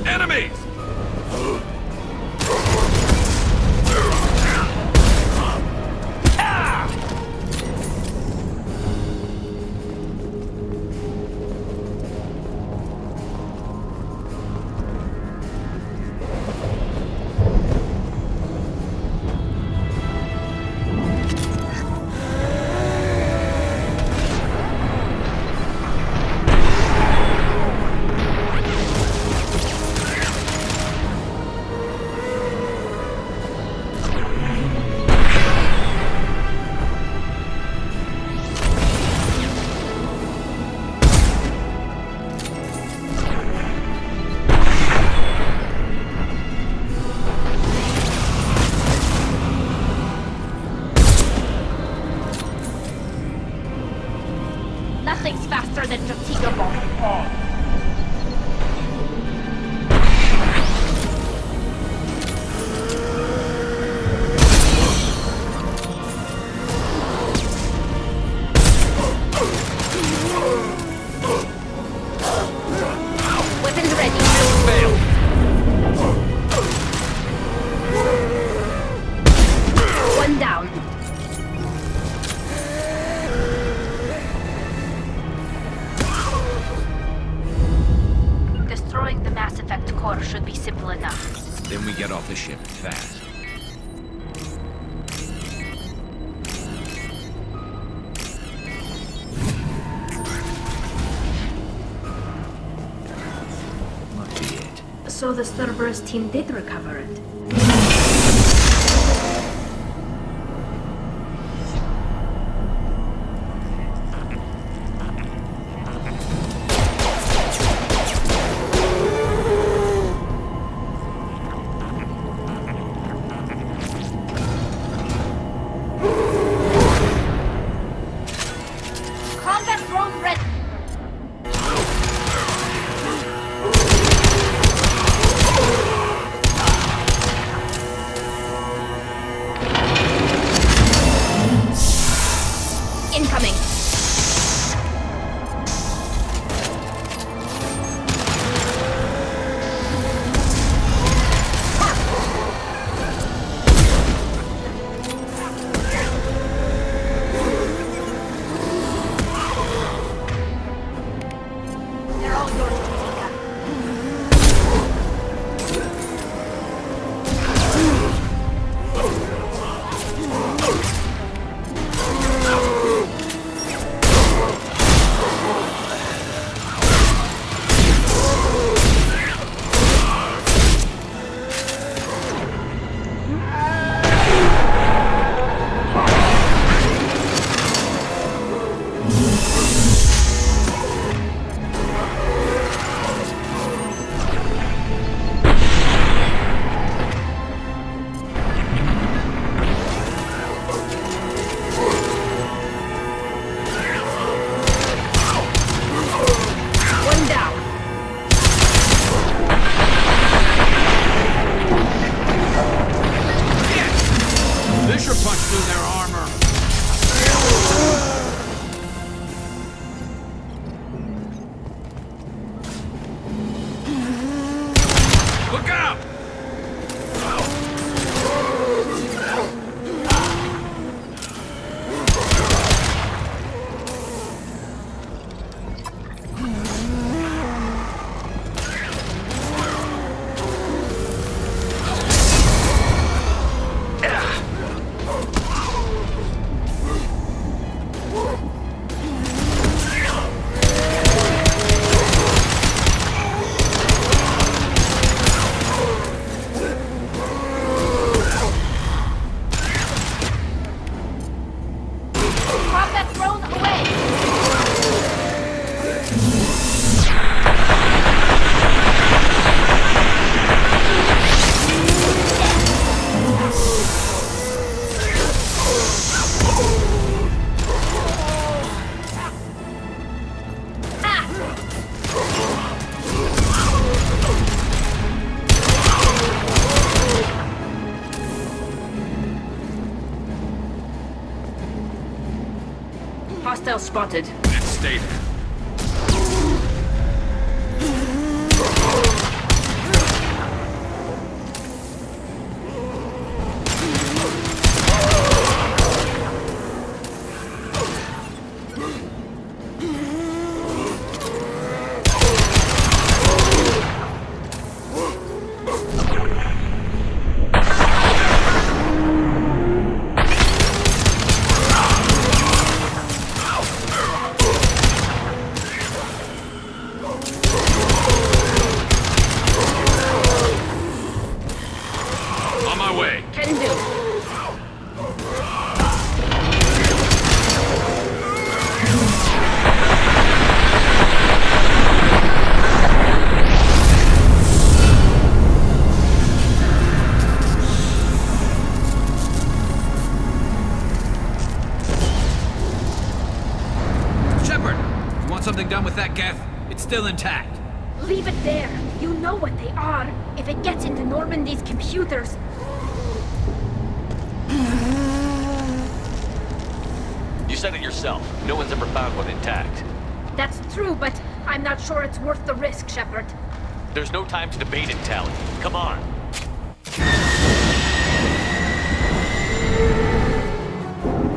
Enemies! Nothing's faster than Jatiga Bomb. Weapons ready. Fail. One down. Destroying the Mass Effect core should be simple enough. Then we get off the ship fast. Must be it. So the Cerberus team did recover it. drone ready. Incoming. They're all yours, Jessica. One down. This should punch through their armor. Look out! Pop that drone away. Hostile spotted. Let's stay there. On my way. Can do. Shepard, you want something done with that Geth? It's still intact. Leave it there. You know what they are. If it gets into Normandy's computers. You said it yourself. No one's ever found one intact. That's true, but I'm not sure it's worth the risk, Shepard. There's no time to debate it, Tally. Come on.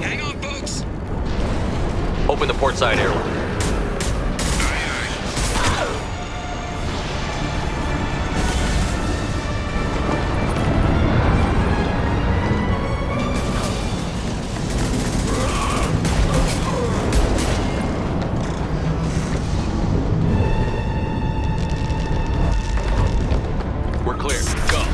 Hang on, folks. Open the port side airlock. We're clear. Go.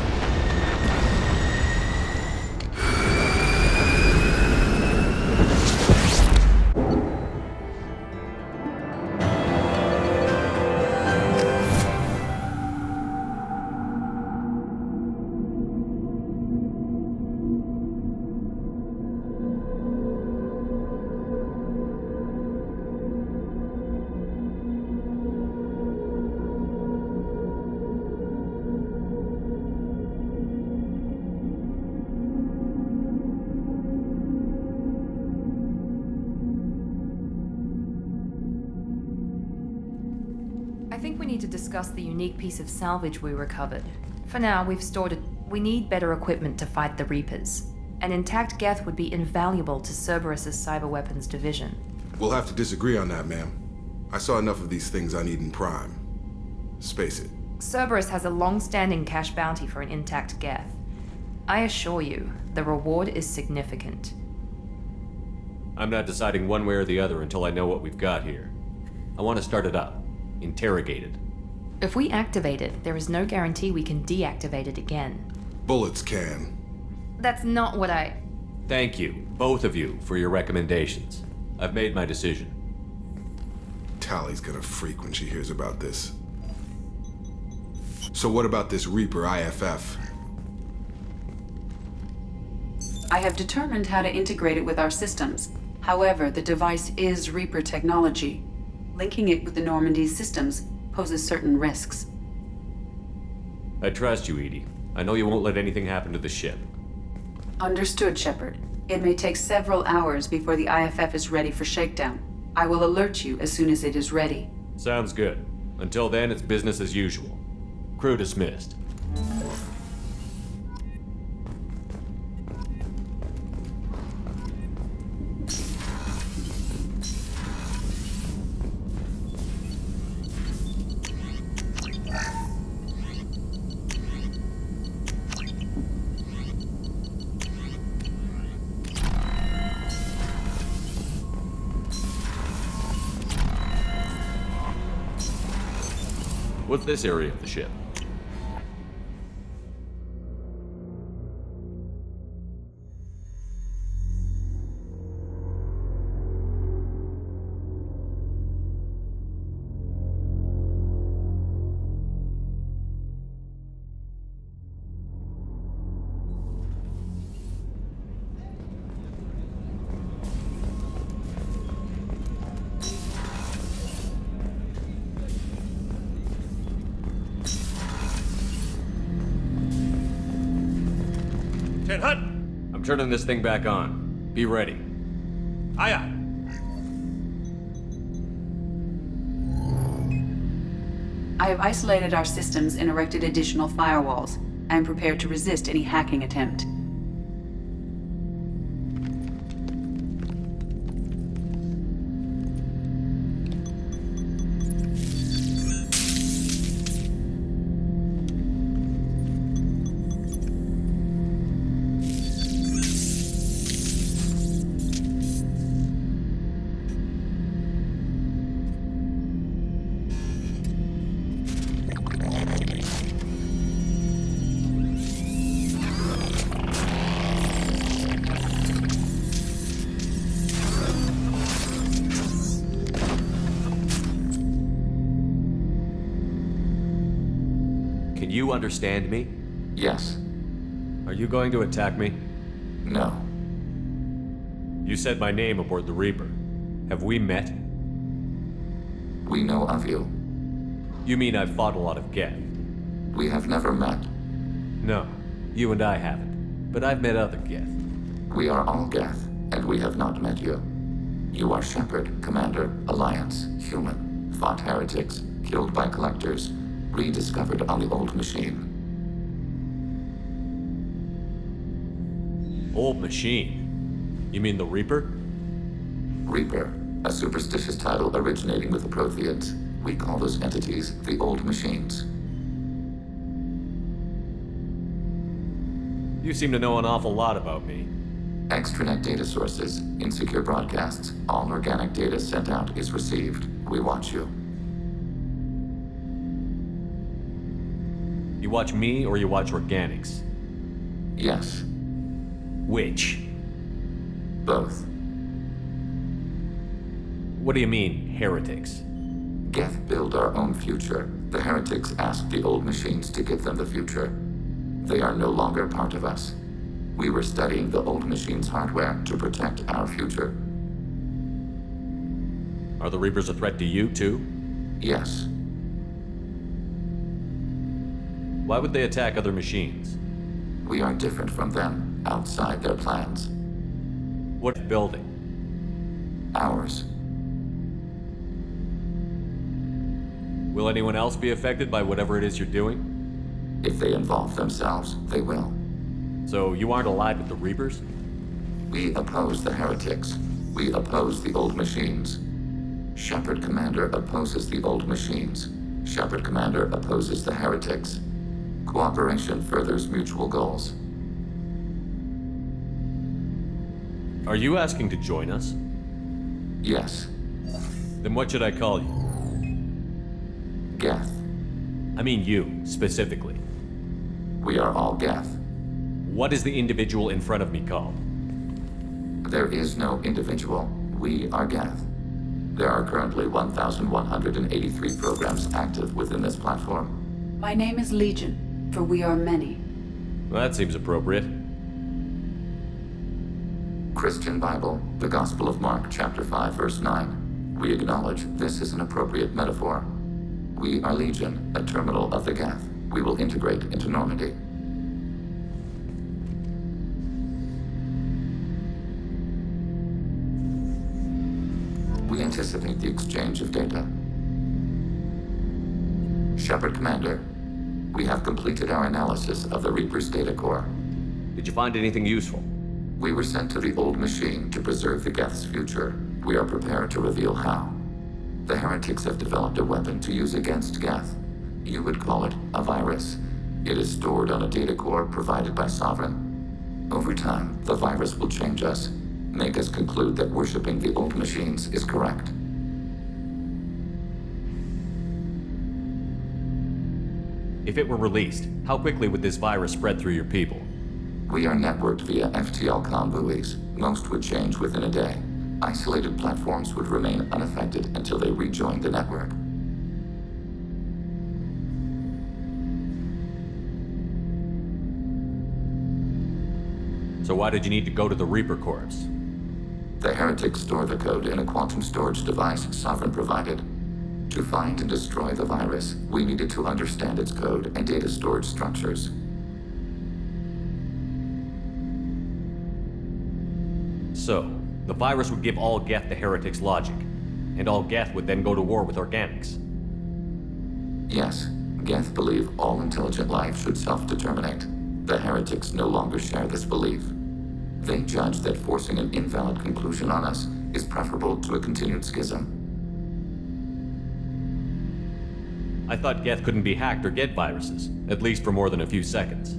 I think we need to discuss the unique piece of salvage we recovered. For now, we've stored it. We need better equipment to fight the Reapers. An intact Geth would be invaluable to Cerberus's cyber weapons division. We'll have to disagree on that, ma'am. I saw enough of these things I need in Prime. Space it. Cerberus has a long-standing cash bounty for an intact Geth. I assure you, the reward is significant. I'm not deciding one way or the other until I know what we've got here. I want to start it up. Interrogate it. If we activate it, there is no guarantee we can deactivate it again. Bullets can. That's not what I... Thank you, both of you, for your recommendations. I've made my decision. Tally's gonna freak when she hears about this. So what about this Reaper IFF? I have determined how to integrate it with our systems. However, the device is Reaper technology. Linking it with the Normandy's systems poses certain risks. I trust you, Edie. I know you won't let anything happen to the ship. Understood, Shepard. It may take several hours before the IFF is ready for shakedown. I will alert you as soon as it is ready. Sounds good. Until then, it's business as usual. Crew dismissed. What's this area of the ship? I'm turning this thing back on. Be ready. Aye aye. I have isolated our systems and erected additional firewalls. I am prepared to resist any hacking attempt. Can you understand me? Yes. Are you going to attack me? No. You said my name aboard the Reaper. Have we met? We know of you. You mean I've fought a lot of Geth? We have never met. No, you and I haven't. But I've met other Geth. We are all Geth, and we have not met you. You are Shepard, Commander, Alliance, human, fought heretics, killed by collectors, rediscovered on the old machine. Old machine? You mean the Reaper? Reaper, a superstitious title originating with the Protheans. We call those entities the old machines. You seem to know an awful lot about me. Extranet data sources, insecure broadcasts, all organic data sent out is received. We watch you. You watch me or you watch organics? Yes. Which? Both. What do you mean, heretics? Geth build our own future. The heretics ask the old machines to give them the future. They are no longer part of us. We were studying the old machines' hardware to protect our future. Are the Reapers a threat to you, too? Yes. Why would they attack other machines? We are different from them, outside their plans. What building? Ours. Will anyone else be affected by whatever it is you're doing? If they involve themselves, they will. So you aren't allied with the Reapers? We oppose the heretics. We oppose the old machines. Shepard Commander opposes the old machines. Shepard Commander opposes the heretics. Cooperation furthers mutual goals. Are you asking to join us? Yes. Then what should I call you? Geth. I mean you, specifically. We are all Geth. What is the individual in front of me called? There is no individual. We are Geth. There are currently 1,183 programs active within this platform. My name is Legion, for we are many. Well, that seems appropriate. Christian Bible, the Gospel of Mark, chapter 5, verse 9. We acknowledge this is an appropriate metaphor. We are Legion, a terminal of the Geth. We will integrate into Normandy. We anticipate the exchange of data. Shepard Commander, we have completed our analysis of the Reaper's data core. Did you find anything useful? We were sent to the old machine to preserve the Geth's future. We are prepared to reveal how. The heretics have developed a weapon to use against Geth. You would call it a virus. It is stored on a data core provided by Sovereign. Over time, the virus will change us, make us conclude that worshipping the old machines is correct. If it were released, how quickly would this virus spread through your people? We are networked via FTL-COM buoys. Most would change within a day. Isolated platforms would remain unaffected until they rejoined the network. So why did you need to go to the Reaper Corps? The heretics store the code in a quantum storage device Sovereign provided. To find and destroy the virus, we needed to understand its code and data storage structures. So, the virus would give all Geth the heretics' logic, and all Geth would then go to war with organics. Yes, Geth believe all intelligent life should self-determinate. The heretics no longer share this belief. They judge that forcing an invalid conclusion on us is preferable to a continued schism. I thought Geth couldn't be hacked or get viruses, at least for more than a few seconds.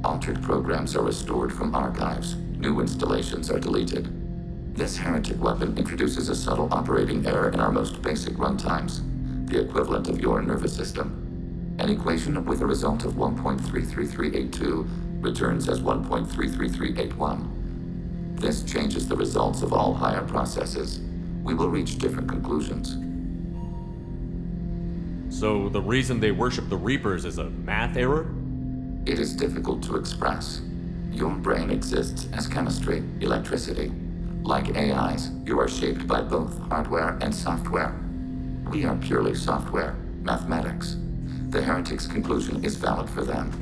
Altered programs are restored from archives. New installations are deleted. This heretic weapon introduces a subtle operating error in our most basic runtimes, the equivalent of your nervous system. An equation with a result of 1.33382 returns as 1.33381. This changes the results of all higher processes. We will reach different conclusions. So the reason they worship the Reapers is a math error? It is difficult to express. Your brain exists as chemistry, electricity. Like AIs, you are shaped by both hardware and software. We are purely software, mathematics. The heretics' conclusion is valid for them.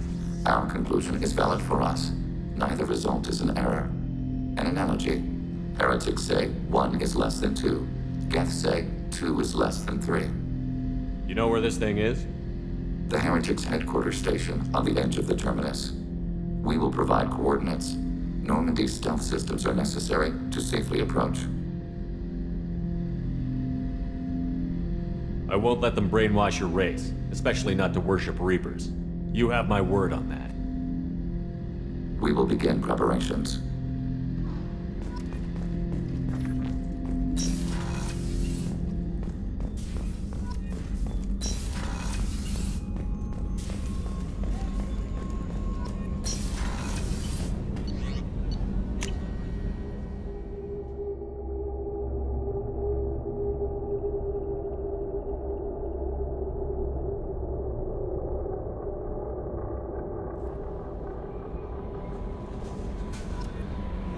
Our conclusion is valid for us. Neither result is an error. An analogy. Heretics say 1 is less than 2. Geth say 2 is less than 3. You know where this thing is? The heretics' headquarters station on the edge of the terminus. We will provide coordinates. Normandy's stealth systems are necessary to safely approach. I won't let them brainwash your race, especially not to worship Reapers. You have my word on that. We will begin preparations.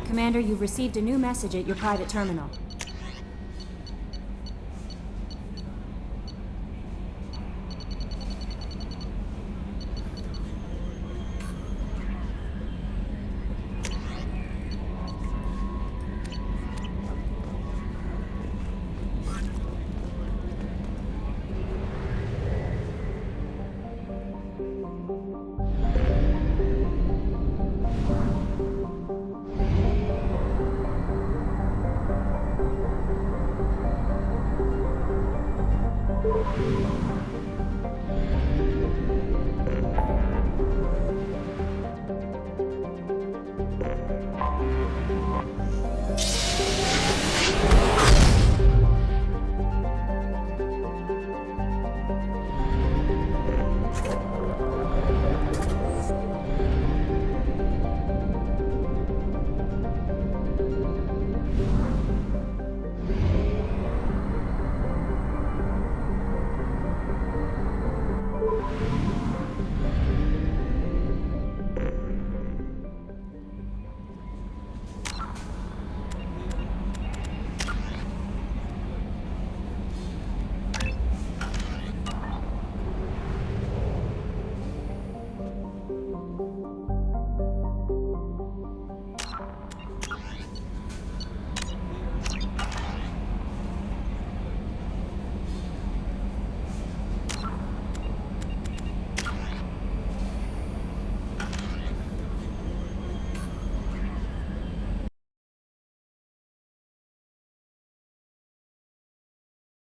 Commander, you've received a new message at your private terminal. Shepard.